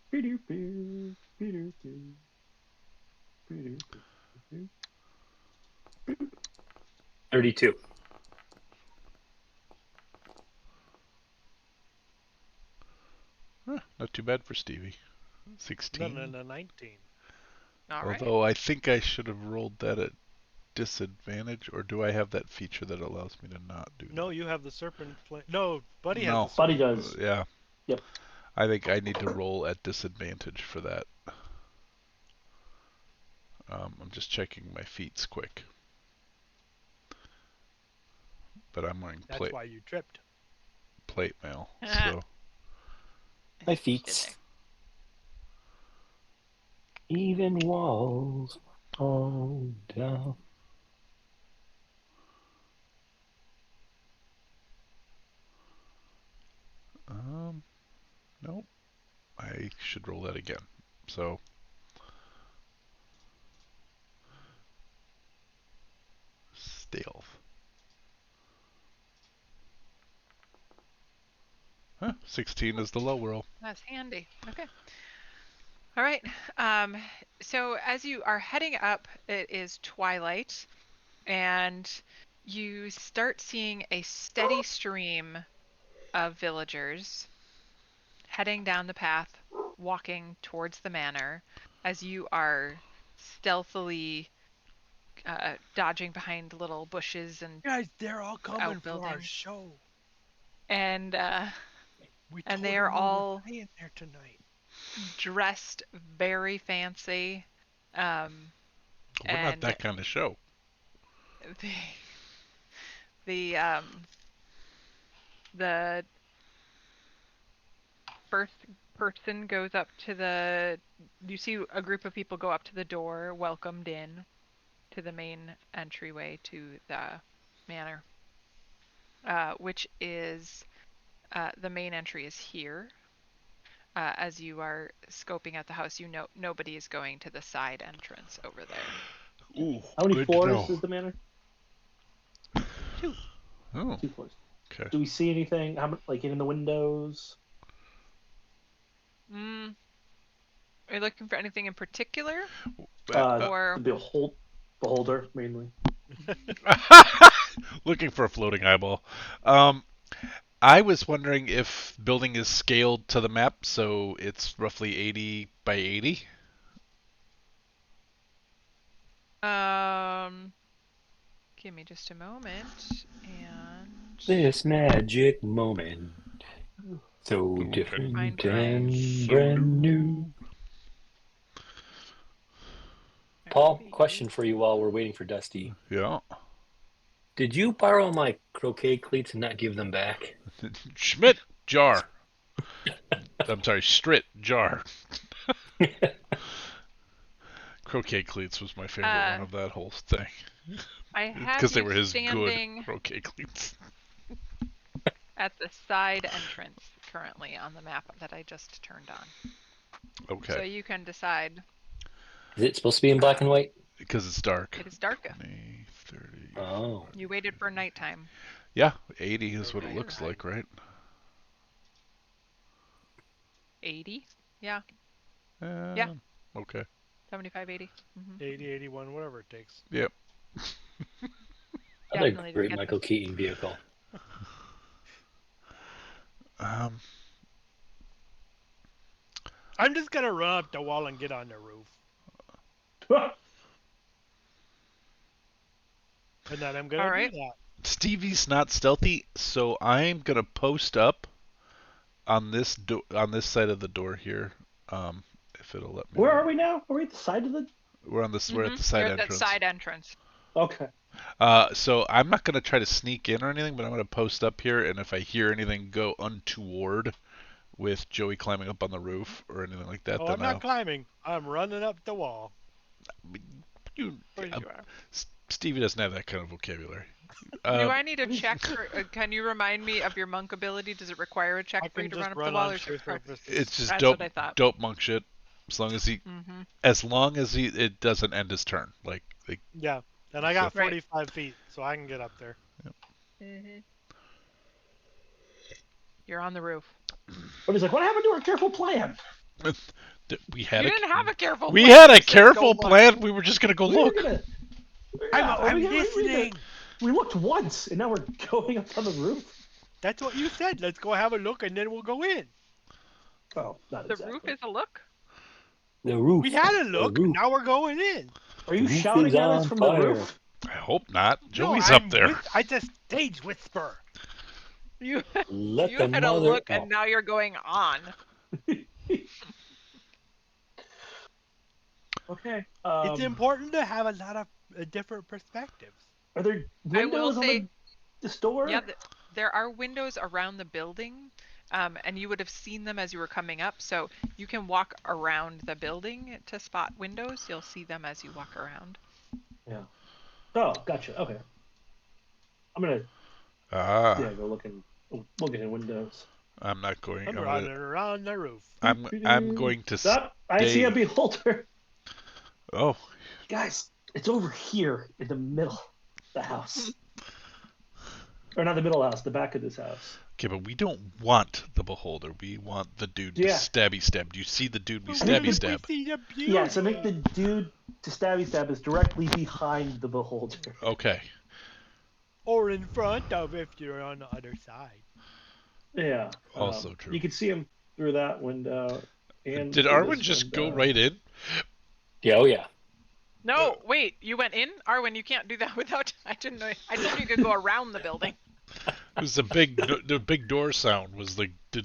Speaker 6: 32.
Speaker 4: Not too bad for Stevie. 16.
Speaker 5: No, 19.
Speaker 3: All right.
Speaker 4: Although I think I should have rolled that at disadvantage, or do I have that feature that allows me to not do
Speaker 5: No,
Speaker 4: that?
Speaker 5: you have the serpent. No, Buddy
Speaker 4: No.
Speaker 5: has the
Speaker 7: Buddy
Speaker 5: serpent.
Speaker 7: does.
Speaker 4: Yeah.
Speaker 7: Yep.
Speaker 4: I think I need to roll at disadvantage for that. I'm just checking my feats quick. But I'm wearing
Speaker 5: That's why you tripped.
Speaker 4: plate mail,
Speaker 3: Ah.
Speaker 4: so
Speaker 6: My
Speaker 3: Did
Speaker 6: feet. Even walls. Oh, down.
Speaker 4: Nope. I should roll that again. So stealth. 16 is the low roll.
Speaker 3: That's handy. Okay. All right. So as you are heading up, it is twilight, and you start seeing a steady stream of villagers heading down the path, walking towards the manor, as you are stealthily dodging behind little bushes and
Speaker 5: Guys, they're all coming for our
Speaker 3: outbuildings.
Speaker 5: show.
Speaker 3: And
Speaker 5: We
Speaker 3: And
Speaker 5: told
Speaker 3: they
Speaker 5: them
Speaker 3: are
Speaker 5: we were
Speaker 3: all
Speaker 5: playing there tonight.
Speaker 3: dressed very fancy.
Speaker 4: We're not
Speaker 3: And
Speaker 4: that kind of show.
Speaker 3: the first person goes up to the. You see a group of people go up to the door, welcomed in to the main entryway to the manor, which is the main entry is here. As you are scoping at the house, you know nobody is going to the side entrance over there.
Speaker 4: Ooh,
Speaker 7: How many
Speaker 4: good
Speaker 7: floors
Speaker 4: to know.
Speaker 7: is the manor?
Speaker 3: 2.
Speaker 4: Oh,
Speaker 7: 2 floors.
Speaker 4: okay.
Speaker 7: Do we see anything? Like in the windows?
Speaker 3: Are you looking for anything in particular?
Speaker 7: The beholder mainly.
Speaker 4: Looking for a floating eyeball. I was wondering if building is scaled to the map, so it's roughly 80 by 80.
Speaker 3: Give me just a moment, and
Speaker 6: This magic moment. So
Speaker 4: Okay.
Speaker 6: different
Speaker 3: Find
Speaker 6: and
Speaker 3: my-
Speaker 6: brand new. Paul, question for you while we're waiting for Dusty.
Speaker 4: Yeah.
Speaker 6: Did you borrow my croquet cleats and not give them back?
Speaker 4: Schmidt jar. I'm sorry, Strit jar. Croquet cleats was my favorite one of that whole thing.
Speaker 3: I have
Speaker 4: Because they
Speaker 3: you
Speaker 4: were his
Speaker 3: standing
Speaker 4: good croquet cleats.
Speaker 3: at the side entrance currently on the map that I just turned on.
Speaker 4: Okay.
Speaker 3: So you can decide.
Speaker 6: Is it supposed to be in black and white?
Speaker 4: Because it's dark.
Speaker 3: It is dark.
Speaker 4: 20, 30.
Speaker 6: Oh.
Speaker 3: You waited for nighttime.
Speaker 4: Yeah, 80 is what it looks like, right?
Speaker 3: 80? Yeah.
Speaker 4: Yeah.
Speaker 3: Yeah.
Speaker 4: Okay.
Speaker 3: 75, 80.
Speaker 5: 80, 81, whatever it takes.
Speaker 4: Yep.
Speaker 6: Another
Speaker 3: Definitely
Speaker 6: great
Speaker 3: get
Speaker 6: Michael
Speaker 3: this.
Speaker 6: Keaton vehicle.
Speaker 5: I'm just gonna run up the wall and get on the roof. And then I'm gonna
Speaker 3: All right.
Speaker 5: do that.
Speaker 4: Stevie's not stealthy, so I'm gonna post up on this on this side of the door here. If it'll let me.
Speaker 7: Where are we now? Are we at the side of the?
Speaker 4: We're on this. We're at the side
Speaker 3: You're
Speaker 4: entrance.
Speaker 3: at that side entrance.
Speaker 7: Okay.
Speaker 4: So I'm not gonna try to sneak in or anything, but I'm gonna post up here, and if I hear anything go untoward with Joey climbing up on the roof or anything like that,
Speaker 5: Oh,
Speaker 4: then
Speaker 5: I'm not climbing. I'm running up the wall.
Speaker 4: Stevie doesn't have that kind of vocabulary.
Speaker 3: Do I need a check? Can you remind me of your monk ability? Does it require a check
Speaker 5: I
Speaker 3: for you
Speaker 5: can
Speaker 3: to
Speaker 5: just
Speaker 3: run up the
Speaker 5: run
Speaker 3: wall?
Speaker 5: on
Speaker 3: Or
Speaker 5: sheer surfaces.
Speaker 4: It's just
Speaker 3: That's
Speaker 4: dope,
Speaker 3: what I thought.
Speaker 4: dope monk shit. As long as he, it doesn't end his turn. Like
Speaker 5: Yeah, and I got
Speaker 3: Right.
Speaker 5: 45 feet, so I can get up there.
Speaker 3: You're on the roof.
Speaker 7: But he's like, what happened to our careful plan?
Speaker 4: we had
Speaker 3: You
Speaker 4: a,
Speaker 3: didn't have a careful
Speaker 4: we
Speaker 3: plan.
Speaker 4: had
Speaker 3: You
Speaker 4: a
Speaker 3: said
Speaker 4: careful
Speaker 3: go look.
Speaker 4: plan. We were just gonna go
Speaker 7: We were
Speaker 4: look.
Speaker 7: gonna-
Speaker 5: I'm
Speaker 7: we
Speaker 5: listening.
Speaker 7: We looked once, and now we're going up on the roof.
Speaker 5: That's what you said. Let's go have a look, and then we'll go in.
Speaker 7: Oh, not
Speaker 3: The
Speaker 7: exactly.
Speaker 3: roof is a look.
Speaker 6: The roof.
Speaker 5: We had a
Speaker 6: The
Speaker 5: look.
Speaker 6: roof.
Speaker 5: Now we're going in.
Speaker 7: Are you
Speaker 6: The roof
Speaker 7: shouting
Speaker 6: is
Speaker 7: at us
Speaker 6: on
Speaker 7: from
Speaker 6: fire.
Speaker 7: the roof?
Speaker 4: I hope not. Joey's
Speaker 5: No,
Speaker 4: up there.
Speaker 5: I just stage whisper.
Speaker 3: You
Speaker 6: Let
Speaker 3: you
Speaker 6: the
Speaker 3: had a
Speaker 6: mother
Speaker 3: look,
Speaker 6: out.
Speaker 3: and now you're going on.
Speaker 7: Okay.
Speaker 5: It's important to have a lot of different perspectives.
Speaker 7: Are there
Speaker 3: I will
Speaker 7: windows
Speaker 3: say-
Speaker 7: on this door?
Speaker 3: Yeah, there are windows around the building. and you would have seen them as you were coming up. So you can walk around the building to spot windows. You'll see them as you walk around.
Speaker 7: Yeah. Oh, gotcha. Okay. I'm gonna go look in windows.
Speaker 4: I'm not going.
Speaker 5: I'm running around the roof.
Speaker 4: I'm going to
Speaker 7: Stop! I see a
Speaker 4: stay.
Speaker 7: beholder.
Speaker 4: Oh,
Speaker 7: Guys, it's over here in the middle of the house. Or not the middle house, the back of this house.
Speaker 4: okay, but we don't want the beholder. We want the dude to stabby stab. Do you see the dude we stabby stab?
Speaker 7: Yes, I think the dude to stabby stab is directly behind the beholder.
Speaker 4: Okay.
Speaker 5: Or in front of if you're on the other side.
Speaker 7: Yeah.
Speaker 4: Also true.
Speaker 7: You can see him through that window. And
Speaker 4: did Arwen just go right in?
Speaker 6: Yeah, oh yeah.
Speaker 3: No, wait, you went in? Arwen, you can't do that without... I didn't know. I told you could go around the building.
Speaker 4: It was the big door sound was like... it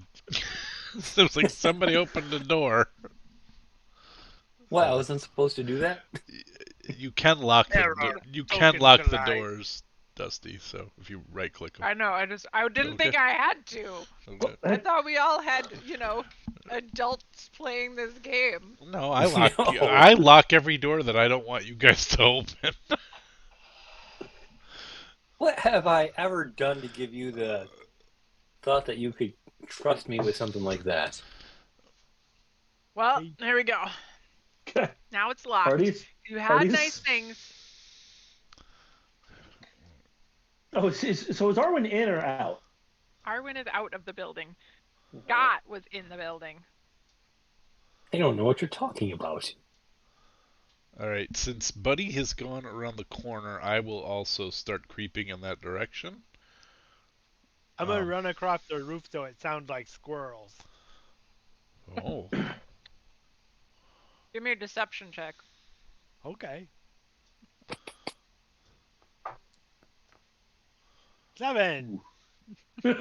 Speaker 4: was like somebody opened the door.
Speaker 6: What, I wasn't supposed to do that?
Speaker 4: You can lock the doors, Dusty, so if you right click them.
Speaker 3: I know, I didn't think I had to.
Speaker 4: Okay.
Speaker 3: I thought we all had, adults playing this game.
Speaker 4: No, I lock every door that I don't want you guys to open.
Speaker 6: What have I ever done to give you the thought that you could trust me with something like that?
Speaker 3: Well, there we go.
Speaker 7: Okay.
Speaker 3: Now it's locked.
Speaker 7: Parties?
Speaker 3: You had
Speaker 7: Parties?
Speaker 3: nice things.
Speaker 7: Oh, so is Arwen in or out?
Speaker 3: Arwen is out of the building. Scott was in the building.
Speaker 6: I don't know what you're talking about.
Speaker 4: Alright, since Buddy has gone around the corner, I will also start creeping in that direction.
Speaker 5: I'm going to run across the roof so it sounds like squirrels.
Speaker 4: Oh.
Speaker 3: Give me a deception check.
Speaker 5: Okay. 7.
Speaker 3: You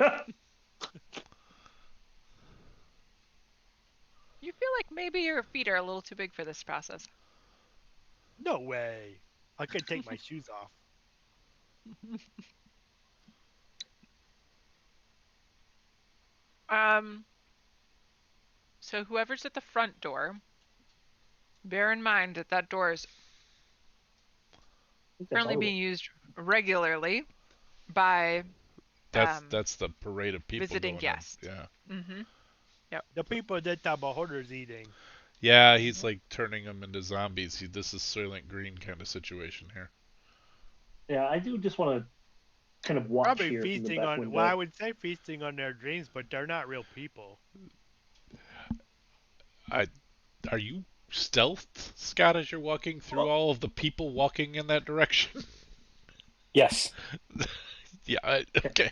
Speaker 3: feel like maybe your feet are a little too big for this process.
Speaker 5: No way. I could take my shoes off.
Speaker 3: So whoever's at the front door, bear in mind that that door is currently being used regularly by
Speaker 4: That's the parade of people
Speaker 3: visiting
Speaker 4: going
Speaker 3: guests.
Speaker 4: on. Yeah.
Speaker 3: Mm-hmm.
Speaker 5: The people that the beholder's eating.
Speaker 4: Yeah, he's like turning them into zombies. This is Soylent Green kind of situation here.
Speaker 7: Yeah, I do just want to kind of watch
Speaker 5: Probably
Speaker 7: here
Speaker 5: feasting
Speaker 7: from the back
Speaker 5: on.
Speaker 7: window.
Speaker 5: Well, I would say feasting on their dreams, but they're not real people.
Speaker 4: Are you stealthed, Scott, as you're walking through all of the people walking in that direction?
Speaker 6: Yes.
Speaker 4: Yeah. Okay.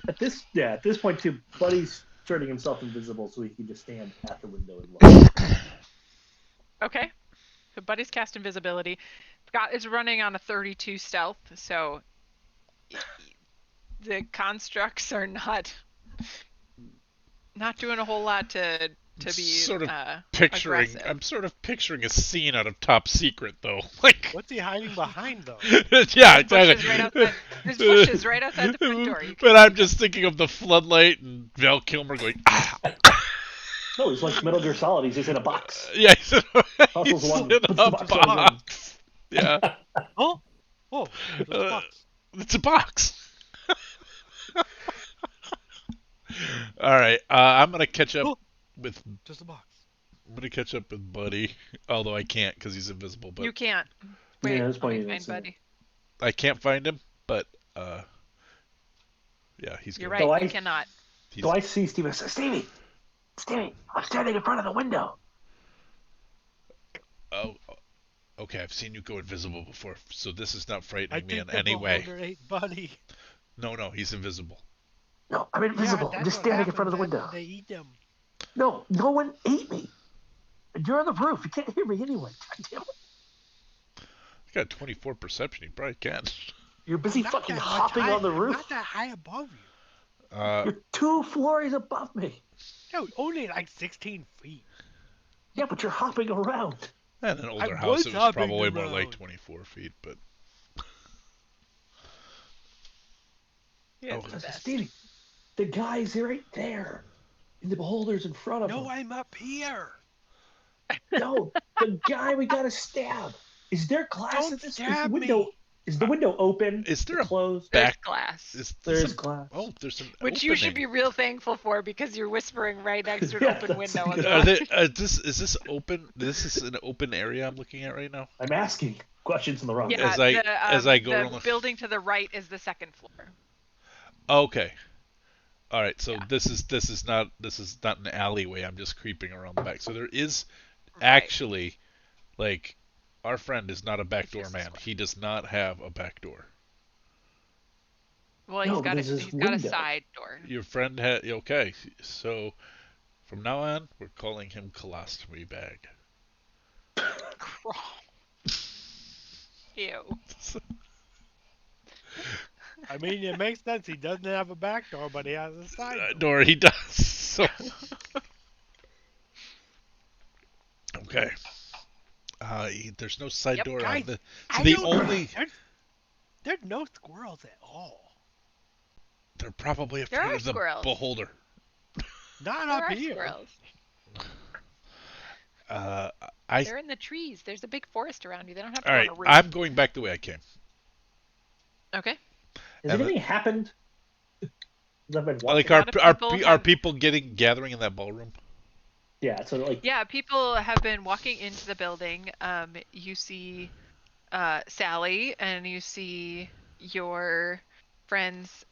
Speaker 7: At this point too, Buddy's turning himself invisible so he can just stand at the window and look.
Speaker 3: Okay. So Buddy's cast invisibility. Scott is running on a 32 stealth, so the constructs are not doing a whole lot to be
Speaker 4: sort of picturing.
Speaker 3: aggressive.
Speaker 4: I'm sort of picturing a scene out of Top Secret, though. Like,
Speaker 5: What's he hiding behind, though?
Speaker 4: yeah, exactly.
Speaker 3: There's bushes right outside the front door.
Speaker 4: But I'm just thinking of the floodlight and Val Kilmer going, ah.
Speaker 7: No, he's like Metal Gear Solid. He's just in a box.
Speaker 4: Yeah, he's in
Speaker 7: Hustles along,
Speaker 4: a
Speaker 7: puts the box on him.
Speaker 4: box. Yeah.
Speaker 5: Oh, it's a box.
Speaker 4: It's a box. All right, I'm gonna catch up with.
Speaker 5: Just a box.
Speaker 4: I'm gonna catch up with Buddy, although I can't because he's invisible. But
Speaker 3: You can't. Wait,
Speaker 7: that's
Speaker 3: let me
Speaker 7: probably
Speaker 3: find Buddy.
Speaker 4: I can't find him. But yeah, he's.
Speaker 3: You're
Speaker 4: good.
Speaker 3: right. You cannot.
Speaker 7: So I see Stevie. I say, Stevie, I'm standing in front of the window.
Speaker 4: Oh, okay. I've seen you go invisible before, so this is not
Speaker 5: I
Speaker 4: frightening me
Speaker 5: think
Speaker 4: in
Speaker 5: the
Speaker 4: any way.
Speaker 5: beholder ate Buddy.
Speaker 4: No, he's invisible.
Speaker 7: No, I'm invisible.
Speaker 5: Yeah,
Speaker 7: I'm just standing in front of the window.
Speaker 5: They eat them.
Speaker 7: No one ate me. You're on the roof. You can't hear me anyway.
Speaker 4: You got 24 perception. You probably can.
Speaker 7: You're busy
Speaker 5: Not
Speaker 7: fucking
Speaker 5: that much
Speaker 7: hopping
Speaker 5: high-
Speaker 7: on the roof.
Speaker 5: Not that high above you.
Speaker 7: You're 2 floors above me.
Speaker 5: No, only like 16 feet.
Speaker 7: Yeah, but you're hopping around.
Speaker 4: And an older
Speaker 5: I
Speaker 4: house,
Speaker 5: was
Speaker 4: it was
Speaker 5: hopping
Speaker 4: probably more
Speaker 5: around.
Speaker 4: like 24 feet, but.
Speaker 3: Yeah,
Speaker 4: Oh.
Speaker 3: it's the best.
Speaker 7: Stevie, the guy's right there. And the beholder's in front of
Speaker 5: No,
Speaker 7: him.
Speaker 5: I'm up here.
Speaker 7: No, the guy we gotta stab. Is there glass in
Speaker 5: Don't
Speaker 7: this?
Speaker 5: stab me.
Speaker 7: Is the window open?
Speaker 4: Is there a
Speaker 7: Closed?
Speaker 3: There's
Speaker 4: back?
Speaker 3: glass,
Speaker 7: There
Speaker 4: There's
Speaker 7: is glass.
Speaker 4: Oh, there's an
Speaker 3: which
Speaker 4: opening.
Speaker 3: you should be real thankful for because you're whispering right next to an
Speaker 7: Yeah,
Speaker 3: open
Speaker 7: that's
Speaker 3: window
Speaker 7: a
Speaker 3: on
Speaker 7: good
Speaker 3: the
Speaker 4: Are
Speaker 3: left.
Speaker 4: they? Is this open? This is an open area I'm looking at right now.
Speaker 7: I'm asking questions in the wrong.
Speaker 3: Yeah,
Speaker 4: As I go
Speaker 3: the
Speaker 4: around the-
Speaker 3: building to the right is the second floor.
Speaker 4: Okay. All right. So
Speaker 3: Yeah.
Speaker 4: this is not an alleyway. I'm just creeping around the back. So there is
Speaker 3: Right.
Speaker 4: actually, like, our friend is not a
Speaker 3: It's
Speaker 4: backdoor
Speaker 3: just a
Speaker 4: man.
Speaker 3: square.
Speaker 4: He does not have a back door.
Speaker 3: Well,
Speaker 7: No,
Speaker 3: he's got
Speaker 7: there's this
Speaker 3: he's got a
Speaker 7: window.
Speaker 3: side door.
Speaker 4: Your friend had okay. So from now on, we're calling him Colostomy Bag.
Speaker 3: Ew.
Speaker 5: I mean, it makes sense. He doesn't have a back door, but he has a side door.
Speaker 4: Door he does. So okay. There's no side
Speaker 3: Yep,
Speaker 4: door
Speaker 5: guys,
Speaker 4: on the. So
Speaker 5: I
Speaker 4: the
Speaker 5: don't-
Speaker 4: only
Speaker 5: There's no squirrels at all.
Speaker 4: they're probably
Speaker 3: There
Speaker 4: afraid
Speaker 3: are
Speaker 4: of the
Speaker 3: squirrels.
Speaker 4: beholder.
Speaker 5: Not
Speaker 3: There
Speaker 5: up
Speaker 3: are
Speaker 5: here.
Speaker 3: squirrels.
Speaker 4: I
Speaker 3: They're in the trees. There's a big forest around you. They don't have to
Speaker 4: all
Speaker 3: go
Speaker 4: right.
Speaker 3: on a roof.
Speaker 4: I'm going back the way I came.
Speaker 3: Okay.
Speaker 7: Has
Speaker 4: And
Speaker 7: anything happened? I've been
Speaker 4: Like
Speaker 7: watching.
Speaker 3: lot of people
Speaker 4: are
Speaker 3: have-
Speaker 4: people gathering in that ballroom?
Speaker 7: Yeah, so like
Speaker 3: Yeah, people have been walking into the building. You see Sally, and you see your friends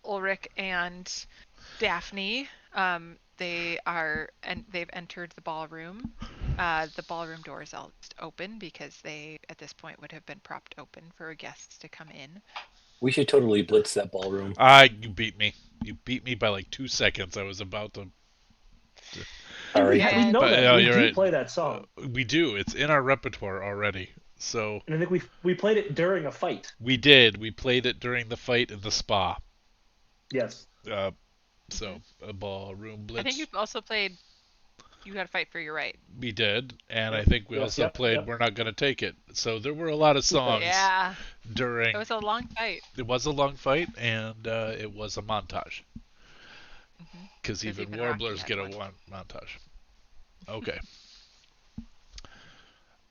Speaker 3: Ulrich and Daphne. They've entered the ballroom. The ballroom door is all just open because they, at this point, would have been propped open for guests to come in.
Speaker 6: We should totally blitz that ballroom.
Speaker 4: You beat me. You beat me by like 2 seconds. I was about to.
Speaker 6: Sorry.
Speaker 7: we
Speaker 3: And-
Speaker 7: know
Speaker 4: But,
Speaker 7: that we
Speaker 4: you're
Speaker 7: do
Speaker 4: right.
Speaker 7: play that song,
Speaker 4: We do. It's in our repertoire already. So
Speaker 7: and I think we played it during a fight.
Speaker 4: we did. We played it during the fight in the spa.
Speaker 7: Yes.
Speaker 4: So a ballroom blitz.
Speaker 3: I think you've also played You Gotta Fight for Your Right.
Speaker 4: We did, and I
Speaker 7: Yep.
Speaker 4: think we
Speaker 7: Yes,
Speaker 4: also
Speaker 7: yep,
Speaker 4: played
Speaker 7: yep.
Speaker 4: We're Not Gonna Take It. So there were a lot of songs
Speaker 3: Yeah,
Speaker 4: during.
Speaker 3: it was a long fight.
Speaker 4: It was a long fight, and it was a montage.
Speaker 3: Mhm.
Speaker 4: Because even
Speaker 3: even
Speaker 4: warblers
Speaker 3: Rocky
Speaker 4: get
Speaker 3: had
Speaker 4: a
Speaker 3: one.
Speaker 4: montage. Okay.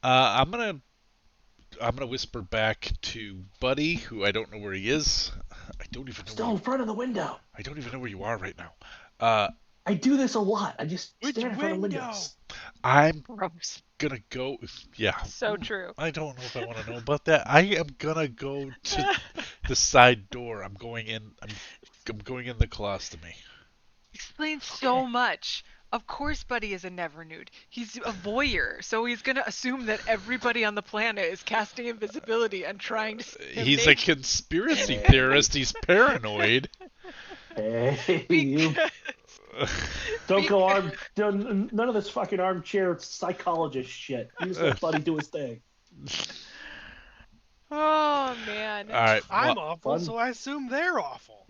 Speaker 4: I'm gonna whisper back to Buddy, who I don't know where he is. I don't even know.
Speaker 7: Still in front of the window.
Speaker 4: I don't even know where you are right now.
Speaker 7: I do this a lot. I just
Speaker 5: Which
Speaker 7: stand in front of
Speaker 5: window?
Speaker 7: windows.
Speaker 4: I'm
Speaker 3: Gross.
Speaker 4: gonna go. Yeah.
Speaker 3: So true.
Speaker 4: I don't know if I want to know about that. I am gonna go to the side door. I'm going in. I'm going in the colostomy.
Speaker 3: Explains so much. Of course, Buddy is a never nude. He's a voyeur, so he's gonna assume that everybody on the planet is casting invisibility and trying to. see him
Speaker 4: He's a
Speaker 3: naked.
Speaker 4: conspiracy theorist. He's paranoid.
Speaker 7: Hey, you don't go arm. None of this fucking armchair psychologist shit. You just let Buddy do his thing.
Speaker 3: Oh man.
Speaker 4: All right.
Speaker 5: I'm
Speaker 4: well,
Speaker 5: awful,
Speaker 7: fun.
Speaker 5: so I assume they're awful.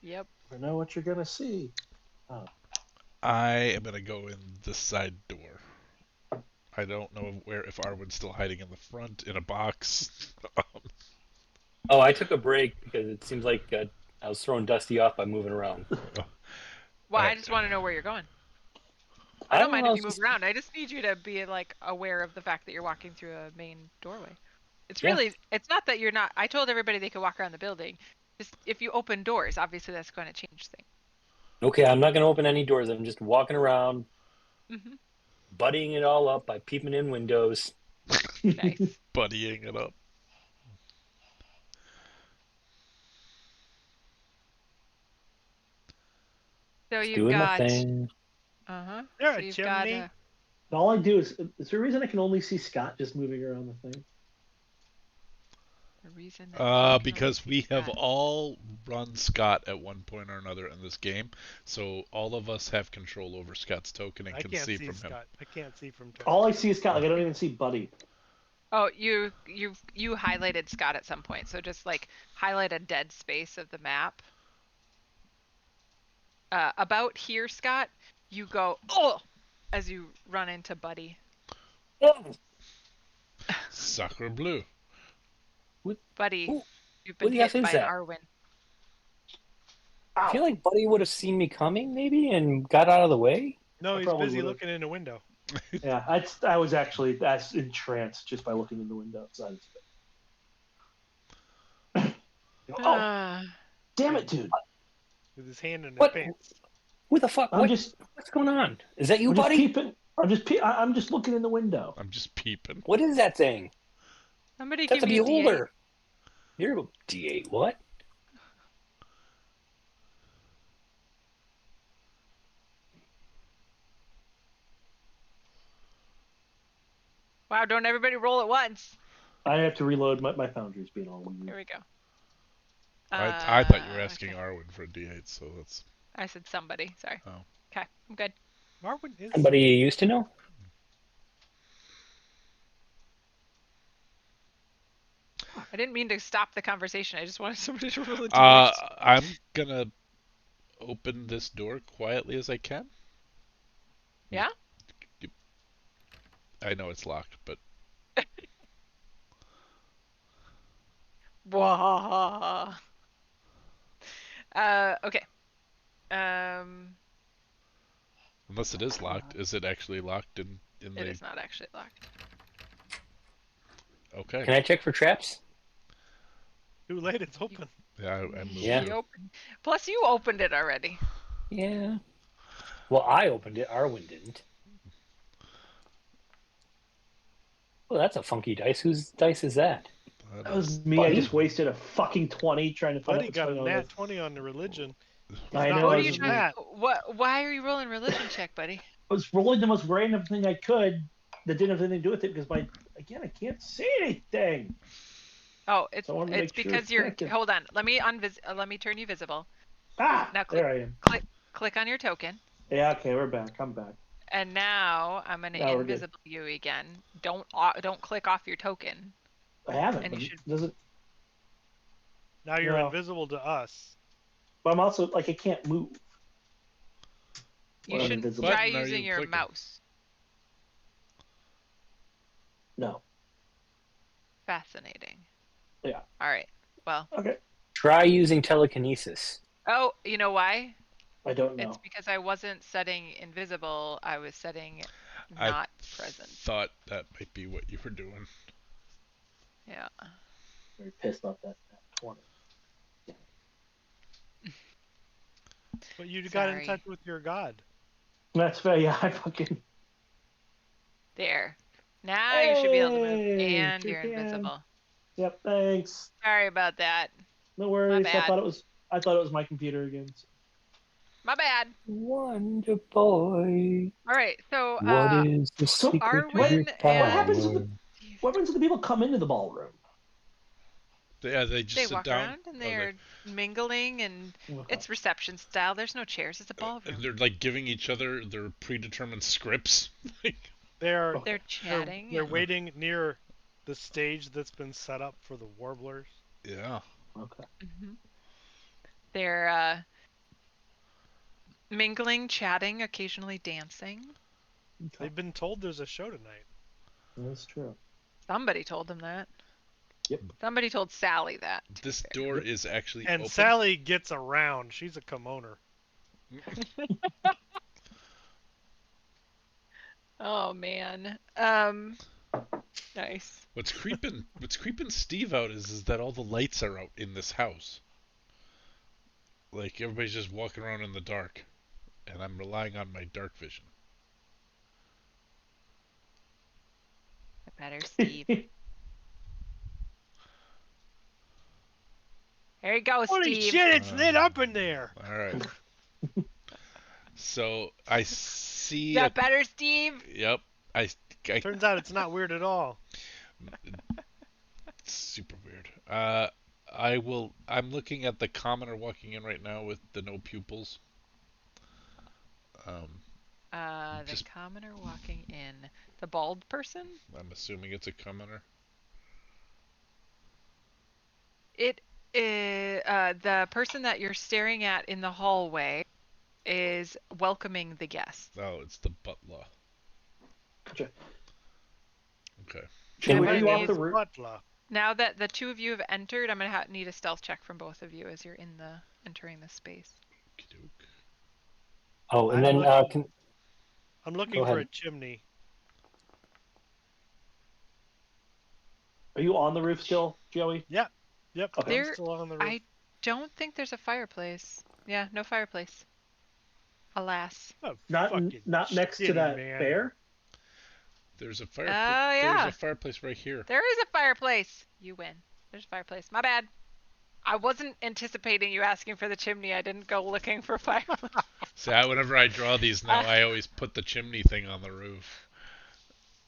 Speaker 3: Yep.
Speaker 7: I know what you're gonna see.
Speaker 4: I am gonna go in the side door. I don't know if Arwen's still hiding in the front in a box.
Speaker 6: Oh, I took a break because it seems like I was throwing Dusty off by moving around.
Speaker 3: Well,
Speaker 4: Alright.
Speaker 3: I just want to know where you're going. I don't mind
Speaker 6: know,
Speaker 3: if you move around. I just need you to be like aware of the fact that you're walking through a main doorway. It's
Speaker 6: Yeah.
Speaker 3: really, it's not that you're not. I told everybody they could walk around the building. Just if you open doors, obviously that's going to change things.
Speaker 6: Okay, I'm not going to open any doors. I'm just walking around,
Speaker 3: Hmm.
Speaker 6: buddying it all up by peeping in windows.
Speaker 3: Nice.
Speaker 4: Buddying it up.
Speaker 3: So
Speaker 6: Just
Speaker 3: you've
Speaker 6: doing my
Speaker 3: got.
Speaker 6: thing.
Speaker 3: Uh-huh.
Speaker 5: There
Speaker 3: So
Speaker 5: a
Speaker 3: you've got
Speaker 5: chimney?
Speaker 7: All I do is there a reason I can only see Scott just moving around the thing?
Speaker 3: a reason. That you can
Speaker 4: Because
Speaker 3: only
Speaker 4: we
Speaker 3: see
Speaker 4: have
Speaker 3: Scott.
Speaker 4: all run Scott at one point or another in this game, so all of us have control over Scott's token and
Speaker 5: I
Speaker 4: can
Speaker 5: can't
Speaker 4: see
Speaker 5: see
Speaker 4: from him.
Speaker 5: Scott. I can't see from.
Speaker 7: All I see is Scott. Like I don't even see Buddy.
Speaker 3: Oh, you highlighted Scott at some point. So just like highlight a dead space of the map. About here, Scott, you go as you run into Buddy.
Speaker 6: Oh,
Speaker 4: Sacre bleu.
Speaker 3: Buddy,
Speaker 6: Ooh,
Speaker 3: you've
Speaker 6: what
Speaker 3: been
Speaker 6: do you
Speaker 3: hit
Speaker 6: think
Speaker 3: by
Speaker 6: is
Speaker 3: an
Speaker 6: that?
Speaker 3: Arwen.
Speaker 6: I feel like Buddy would have seen me coming, maybe, and got out of the way.
Speaker 5: No,
Speaker 7: I
Speaker 5: he's
Speaker 7: probably
Speaker 5: busy
Speaker 7: would've.
Speaker 5: looking in the window.
Speaker 7: Yeah, I was actually that's entranced just by looking in the window. So oh, damn it, dude!
Speaker 5: With his hand in his
Speaker 6: What?
Speaker 5: pants.
Speaker 6: Who the fuck?
Speaker 7: I'm just
Speaker 6: What's going on? Is that you,
Speaker 7: I'm just
Speaker 6: Buddy?
Speaker 7: peeping. I'm just looking in the window.
Speaker 4: I'm just peeping.
Speaker 6: What is that thing?
Speaker 3: Somebody
Speaker 6: That's a
Speaker 3: give me a D8.
Speaker 6: beholder. You're a D8. What?
Speaker 3: Wow, don't everybody roll at once.
Speaker 7: I have to reload my foundry's being all
Speaker 3: Here
Speaker 7: weird.
Speaker 3: we go.
Speaker 4: I thought you were asking
Speaker 3: Okay.
Speaker 4: Arwen for a D8, so that's.
Speaker 3: I said somebody. Sorry.
Speaker 4: Oh.
Speaker 3: Okay, I'm good.
Speaker 5: Marwin is.
Speaker 6: Somebody you used to know?
Speaker 3: I didn't mean to stop the conversation. I just wanted somebody to roll a D8.
Speaker 4: I'm gonna open this door quietly as I can.
Speaker 3: Yeah?
Speaker 4: I know it's locked, but
Speaker 3: Wah. Okay.
Speaker 4: unless it is locked, is it actually locked in the?
Speaker 3: It is not actually locked.
Speaker 4: Okay.
Speaker 6: Can I check for traps?
Speaker 5: Too late, it's open.
Speaker 4: Yeah, I moved.
Speaker 6: Yeah.
Speaker 3: You Plus, you opened it already.
Speaker 6: Yeah. Well, I opened it. Arwen didn't. Well, that's a funky dice. Whose dice is that?
Speaker 7: That was me.
Speaker 6: Buddy?
Speaker 7: I just wasted a fucking 20 trying to find
Speaker 5: Buddy
Speaker 7: out what's
Speaker 5: got a
Speaker 7: going on.
Speaker 5: nat 20 on the religion.
Speaker 7: I
Speaker 5: not
Speaker 7: know.
Speaker 3: What
Speaker 7: I
Speaker 3: are
Speaker 7: was,
Speaker 3: you
Speaker 7: just,
Speaker 3: trying?
Speaker 5: that.
Speaker 3: Why are you rolling religion check, buddy?
Speaker 7: I was rolling the most random thing I could that didn't have anything to do with it because I can't see anything.
Speaker 3: Oh, it's
Speaker 7: So I wanted to make sure
Speaker 3: because
Speaker 7: it's
Speaker 3: you're.
Speaker 7: connected.
Speaker 3: Hold on. Let me turn you visible.
Speaker 7: Ah,
Speaker 3: Now
Speaker 7: there I am.
Speaker 3: Click on your token.
Speaker 7: Yeah, okay, we're back. I'm back.
Speaker 3: And now I'm gonna
Speaker 7: Now we're good.
Speaker 3: invisible you again. Don't click off your token.
Speaker 7: I haven't.
Speaker 3: And
Speaker 7: But
Speaker 3: you
Speaker 7: it
Speaker 3: should-
Speaker 7: doesn't.
Speaker 5: Now you're
Speaker 7: No.
Speaker 5: invisible to us.
Speaker 7: But I'm also like I can't move.
Speaker 3: You
Speaker 7: Well,
Speaker 3: should
Speaker 7: invisible.
Speaker 3: try
Speaker 4: Button are
Speaker 3: using
Speaker 4: you
Speaker 3: your
Speaker 4: clicking?
Speaker 3: mouse.
Speaker 7: No.
Speaker 3: Fascinating.
Speaker 7: Yeah.
Speaker 3: All right. Well.
Speaker 7: Okay.
Speaker 6: Try using telekinesis.
Speaker 3: Oh, you know why?
Speaker 7: I don't know.
Speaker 3: It's because I wasn't setting invisible. I was setting
Speaker 4: I
Speaker 3: not present.
Speaker 4: thought that might be what you were doing.
Speaker 3: Yeah.
Speaker 7: Very pissed off that 20.
Speaker 5: But you got in
Speaker 3: Sorry.
Speaker 5: touch with your god.
Speaker 7: That's fair. Yeah, I fucking.
Speaker 3: There. Now you should be able to move,
Speaker 7: Hey,
Speaker 3: and
Speaker 7: sure
Speaker 3: you're
Speaker 7: can.
Speaker 3: invisible.
Speaker 7: Yep. Thanks.
Speaker 3: Sorry about that.
Speaker 7: No worries. I
Speaker 3: bad.
Speaker 7: thought it was my computer again.
Speaker 3: My bad.
Speaker 6: Wonder boy.
Speaker 3: All right. So,
Speaker 6: What is the
Speaker 7: so
Speaker 6: secret to your
Speaker 3: Arwen
Speaker 6: power?
Speaker 3: and-
Speaker 7: What happens to what happens to the people come into the ballroom?
Speaker 4: Yeah, they just
Speaker 3: they
Speaker 4: sit
Speaker 3: walk
Speaker 4: down.
Speaker 3: around and
Speaker 4: Oh,
Speaker 3: they're mingling, and it's reception style. There's no chairs. It's a ballroom.
Speaker 4: They're like giving each other their predetermined scripts.
Speaker 5: They're
Speaker 3: They're chatting.
Speaker 5: they're
Speaker 3: and-
Speaker 5: waiting near the stage that's been set up for the warblers.
Speaker 4: Yeah.
Speaker 7: Okay.
Speaker 3: Mhm. They're mingling, chatting, occasionally dancing.
Speaker 5: They've been told there's a show tonight.
Speaker 7: That's true.
Speaker 3: Somebody told them that.
Speaker 7: Yep.
Speaker 3: Somebody told Sally that.
Speaker 4: This door is actually
Speaker 5: And
Speaker 4: open.
Speaker 5: Sally gets around. She's a kimoner.
Speaker 3: Oh man. Nice.
Speaker 4: What's creeping Steve out is that all the lights are out in this house. Like everybody's just walking around in the dark. And I'm relying on my dark vision.
Speaker 3: Better, Steve. There you go,
Speaker 5: Holy
Speaker 3: Steve.
Speaker 5: shit! It's lit up in there.
Speaker 4: Alright. So I see
Speaker 3: Is that better, Steve?
Speaker 4: Yep. I
Speaker 5: Turns out it's not weird at all.
Speaker 4: It's super weird. I'm looking at the commoner walking in right now with the no pupils.
Speaker 3: The
Speaker 4: Just-
Speaker 3: commoner walking in. The bald person?
Speaker 4: I'm assuming it's a commoner.
Speaker 3: It is the person that you're staring at in the hallway is welcoming the guests.
Speaker 4: Oh, it's the butler.
Speaker 7: Gotcha.
Speaker 4: Okay.
Speaker 7: Should we
Speaker 3: Somebody
Speaker 7: do off
Speaker 3: needs
Speaker 7: the roof?
Speaker 5: Butler.
Speaker 3: Now that the two of you have entered, I'm gonna need a stealth check from both of you as you're in the entering the space.
Speaker 4: Okey-doke.
Speaker 6: Oh, and
Speaker 5: I'm
Speaker 6: then
Speaker 5: looking, I'm
Speaker 6: go
Speaker 5: looking for
Speaker 6: ahead.
Speaker 5: a chimney.
Speaker 7: Are you on the roof still, Joey?
Speaker 5: Yep.
Speaker 7: Okay.
Speaker 5: I'm
Speaker 3: There,
Speaker 5: still on the roof.
Speaker 3: I don't think there's a fireplace. Yeah, no fireplace. Alas.
Speaker 5: Oh,
Speaker 7: Not
Speaker 5: fucking
Speaker 7: not next to
Speaker 5: shitty
Speaker 7: that
Speaker 5: man.
Speaker 7: bear.
Speaker 4: There's a
Speaker 3: Oh
Speaker 4: There's
Speaker 3: yeah,
Speaker 4: a fireplace right here.
Speaker 3: there is a fireplace. You win. There's a fireplace. My bad. I wasn't anticipating you asking for the chimney. I didn't go looking for fireplace.
Speaker 4: See, whenever I draw these now, I always put the chimney thing on the roof.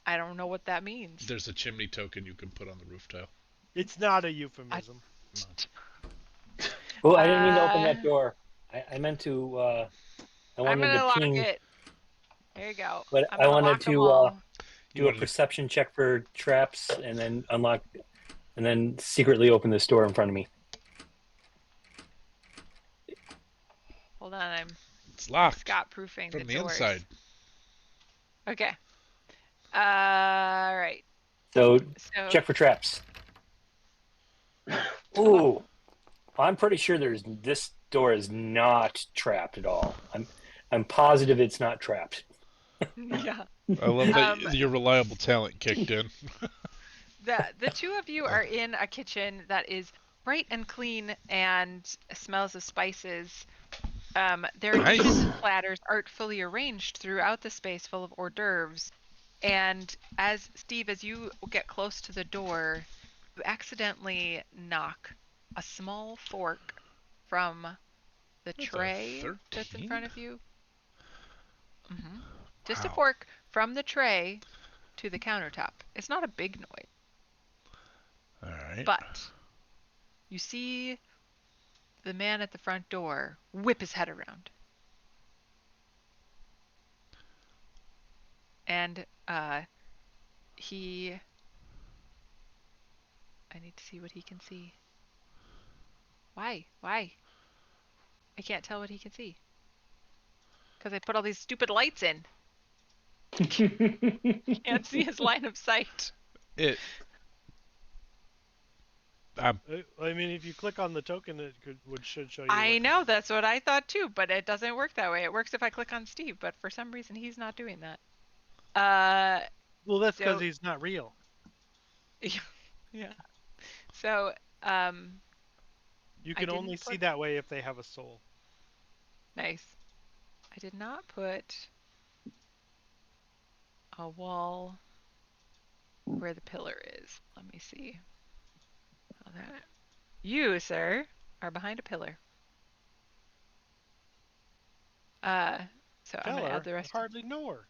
Speaker 3: I don't know what that means.
Speaker 4: There's a chimney token you can put on the roof tile.
Speaker 5: It's not a euphemism.
Speaker 6: Oh, I didn't mean to open
Speaker 3: Uh,
Speaker 6: that door. I meant to. I
Speaker 3: I'm
Speaker 6: wanted
Speaker 3: gonna
Speaker 6: to
Speaker 3: lock
Speaker 6: ping,
Speaker 3: it. There you go.
Speaker 6: but
Speaker 3: I'm
Speaker 6: I
Speaker 3: gonna
Speaker 6: wanted
Speaker 3: lock them
Speaker 6: to
Speaker 3: all.
Speaker 4: You
Speaker 6: do a
Speaker 4: wanted to,
Speaker 6: perception check for traps, and then unlock, and then secretly open this door in front of me.
Speaker 3: Hold on, I'm
Speaker 4: it's locked
Speaker 3: Scott proofing
Speaker 4: from the
Speaker 3: doors.
Speaker 4: inside.
Speaker 3: Okay. Right.
Speaker 6: So
Speaker 3: So
Speaker 6: check for traps. Ooh, I'm pretty sure this door is not trapped at all. I'm positive it's not trapped.
Speaker 3: yeah.
Speaker 4: I love that
Speaker 3: Um,
Speaker 4: your reliable talent kicked in.
Speaker 3: the two of you are in a kitchen that is bright and clean and smells of spices. There are
Speaker 4: Nice.
Speaker 3: dishes and platters artfully arranged throughout the space full of hors d'oeuvres. And as you get close to the door, you accidentally knock a small fork from the
Speaker 4: That's a
Speaker 3: tray that's in
Speaker 4: 13?
Speaker 3: front of you. hmm Just a
Speaker 4: Wow.
Speaker 3: fork from the tray to the countertop. It's not a big noise,
Speaker 4: All right.
Speaker 3: but you see the man at the front door whip his head around. And he I need to see what he can see. Why? Why? I can't tell what he can see. Because I put all these stupid lights in. Can't see his line of sight.
Speaker 4: It.
Speaker 5: I mean, if you click on the token, it should show you.
Speaker 3: I know, that's what I thought too, but it doesn't work that way. It works if I click on Steve, but for some reason he's not doing that.
Speaker 5: Well, that's because
Speaker 3: so-
Speaker 5: he's not real.
Speaker 3: Yeah. So,
Speaker 5: You
Speaker 3: I
Speaker 5: can
Speaker 3: didn't
Speaker 5: only see
Speaker 3: put-
Speaker 5: that way if they have a soul.
Speaker 3: nice. I did not put a wall where the pillar is. Let me see. How that. You, sir, are behind a pillar. So I'm
Speaker 5: Tell
Speaker 3: gonna
Speaker 5: her,
Speaker 3: add the
Speaker 5: I
Speaker 3: rest.
Speaker 5: hardly know her.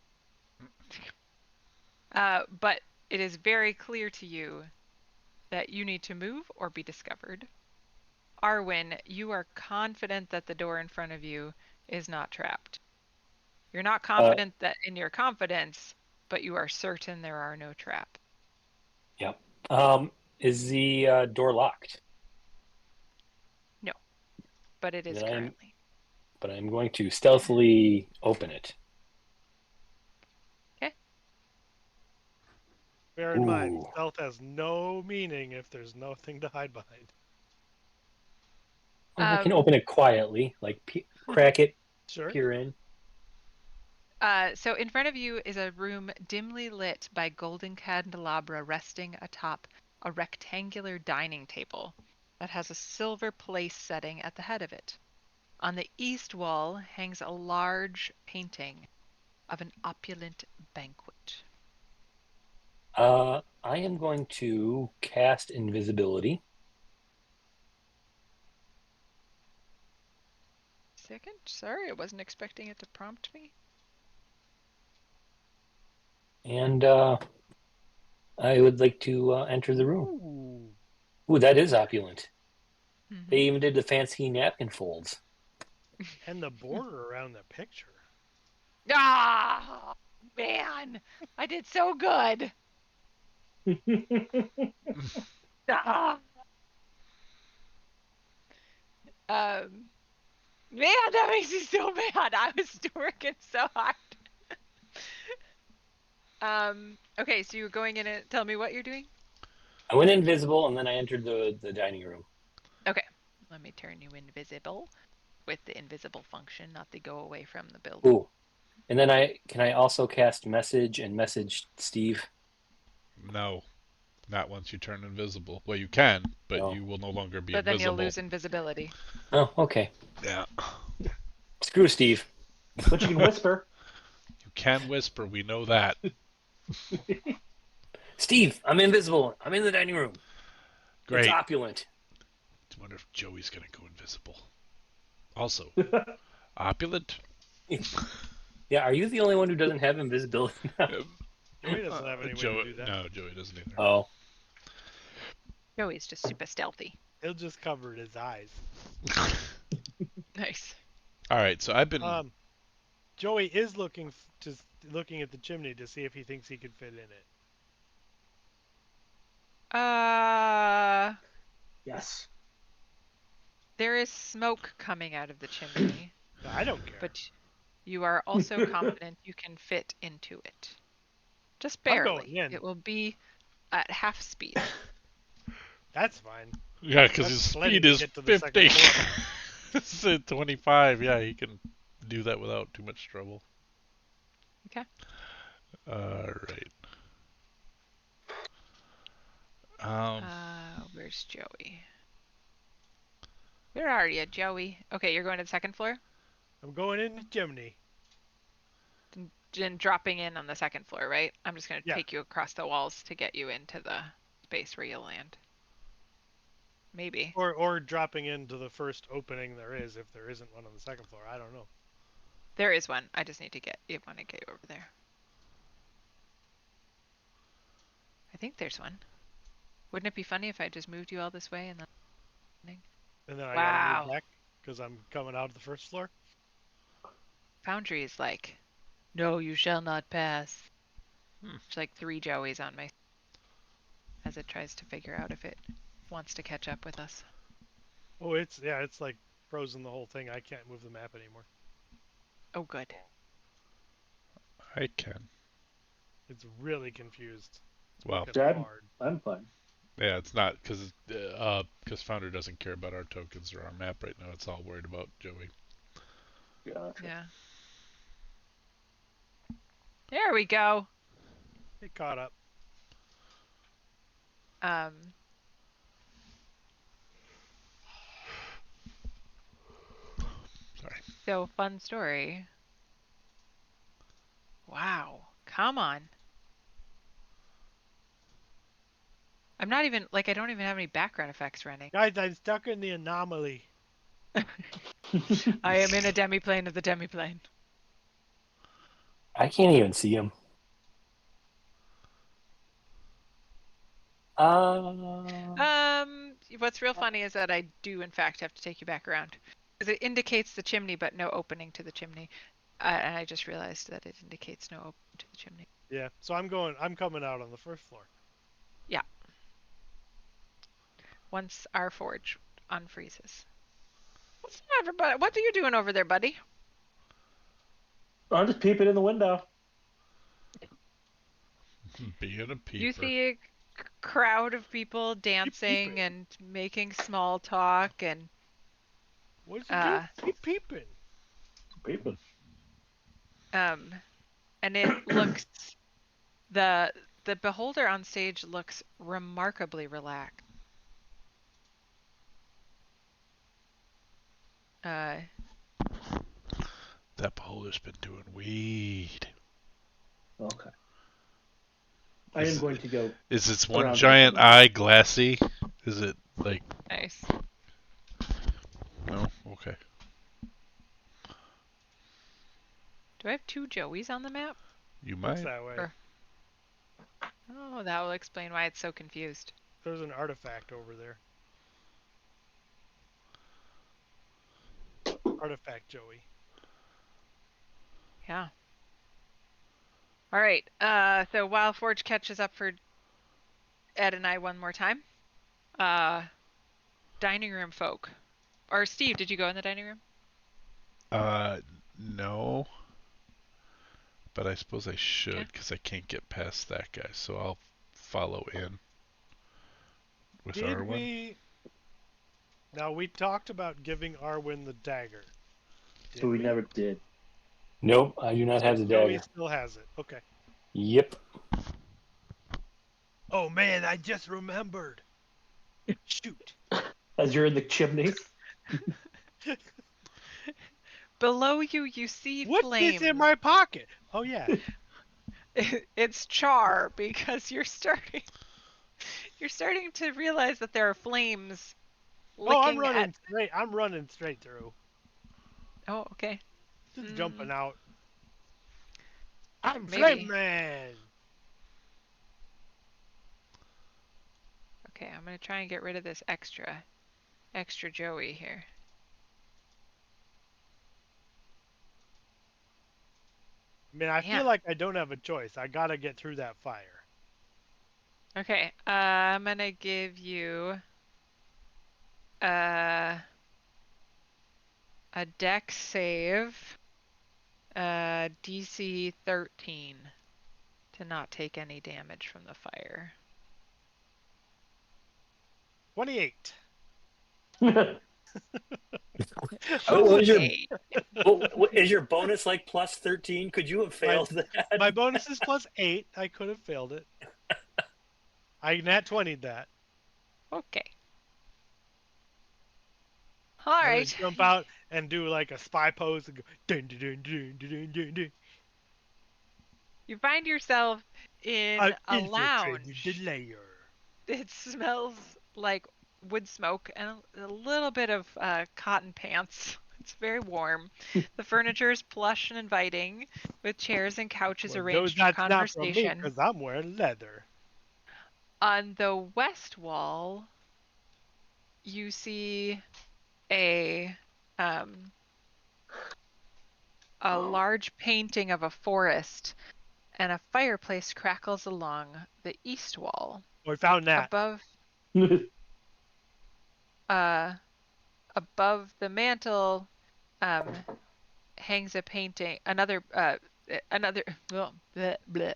Speaker 3: But it is very clear to you that you need to move or be discovered. Arwen, you are confident that the door in front of you is not trapped. You're not confident that in your confidence, but you are certain there are no traps.
Speaker 6: Yep. Is the door locked?
Speaker 3: No, but it is
Speaker 6: Then
Speaker 3: currently.
Speaker 6: But I'm going to stealthily open it.
Speaker 3: Okay.
Speaker 5: Bear in mind,
Speaker 6: Ooh.
Speaker 5: stealth has no meaning if there's nothing to hide behind.
Speaker 6: Well, I can open it quietly, like crack it,
Speaker 5: Sure.
Speaker 6: peer in.
Speaker 3: So in front of you is a room dimly lit by golden candelabra resting atop a rectangular dining table that has a silver place setting at the head of it. On the east wall hangs a large painting of an opulent banquet.
Speaker 6: I am going to cast invisibility.
Speaker 3: Second? Sorry, I wasn't expecting it to prompt me.
Speaker 6: And I would like to enter the room. Ooh, that is opulent.
Speaker 3: Mm-hmm.
Speaker 6: They even did the fancy napkin folds.
Speaker 5: And the border around the picture.
Speaker 3: Ah, man, I did so good. Ah. Man, that makes me so mad. I was working so hard. Okay, so you're going in and tell me what you're doing?
Speaker 6: I went invisible and then I entered the dining room.
Speaker 3: Okay, let me turn you invisible. with the invisible function, not the go away from the building.
Speaker 6: Ooh. And then can I also cast message and message Steve?
Speaker 4: No, not once you turn invisible. Well, you can, but
Speaker 6: No.
Speaker 4: you will no longer be
Speaker 3: But then you'll
Speaker 4: invisible.
Speaker 3: lose invisibility.
Speaker 6: Oh, okay.
Speaker 4: Yeah.
Speaker 6: Screw Steve.
Speaker 7: But you can whisper.
Speaker 4: You can whisper, we know that.
Speaker 6: Steve, I'm invisible. I'm in the dining room. It's
Speaker 4: Great.
Speaker 6: opulent.
Speaker 4: I wonder if Joey's gonna go invisible. Also, opulent?
Speaker 6: Yeah, are you the only one who doesn't have invisibility now?
Speaker 5: Joey doesn't have any way to do that.
Speaker 4: No, Joey doesn't either.
Speaker 6: Oh.
Speaker 3: Joey's just super stealthy.
Speaker 5: He'll just cover his eyes.
Speaker 3: Nice.
Speaker 4: Alright, so I've been...
Speaker 5: Joey is looking at the chimney to see if he thinks he can fit in it.
Speaker 7: Yes.
Speaker 3: There is smoke coming out of the chimney,
Speaker 5: I don't care.
Speaker 3: but you are also confident you can fit into it. Just
Speaker 5: I'm
Speaker 3: barely.
Speaker 5: going in.
Speaker 3: It will be at half speed.
Speaker 5: That's fine.
Speaker 4: Yeah, because
Speaker 5: That's
Speaker 4: his
Speaker 5: plenty
Speaker 4: speed
Speaker 5: to
Speaker 4: is
Speaker 5: get to the
Speaker 4: 50.
Speaker 5: second floor.
Speaker 4: It's at 25. Yeah, he can do that without too much trouble.
Speaker 3: Okay.
Speaker 4: Alright.
Speaker 3: Where's Joey? Where are you, Joey? Okay, you're going to the second floor?
Speaker 5: I'm going in the chimney.
Speaker 3: And dropping in on the second floor, right? I'm just going to
Speaker 5: Yeah.
Speaker 3: take you across the walls to get you into the space where you'll land. Maybe.
Speaker 5: Or dropping into the first opening there is, if there isn't one on the second floor. I don't know.
Speaker 3: There is one. I just need to get you over there. I think there's one. Wouldn't it be funny if I just moved you all this way and then...
Speaker 5: And then I
Speaker 3: Wow.
Speaker 5: gotta move back because I'm coming out of the first floor.
Speaker 3: Foundry is like, no, you shall not pass. It's like 3 Joeys on my... as it tries to figure out if it wants to catch up with us.
Speaker 5: Oh, it's like frozen the whole thing. I can't move the map anymore.
Speaker 3: Oh, good.
Speaker 4: I can.
Speaker 5: It's really confused.
Speaker 4: Well,
Speaker 5: It's
Speaker 7: Dad,
Speaker 5: hard.
Speaker 7: I'm fine.
Speaker 4: yeah, it's not because Founder doesn't care about our tokens or our map right now. It's all worried about Joey.
Speaker 7: Gotcha.
Speaker 3: Yeah. There we go.
Speaker 5: It caught up.
Speaker 4: Sorry.
Speaker 3: So, fun story. Wow. Come on. I'm not even, like, I don't even have any background effects running.
Speaker 5: Guys, I'm stuck in the anomaly.
Speaker 3: I am in a demiplane of the demiplane.
Speaker 6: I can't even see him.
Speaker 3: What's real funny is that I do, in fact, have to take you back around. Because it indicates the chimney, but no opening to the chimney. And I just realized that it indicates no opening to the chimney.
Speaker 5: Yeah, so I'm coming out on the first floor.
Speaker 3: Yeah. Once our forge unfreezes. What's up, everybody? What are you doing over there, buddy?
Speaker 7: I'm just peeping in the window.
Speaker 4: Being a peeper.
Speaker 3: You see a crowd of people dancing
Speaker 5: peeping.
Speaker 3: and making small talk and
Speaker 5: What's he doing? Keep peeping.
Speaker 7: Peeping.
Speaker 3: and it looks the beholder on stage looks remarkably relaxed.
Speaker 4: That beholder's been doing weed.
Speaker 7: Okay. I am going to go.
Speaker 4: Is its one
Speaker 7: around
Speaker 4: giant
Speaker 7: the-
Speaker 4: eye glassy? Is it like...
Speaker 3: Nice.
Speaker 4: No? Okay.
Speaker 3: Do I have 2 Joeys on the map?
Speaker 4: You
Speaker 5: Looks
Speaker 4: might.
Speaker 5: that way.
Speaker 3: Or- Oh, that will explain why it's so confused.
Speaker 5: There's an artifact over there. Artifact Joey.
Speaker 3: Yeah. All right. So while Forge catches up for Ed and I one more time, dining room folk. Or Steve, did you go in the dining room?
Speaker 4: No. But I suppose I should,
Speaker 3: Okay.
Speaker 4: because I can't get past that guy, so I'll follow in with
Speaker 5: Did
Speaker 4: Arwen.
Speaker 5: we Now, we talked about giving Arwen the dagger. Did
Speaker 7: So we never did.
Speaker 6: Nope, I do not have the
Speaker 5: Joey
Speaker 6: dagger.
Speaker 5: still has it. Okay.
Speaker 6: Yep.
Speaker 5: Oh, man, I just remembered. Shoot.
Speaker 7: As you're in the chimney.
Speaker 3: Below you, you see
Speaker 5: What's
Speaker 3: flames.
Speaker 5: this in my pocket? Oh, yeah.
Speaker 3: It's char because you're starting to realize that there are flames
Speaker 5: Oh, I'm
Speaker 3: licking
Speaker 5: running
Speaker 3: at.
Speaker 5: straight. I'm running straight through.
Speaker 3: Oh, okay.
Speaker 5: Just jumping out. I'm
Speaker 3: Maybe.
Speaker 5: Flame Man.
Speaker 3: Okay, I'm gonna try and get rid of this extra Joey here.
Speaker 5: I mean, I
Speaker 3: Yeah.
Speaker 5: feel like I don't have a choice. I gotta get through that fire.
Speaker 3: Okay, I'm gonna give you a dex save, DC 13, to not take any damage from the fire.
Speaker 5: 28.
Speaker 6: What
Speaker 3: Okay.
Speaker 6: is your bonus like plus 13? Could you have failed that?
Speaker 5: My bonus is plus 8. I could have failed it. I nat 20'd that.
Speaker 3: Okay.
Speaker 5: I'm gonna
Speaker 3: Alright.
Speaker 5: jump out and do like a spy pose and go dun dun dun dun dun dun dun.
Speaker 3: You find yourself in
Speaker 5: I've
Speaker 3: a
Speaker 5: infiltrated the
Speaker 3: lounge.
Speaker 5: lair.
Speaker 3: It smells like wood smoke and a little bit of cotton pants. It's very warm. The furniture is plush and inviting, with chairs and couches
Speaker 5: Well,
Speaker 3: arranged for
Speaker 5: that's not from me
Speaker 3: conversation.
Speaker 5: because I'm wearing leather.
Speaker 3: On the west wall, you see a large painting of a forest, and a fireplace crackles along the east wall.
Speaker 5: We found that.
Speaker 3: Above the mantle hangs a painting. Another bleh, bleh.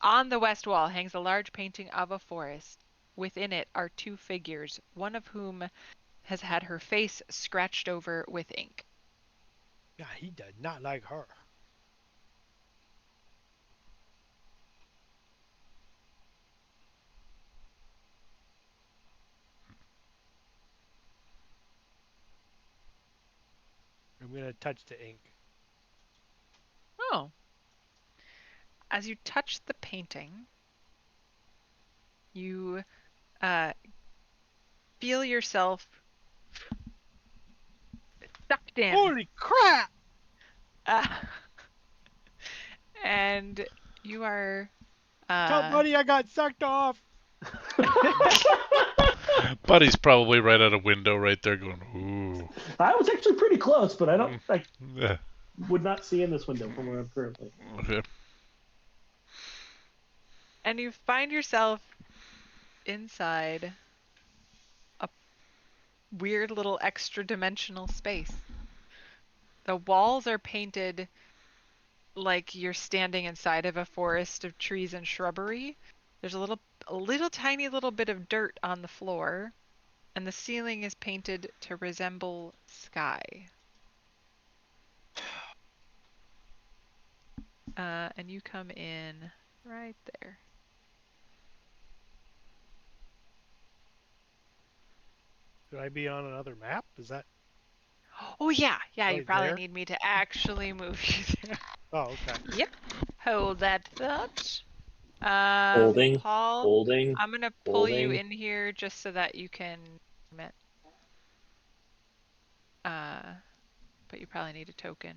Speaker 3: On the west wall hangs a large painting of a forest. Within it are two figures, one of whom has had her face scratched over with ink.
Speaker 5: Yeah, he does not like her. I'm gonna touch the ink.
Speaker 3: Oh. As you touch the painting, you feel yourself sucked in.
Speaker 5: Holy crap!
Speaker 3: And you are.
Speaker 5: Tell Buddy I got sucked off.
Speaker 4: Buddy's probably right at a window right there going, ooh.
Speaker 7: I was actually pretty close, but I
Speaker 4: Yeah.
Speaker 7: would not see in this window from where I'm currently.
Speaker 4: Okay.
Speaker 3: And you find yourself inside a weird little extra dimensional space. The walls are painted like you're standing inside of a forest of trees and shrubbery. There's a little tiny little bit of dirt on the floor, and the ceiling is painted to resemble sky. And you come in right there.
Speaker 5: Should I be on another map? Is that
Speaker 3: Oh yeah, you
Speaker 5: right
Speaker 3: probably
Speaker 5: there?
Speaker 3: need me to actually move you there.
Speaker 5: Oh, okay.
Speaker 3: Yep. Hold that thought.
Speaker 6: Holding,
Speaker 3: Paul,
Speaker 6: holding,
Speaker 3: I'm gonna pull you
Speaker 6: holding.
Speaker 3: in here just so that you can commit. But you probably need a token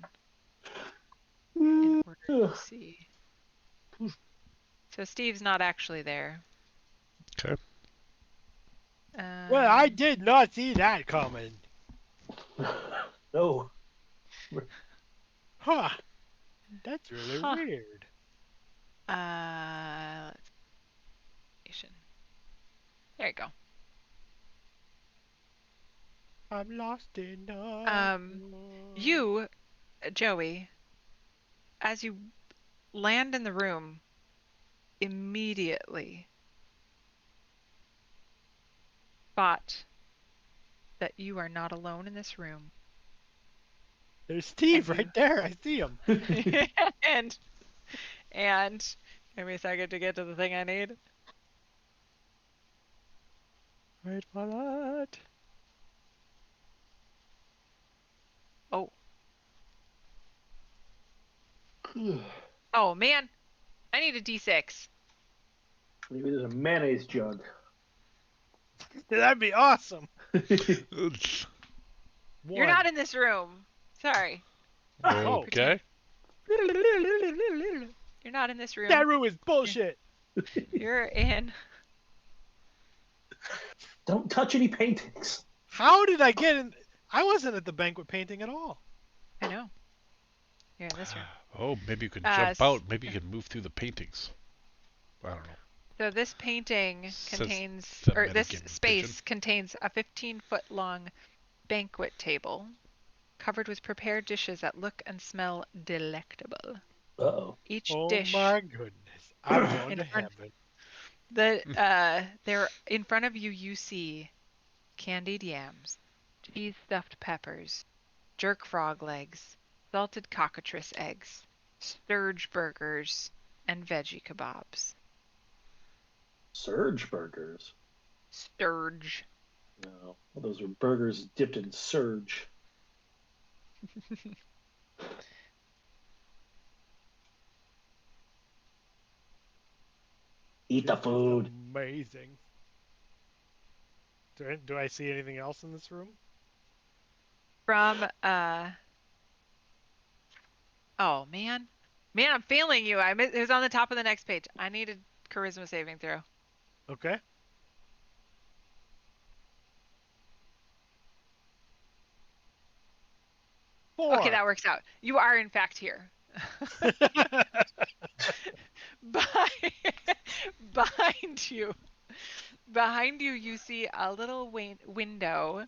Speaker 3: in order to see. So Steve's not actually there.
Speaker 4: Okay.
Speaker 5: Well, I did not see that coming.
Speaker 7: No.
Speaker 5: Huh. That's really weird.
Speaker 3: Let's see. There you go.
Speaker 5: I'm lost in the
Speaker 3: You, Joey, as you land in the room, immediately spot that you are not alone in this room.
Speaker 5: There's Steve
Speaker 3: And you-
Speaker 5: right there. I see him.
Speaker 3: and give me a second to get to the thing I need. Wait for that. Oh. Oh man, I need a D6.
Speaker 7: Maybe there's a mayonnaise jug.
Speaker 5: That'd be awesome.
Speaker 3: You're not in this room. Sorry.
Speaker 4: Okay.
Speaker 3: You're not in this room.
Speaker 5: That room is bullshit.
Speaker 3: You're in.
Speaker 7: Don't touch any paintings.
Speaker 5: How did I get in? I wasn't at the banquet painting at all.
Speaker 3: I know. You're in this room.
Speaker 4: Oh, maybe you can
Speaker 3: Uh,
Speaker 4: jump out. Maybe you can move through the paintings. I don't know.
Speaker 3: So this painting
Speaker 4: Says
Speaker 3: contains,
Speaker 4: the
Speaker 3: or this
Speaker 4: metagame
Speaker 3: space
Speaker 4: pigeon.
Speaker 3: contains a 15-foot long banquet table covered with prepared dishes that look and smell delectable.
Speaker 7: Uh-oh.
Speaker 3: Each
Speaker 5: Oh
Speaker 3: dish
Speaker 5: my goodness. I'm going
Speaker 3: in
Speaker 5: to
Speaker 3: front,
Speaker 5: heaven.
Speaker 3: there in front of you, you see candied yams, cheese stuffed peppers, jerk frog legs, salted cockatrice eggs, sturge burgers, and veggie kebabs.
Speaker 7: Surge burgers.
Speaker 3: Sturge.
Speaker 7: No. Well, those are burgers dipped in surge. Eat the food.
Speaker 5: Amazing. Do I see anything else in this room?
Speaker 3: From oh man, I'm failing you. It was on the top of the next page. I need a charisma saving throw.
Speaker 5: Okay.
Speaker 3: Okay,
Speaker 5: 4.
Speaker 3: that works out. You are in fact here. Behind you, you see a little window,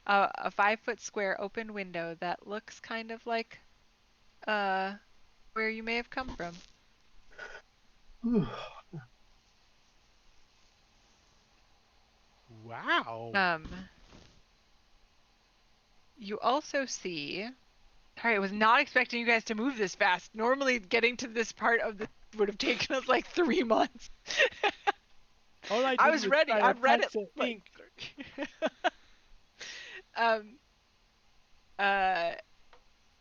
Speaker 3: a 5-foot square open window that looks kind of like where you may have come from.
Speaker 5: Wow.
Speaker 3: You also see. Sorry, I was not expecting you guys to move this fast. Normally, getting to this part of this would have taken us like 3 months.
Speaker 5: All I
Speaker 3: I
Speaker 5: did
Speaker 3: was ready.
Speaker 5: try to
Speaker 3: I've read it.
Speaker 5: pencil
Speaker 3: Like,
Speaker 5: ink.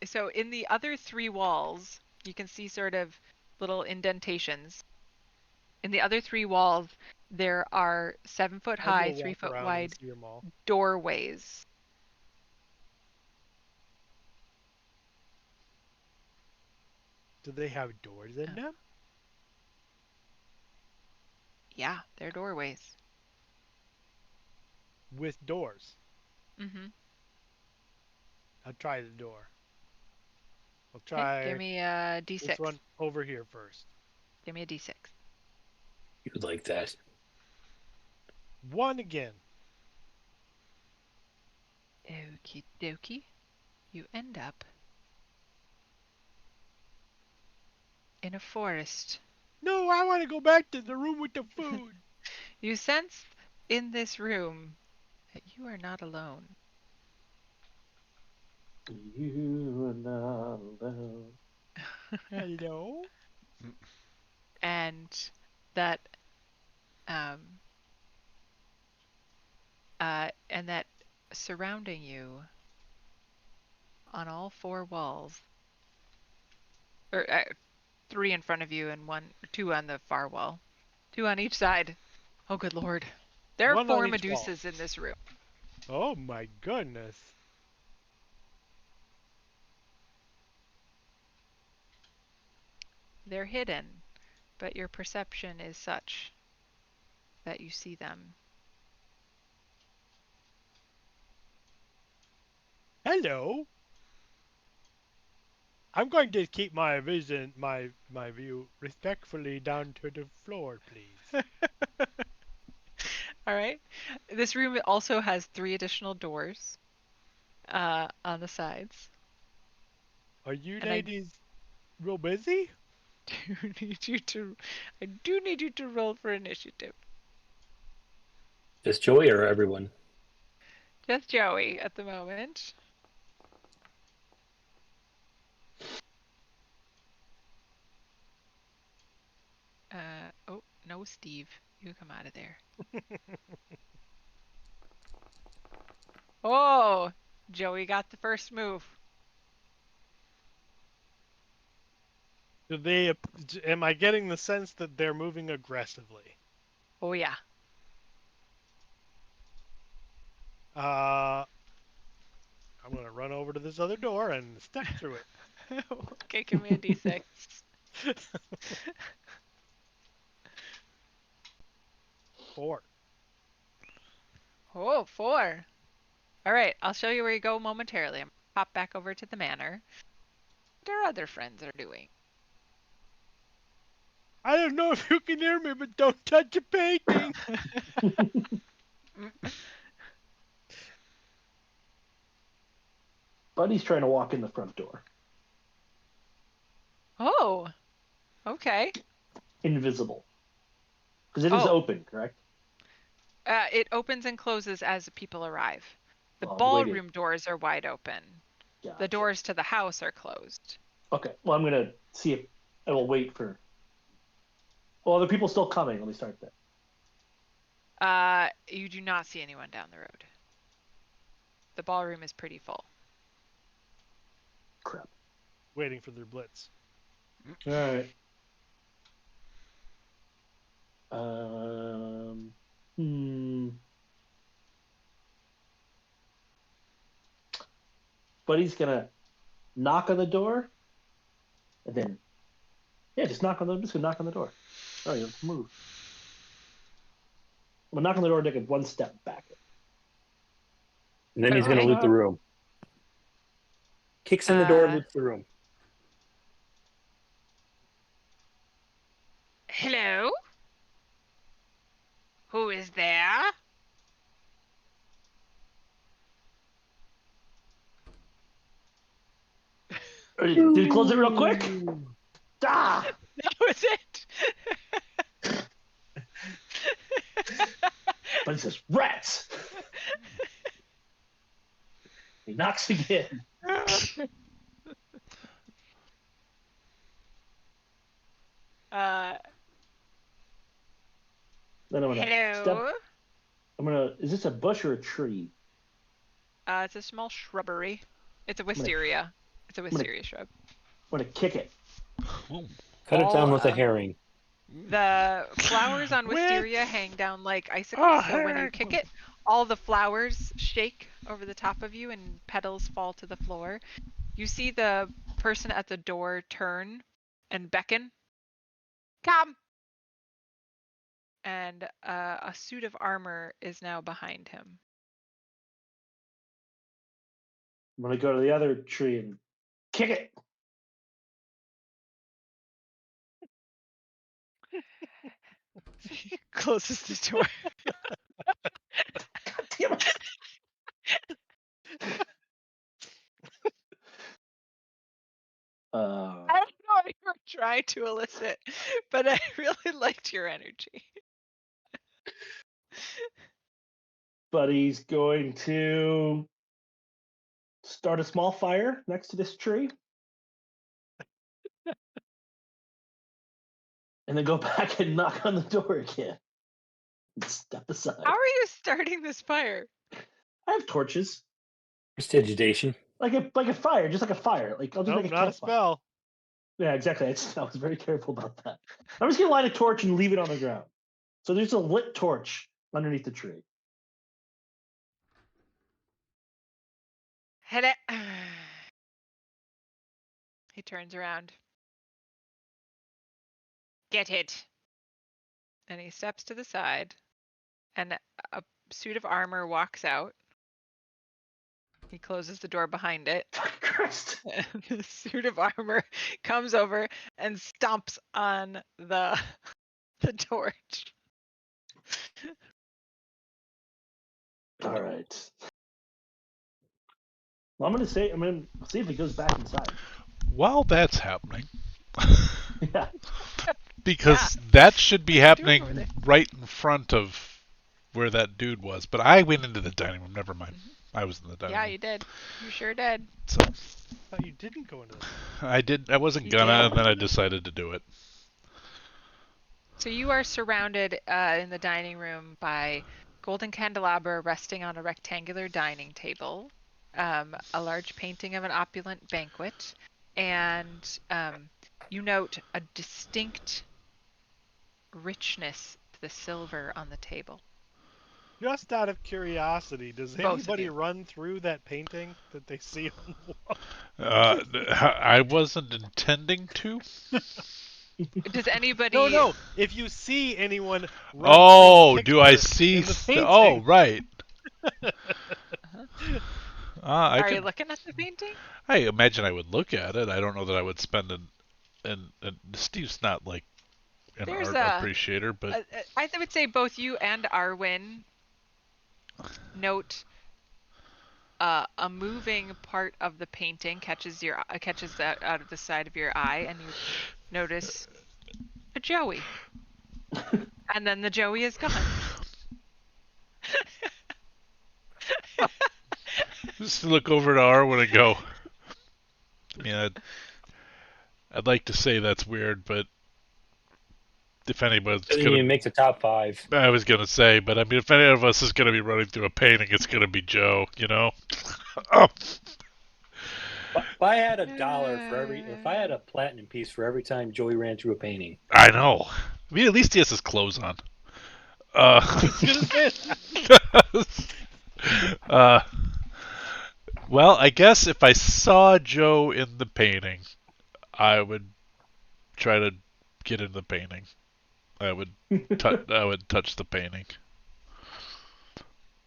Speaker 3: So in the other 3 walls, you can see sort of little indentations. In the other 3 walls, there are 7-foot
Speaker 5: I'll
Speaker 3: high,
Speaker 5: go walk
Speaker 3: 3-foot
Speaker 5: around
Speaker 3: wide
Speaker 5: and see 'em all.
Speaker 3: doorways.
Speaker 5: Do they have doors in them?
Speaker 3: Yeah, they're doorways.
Speaker 5: With doors.
Speaker 3: Mm-hmm.
Speaker 5: I'll try the door. I'll
Speaker 3: Okay,
Speaker 5: try
Speaker 3: give me a D6.
Speaker 5: this one over here first.
Speaker 3: Give me a D6.
Speaker 6: You would like that.
Speaker 5: 1 again.
Speaker 3: Okie dokie. You end up in a forest.
Speaker 5: No, I want to go back to the room with the food.
Speaker 3: You sense in this room that you are not alone.
Speaker 7: You are not alone.
Speaker 5: Hello?
Speaker 3: And that and that surrounding you on all 4 walls, or 3 in front of you and 2 on the far wall, 2 on each side. Oh, good lord. There are
Speaker 5: 1
Speaker 3: 4
Speaker 5: on each wall.
Speaker 3: Medusas in this room.
Speaker 5: Oh my goodness.
Speaker 3: They're hidden, but your perception is such that you see them.
Speaker 5: Hello? I'm going to keep my vision, my view respectfully down to the floor, please.
Speaker 3: All right. This room also has 3 additional doors on the sides.
Speaker 5: Are you
Speaker 3: And
Speaker 5: ladies real busy?
Speaker 3: I do need you to roll for initiative.
Speaker 6: Just Joey or everyone?
Speaker 3: Just Joey at the moment. Oh, no, Steve. You come out of there. Oh, Joey got the first move.
Speaker 5: Do they? Am I getting the sense that they're moving aggressively?
Speaker 3: Oh, yeah.
Speaker 5: I'm gonna run over to this other door and step through it.
Speaker 3: Okay, give me a d6.
Speaker 5: 4.
Speaker 3: Oh, 4. All right, I'll show you where you go momentarily. I'm gonna pop back over to the manor. What our other friends are doing.
Speaker 5: I don't know if you can hear me, but don't touch a painting.
Speaker 7: Buddy's trying to walk in the front door.
Speaker 3: Oh, okay.
Speaker 7: Invisible. Because it is open, correct?
Speaker 3: It opens and closes as people arrive. The
Speaker 7: Well, I'm
Speaker 3: ballroom
Speaker 7: waiting.
Speaker 3: doors are wide open.
Speaker 7: Gotcha.
Speaker 3: The doors to the house are closed.
Speaker 7: Okay. Well, I'm going to see if I will wait for. Well, are the people still coming? Let me start there.
Speaker 3: You do not see anyone down the road. The ballroom is pretty full.
Speaker 7: Crap.
Speaker 5: Waiting for their blitz.
Speaker 7: All right. Buddy's gonna knock on the door, and then just knock on the. I'm just gonna knock on the door. Sorry, let's move. I'm gonna knock on the door and take it one step back.
Speaker 6: And then he's going to
Speaker 3: Okay.
Speaker 6: loot the room. Kicks in the door, loots the room.
Speaker 3: Hello? Who is there?
Speaker 7: Did you close it real quick? Ah!
Speaker 3: That was it.
Speaker 7: But it says rats. He knocks again. Then I'm gonna
Speaker 3: Hello?
Speaker 7: Is this a bush or a tree?
Speaker 3: It's a small shrubbery. It's a wisteria. It's a wisteria shrub.
Speaker 7: I'm gonna kick it.
Speaker 6: Cut it down with a herring.
Speaker 3: The flowers on wisteria hang down like icicles, so when you kick it, all the flowers shake over the top of you and petals fall to the floor. You see the person at the door turn and beckon. Come! And a suit of armor is now behind him.
Speaker 7: I'm gonna go to the other tree and kick it.
Speaker 3: He closes the door.
Speaker 7: God damn it.
Speaker 3: I don't know what you were trying to elicit, but I really liked your energy.
Speaker 7: Buddy's going to start a small fire next to this tree. And then go back and knock on the door again. And step aside.
Speaker 3: How are you starting this fire?
Speaker 7: I have torches.
Speaker 6: Prestidigitation.
Speaker 7: Like a fire, just like a fire. Like I'll just
Speaker 5: Nope,
Speaker 7: make a
Speaker 5: not a
Speaker 7: campfire.
Speaker 5: spell.
Speaker 7: Yeah, exactly. I was very careful about that. I'm just gonna light a torch and leave it on the ground. So there's a lit torch underneath the tree.
Speaker 3: Hello. He turns around. Get it. And he steps to the side, and a suit of armor walks out. He closes the door behind it.
Speaker 7: Christ.
Speaker 3: And the suit of armor comes over and stomps on the torch.
Speaker 7: All right. Well, I'm gonna see if he goes back inside.
Speaker 4: While that's happening,
Speaker 7: Yeah.
Speaker 4: because that should be
Speaker 3: over
Speaker 4: happening
Speaker 3: there?
Speaker 4: right in front of where that dude was, but I went into the dining room. Never mind. I was in the dining
Speaker 3: Yeah,
Speaker 4: room.
Speaker 3: you did. You sure did.
Speaker 4: So
Speaker 5: Oh, you didn't go into the.
Speaker 4: I did. I wasn't
Speaker 3: You
Speaker 4: gonna,
Speaker 3: did.
Speaker 4: and then I decided to do it.
Speaker 3: So you are surrounded in the dining room by golden candelabra resting on a rectangular dining table, a large painting of an opulent banquet, and you note a distinct richness to the silver on the table.
Speaker 5: Just out of curiosity, does
Speaker 3: Both of
Speaker 5: anybody
Speaker 3: you.
Speaker 5: run through that painting that they see on the wall?
Speaker 4: I wasn't intending to.
Speaker 3: Does anybody?
Speaker 5: No. If you see anyone run
Speaker 4: Oh,
Speaker 5: through the
Speaker 4: do I
Speaker 5: picture
Speaker 4: see?
Speaker 5: in the
Speaker 4: Oh,
Speaker 5: painting,
Speaker 4: right.
Speaker 3: Are you looking at the painting?
Speaker 4: I imagine I would look at it. I don't know that I would spend an Steve's not like an
Speaker 3: There's
Speaker 4: art appreciator, but
Speaker 3: I would say both you and Arwen note a moving part of the painting catches that out of the side of your eye, and you notice a Joey, and then the Joey is gone.
Speaker 4: just look over to Arwen and go. Yeah, I'd like to say that's weird, but if anybody's
Speaker 6: Doesn't
Speaker 4: gonna,
Speaker 6: even make the top 5.
Speaker 4: I was gonna say, but I mean, if any of us is gonna be running through a painting, it's gonna be Joe, you know. Oh,
Speaker 6: If I had if I had a platinum piece for every time Joey ran through a painting.
Speaker 4: I know. I mean, at least he has his clothes on. Uh, well, I guess if I saw Joe in the painting, I would try to get in the painting. I would touch the painting.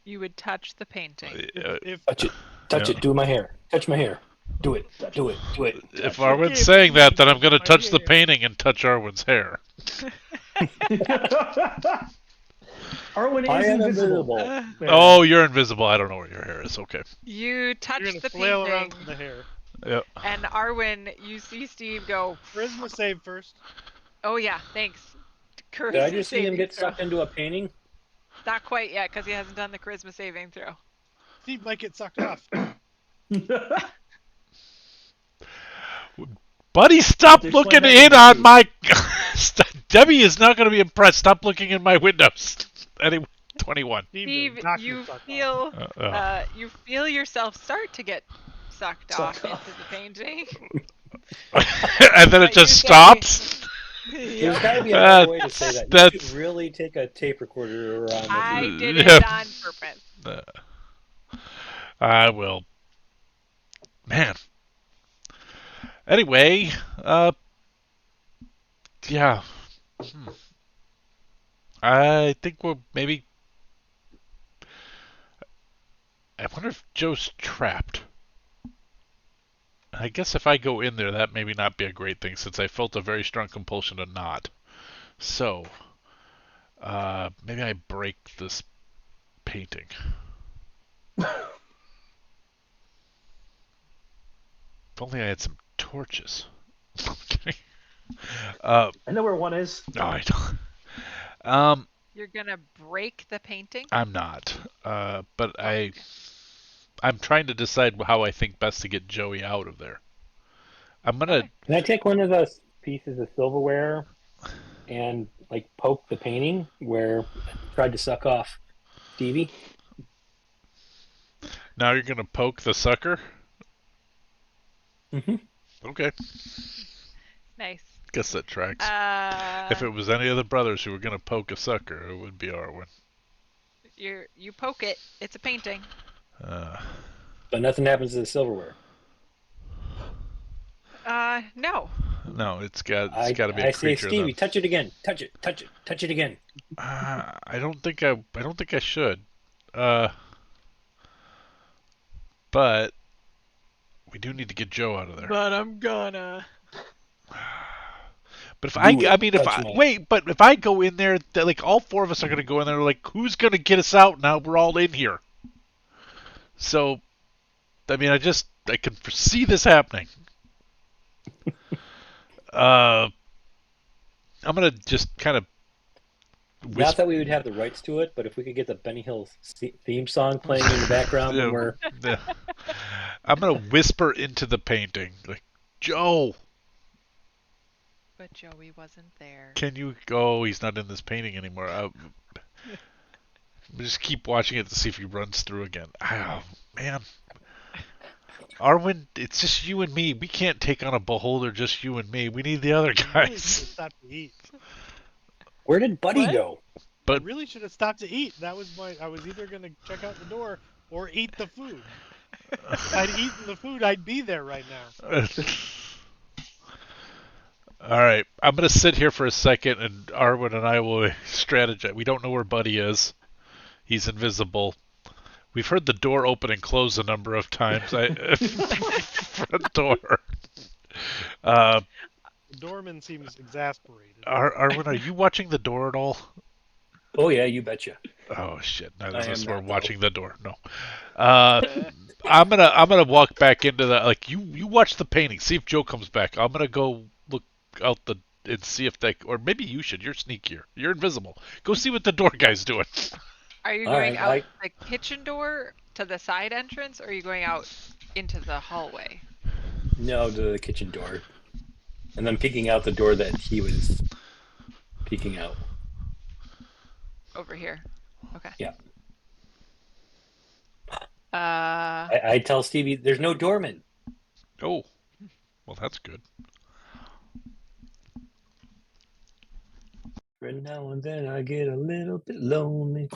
Speaker 3: You would touch the painting.
Speaker 5: if
Speaker 6: Touch it. Do my hair. Touch my hair. Do it. Do it. Do it.
Speaker 4: If Arwen's saying that, then I'm going to touch the painting and touch Arwen's hair.
Speaker 7: Arwen
Speaker 6: I
Speaker 7: is
Speaker 6: am
Speaker 7: invisible.
Speaker 6: invisible.
Speaker 4: Oh, you're invisible. I don't know where your hair is. Okay.
Speaker 3: You touch
Speaker 5: you're gonna
Speaker 3: the
Speaker 5: flail
Speaker 3: painting,
Speaker 5: around in the hair.
Speaker 4: Yep.
Speaker 3: and Arwen, you see Steve go.
Speaker 5: Charisma save first.
Speaker 3: Oh yeah, thanks.
Speaker 6: Did I just see him
Speaker 3: saving
Speaker 6: get
Speaker 3: throw.
Speaker 6: sucked into a painting?
Speaker 3: Not quite yet, because he hasn't done the charisma saving throw.
Speaker 5: Steve might get sucked off.
Speaker 4: Buddy, stop
Speaker 7: There's
Speaker 4: looking
Speaker 7: one
Speaker 4: in
Speaker 7: that
Speaker 4: on
Speaker 7: you-
Speaker 4: my. Debbie is not going to be impressed. Stop looking in my windows. Anyway, 21.
Speaker 3: Steve,
Speaker 5: knocked
Speaker 3: you
Speaker 5: him sucked
Speaker 3: feel
Speaker 5: off.
Speaker 3: you feel yourself start to get sucked
Speaker 7: Sucked
Speaker 3: off
Speaker 7: off.
Speaker 3: into the painting.
Speaker 4: And then it
Speaker 3: But
Speaker 4: just
Speaker 3: you say-
Speaker 4: stops.
Speaker 6: There's got to be another way to say that. You
Speaker 4: That's-
Speaker 6: should really take a tape recorder around with
Speaker 3: I
Speaker 6: you.
Speaker 3: did
Speaker 4: Yeah.
Speaker 3: it on purpose.
Speaker 4: I will. Man. Anyway, yeah. I think we'll maybe. I wonder if Joe's trapped. I guess if I go in there, that maybe not be a great thing since I felt a very strong compulsion to not. So, maybe I break this painting. If only I had some torches. Okay.
Speaker 7: I know where one is.
Speaker 4: No, I don't.
Speaker 3: You're gonna break the painting.
Speaker 4: I'm not. But I'm trying to decide how I think best to get Joey out of there. I'm gonna.
Speaker 3: Okay.
Speaker 6: Can I take one of those pieces of silverware and like poke the painting where it tried to suck off Stevie?
Speaker 4: Now you're gonna poke the sucker.
Speaker 6: Mm-hmm.
Speaker 4: Okay.
Speaker 3: Nice.
Speaker 4: Guess that tracks. If it was any of the brothers who were gonna poke a sucker, it would be Arwen.
Speaker 3: you poke it. It's a painting.
Speaker 6: But nothing happens to the silverware.
Speaker 3: No.
Speaker 4: No, it's got to be
Speaker 6: I
Speaker 4: a
Speaker 6: say,
Speaker 4: creature.
Speaker 6: Stevie,
Speaker 4: Then.
Speaker 6: touch it again. Touch it. Touch it. Touch it again.
Speaker 4: I don't think I should. But we do need to get Joe out of there.
Speaker 3: But I'm gonna.
Speaker 4: But if
Speaker 6: Do
Speaker 4: I
Speaker 6: it.
Speaker 4: mean, if
Speaker 6: Touch
Speaker 4: I
Speaker 6: me.
Speaker 4: wait, but if I go in there, like all four of us are gonna go in there. Like, who's gonna get us out now? We're all in here. So, I mean, I can foresee this happening. I'm gonna just kind of
Speaker 6: Not that we would have the rights to it, but if we could get the Benny Hill theme song playing in the background when we're...
Speaker 4: Yeah. I'm gonna whisper into the painting, like, Joe,
Speaker 3: But Joey wasn't there.
Speaker 4: can you go? He's not in this painting anymore. Just keep watching it to see if he runs through again. Oh, man. Arwen, it's just you and me. We can't take on a beholder, just you and me. We need the other
Speaker 5: I really should have
Speaker 4: guys.
Speaker 5: stopped to eat.
Speaker 6: Where did Buddy
Speaker 3: What?
Speaker 6: go?
Speaker 4: But
Speaker 5: I really should have stopped to eat. That was I was either gonna check out the door or eat the food. If I'd eaten the food, I'd be there right now.
Speaker 4: all right, I'm gonna sit here for a second, and Arwen and I will strategize. We don't know where Buddy is. He's invisible. We've heard the door open and close a number of times. Front door.
Speaker 5: The doorman seems exasperated.
Speaker 4: Arwen, are you watching the door at all?
Speaker 6: Oh, yeah, you betcha.
Speaker 4: Oh shit! Neither
Speaker 6: I
Speaker 4: of us
Speaker 6: am
Speaker 4: were
Speaker 6: not, though.
Speaker 4: watching the door. No. I'm gonna walk back into the like you watch the painting. See if Joe comes back. I'm gonna go look out and see if they or maybe you should. You're sneakier. You're invisible. Go see what the door guy's doing.
Speaker 3: Are you
Speaker 6: All
Speaker 3: going
Speaker 6: right,
Speaker 3: out the kitchen door to the side entrance, or are you going out into the hallway?
Speaker 6: No, to the kitchen door. And then peeking out the door that he was peeking out.
Speaker 3: Over here. Okay.
Speaker 6: Yeah.
Speaker 3: Uh,
Speaker 6: I tell Stevie, there's no doorman.
Speaker 4: Oh, well that's good.
Speaker 6: Every now and then I get a little bit lonely.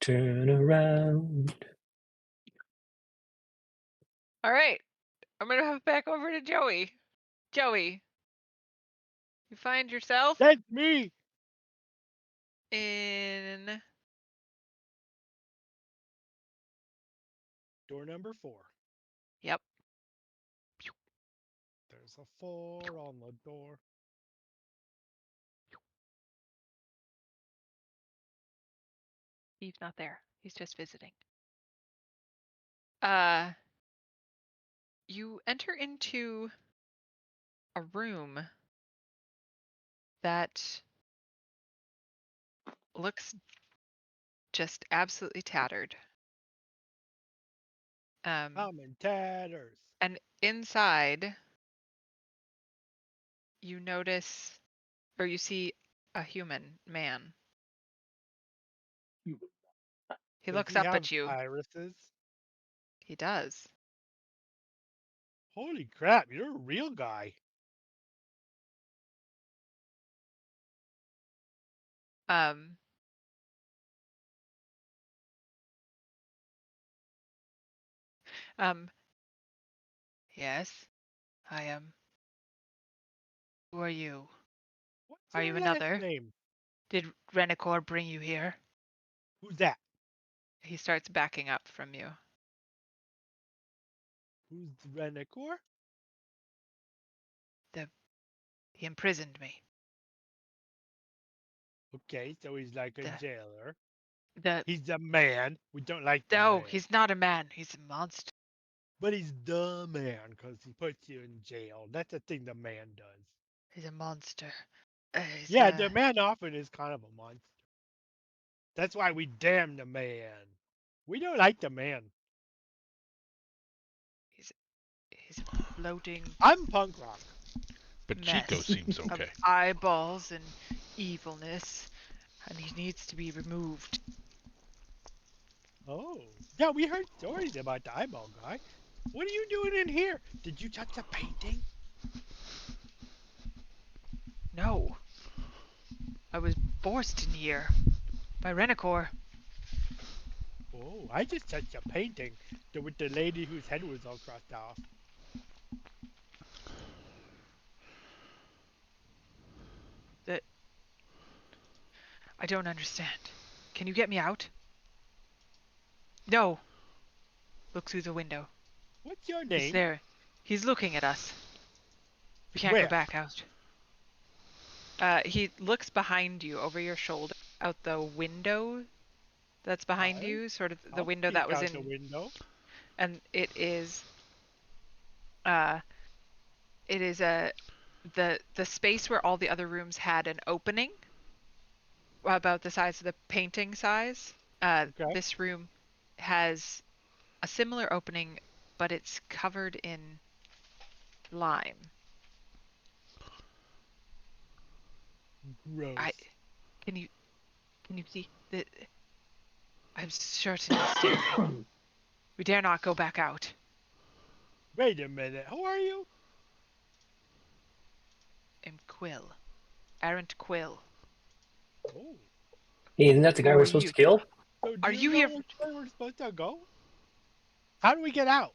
Speaker 6: Turn around.
Speaker 3: all right. I'm gonna have back over to Joey. Joey, you find yourself
Speaker 5: That's me.
Speaker 3: in
Speaker 5: Door number 4.
Speaker 3: Yep.
Speaker 5: There's a 4 on the door.
Speaker 3: He's not there. He's just visiting. Uh, you enter into a room that looks just absolutely tattered.
Speaker 5: I'm in tatters.
Speaker 3: And inside, you notice, or you see a human man. He
Speaker 5: Does
Speaker 3: looks
Speaker 5: he
Speaker 3: up
Speaker 5: have
Speaker 3: at you.
Speaker 5: irises?
Speaker 3: He does.
Speaker 5: Holy crap, you're a real guy.
Speaker 3: Um, um, yes, I am. Who are you?
Speaker 5: What's
Speaker 3: Are
Speaker 5: your
Speaker 3: you
Speaker 5: last
Speaker 3: another?
Speaker 5: name?
Speaker 3: Did Renacor bring you here?
Speaker 5: Who's that?
Speaker 3: He starts backing up from you.
Speaker 5: Who's Renacor?
Speaker 3: He imprisoned me.
Speaker 5: Okay, so he's like a
Speaker 3: The
Speaker 5: jailer.
Speaker 3: the
Speaker 5: He's a man. We don't like the
Speaker 3: No,
Speaker 5: man.
Speaker 3: he's not a man. He's a monster.
Speaker 5: But he's the man because he puts you in jail. That's the thing the man does.
Speaker 3: He's a monster.
Speaker 5: Yeah, the man often is kind of a monster. That's why we damn the man. We don't like the man.
Speaker 3: He's a floating
Speaker 5: I'm punk rock.
Speaker 4: But
Speaker 3: mess
Speaker 4: Chico seems
Speaker 3: of
Speaker 4: okay.
Speaker 3: eyeballs and evilness, and he needs to be removed.
Speaker 5: Oh. Yeah, we heard stories about the eyeball guy. What are you doing in here? Did you touch a painting?
Speaker 3: No. I was forced in here by Renacor.
Speaker 5: Oh, I just touched a painting with the lady whose head was all crossed off.
Speaker 3: I don't understand. Can you get me out? No. Look through the window.
Speaker 5: What's your
Speaker 3: He's
Speaker 5: name?
Speaker 3: there. He's looking at us. We can't
Speaker 5: Where?
Speaker 3: go back out. He looks behind you, over your shoulder, out the window that's behind you, sort of the
Speaker 5: I'll
Speaker 3: window
Speaker 5: peek
Speaker 3: that was
Speaker 5: out
Speaker 3: in,
Speaker 5: the window.
Speaker 3: and it is the space where all the other rooms had an opening. about the size of the painting size.
Speaker 5: Okay.
Speaker 3: This room has a similar opening, but it's covered in lime.
Speaker 5: Gross.
Speaker 3: Can you see that? I'm certain it's still there. We dare not go back out.
Speaker 5: Wait a minute. Who are you?
Speaker 3: I'm Quill. Errant Quill.
Speaker 5: Oh.
Speaker 6: Hey, isn't that the guy
Speaker 3: Who
Speaker 6: we're
Speaker 3: are
Speaker 6: supposed
Speaker 3: you?
Speaker 6: to kill?
Speaker 5: So do
Speaker 3: Are
Speaker 5: you
Speaker 3: you
Speaker 5: know
Speaker 3: here?
Speaker 5: which way we're supposed to go? How do we get out?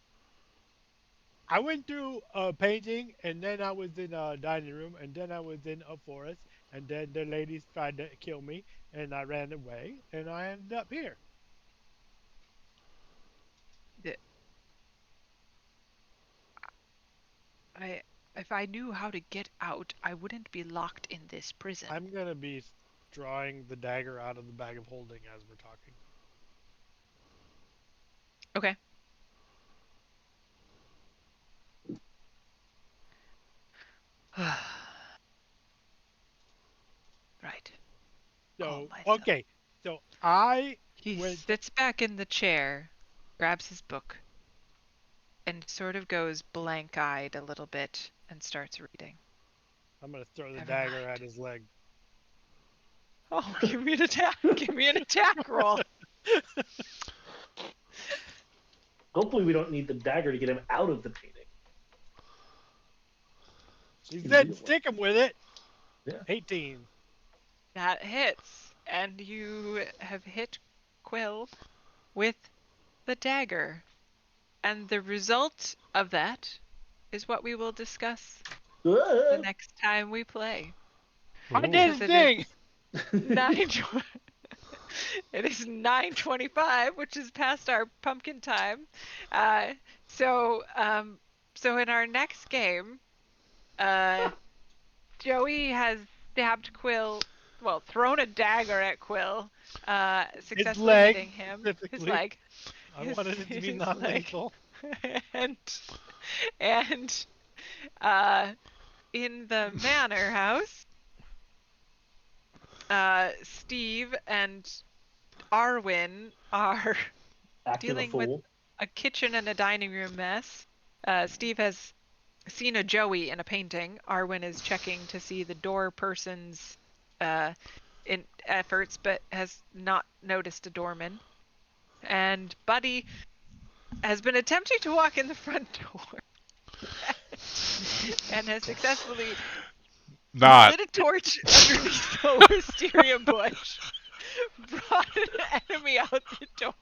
Speaker 5: I went through a painting, and then I was in a dining room, and then I was in a forest, and then the ladies tried to kill me, and I ran away, and I ended up here.
Speaker 3: If I knew how to get out, I wouldn't be locked in this prison.
Speaker 5: I'm gonna be drawing the dagger out of the bag of holding as we're talking.
Speaker 3: Okay. Right. Calm
Speaker 5: So,
Speaker 3: myself.
Speaker 5: okay. So I
Speaker 3: He
Speaker 5: went.
Speaker 3: sits back in the chair, grabs his book, and sort of goes blank-eyed a little bit and starts reading.
Speaker 5: I'm gonna throw the
Speaker 3: Never
Speaker 5: dagger
Speaker 3: mind.
Speaker 5: at his leg.
Speaker 3: Oh, give me an attack! Give me an attack roll!
Speaker 7: Hopefully, we don't need the dagger to get him out of the painting.
Speaker 5: He
Speaker 7: Can
Speaker 5: said,
Speaker 7: do it.
Speaker 5: "Stick him with it."
Speaker 7: Yeah.
Speaker 5: 18.
Speaker 3: That hits, and you have hit Quill with the dagger. And the result of that is what we will discuss the next time we play.
Speaker 5: I
Speaker 4: Ooh.
Speaker 5: did
Speaker 3: Because
Speaker 5: a
Speaker 3: it is
Speaker 5: thing.
Speaker 3: 9 it is 9:25, which is past our pumpkin time. Uh, so in our next game, Joey has stabbed Quill, well, thrown a dagger at Quill,
Speaker 5: His
Speaker 3: successfully
Speaker 5: leg,
Speaker 3: hitting him. His
Speaker 5: specifically.
Speaker 3: leg.
Speaker 5: I wanted it to be
Speaker 3: His leg.
Speaker 5: non-lethal.
Speaker 3: and and uh, in the manor house, Steve and Arwen are
Speaker 7: Acting a
Speaker 3: dealing with
Speaker 7: fool.
Speaker 3: a kitchen and a dining room mess. Steve has seen a Joey in a painting. Arwen is checking to see the door person's in efforts, but has not noticed a doorman. And Buddy has been attempting to walk in the front door and has successfully
Speaker 4: Not.
Speaker 3: lit a torch underneath the wisteria bush, brought an enemy out the door,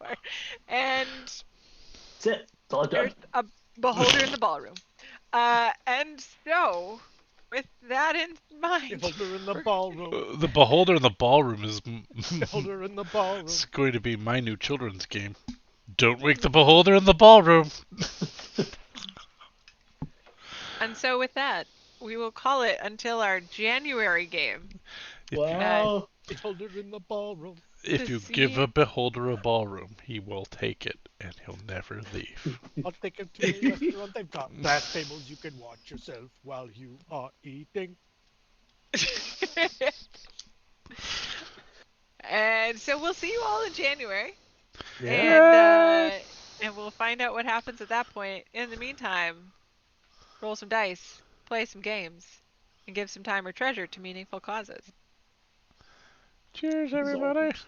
Speaker 3: and
Speaker 7: That's it. That's all I've done.
Speaker 3: there's a beholder in the ballroom. And so, with that in mind,
Speaker 5: Beholder in the ballroom.
Speaker 4: The Beholder in the Ballroom is
Speaker 5: Beholder in the ballroom.
Speaker 4: it's going to be my new children's game. Don't wake the Beholder in the Ballroom.
Speaker 3: and so with that, we will call it until our January game.
Speaker 7: Wow.
Speaker 5: Beholder in the ballroom.
Speaker 4: If
Speaker 3: To
Speaker 4: you give
Speaker 3: see-
Speaker 4: a Beholder a ballroom, he will take it and he'll never leave.
Speaker 5: I'll take him to a restaurant. They've got glass tables you can watch yourself while you are eating.
Speaker 3: And so we'll see you all in January.
Speaker 7: Yeah.
Speaker 3: And we'll find out what happens at that point. In the meantime, roll some dice, play some games, and give some time or treasure to meaningful causes.
Speaker 4: Cheers,
Speaker 7: This is all
Speaker 4: everybody.
Speaker 7: good.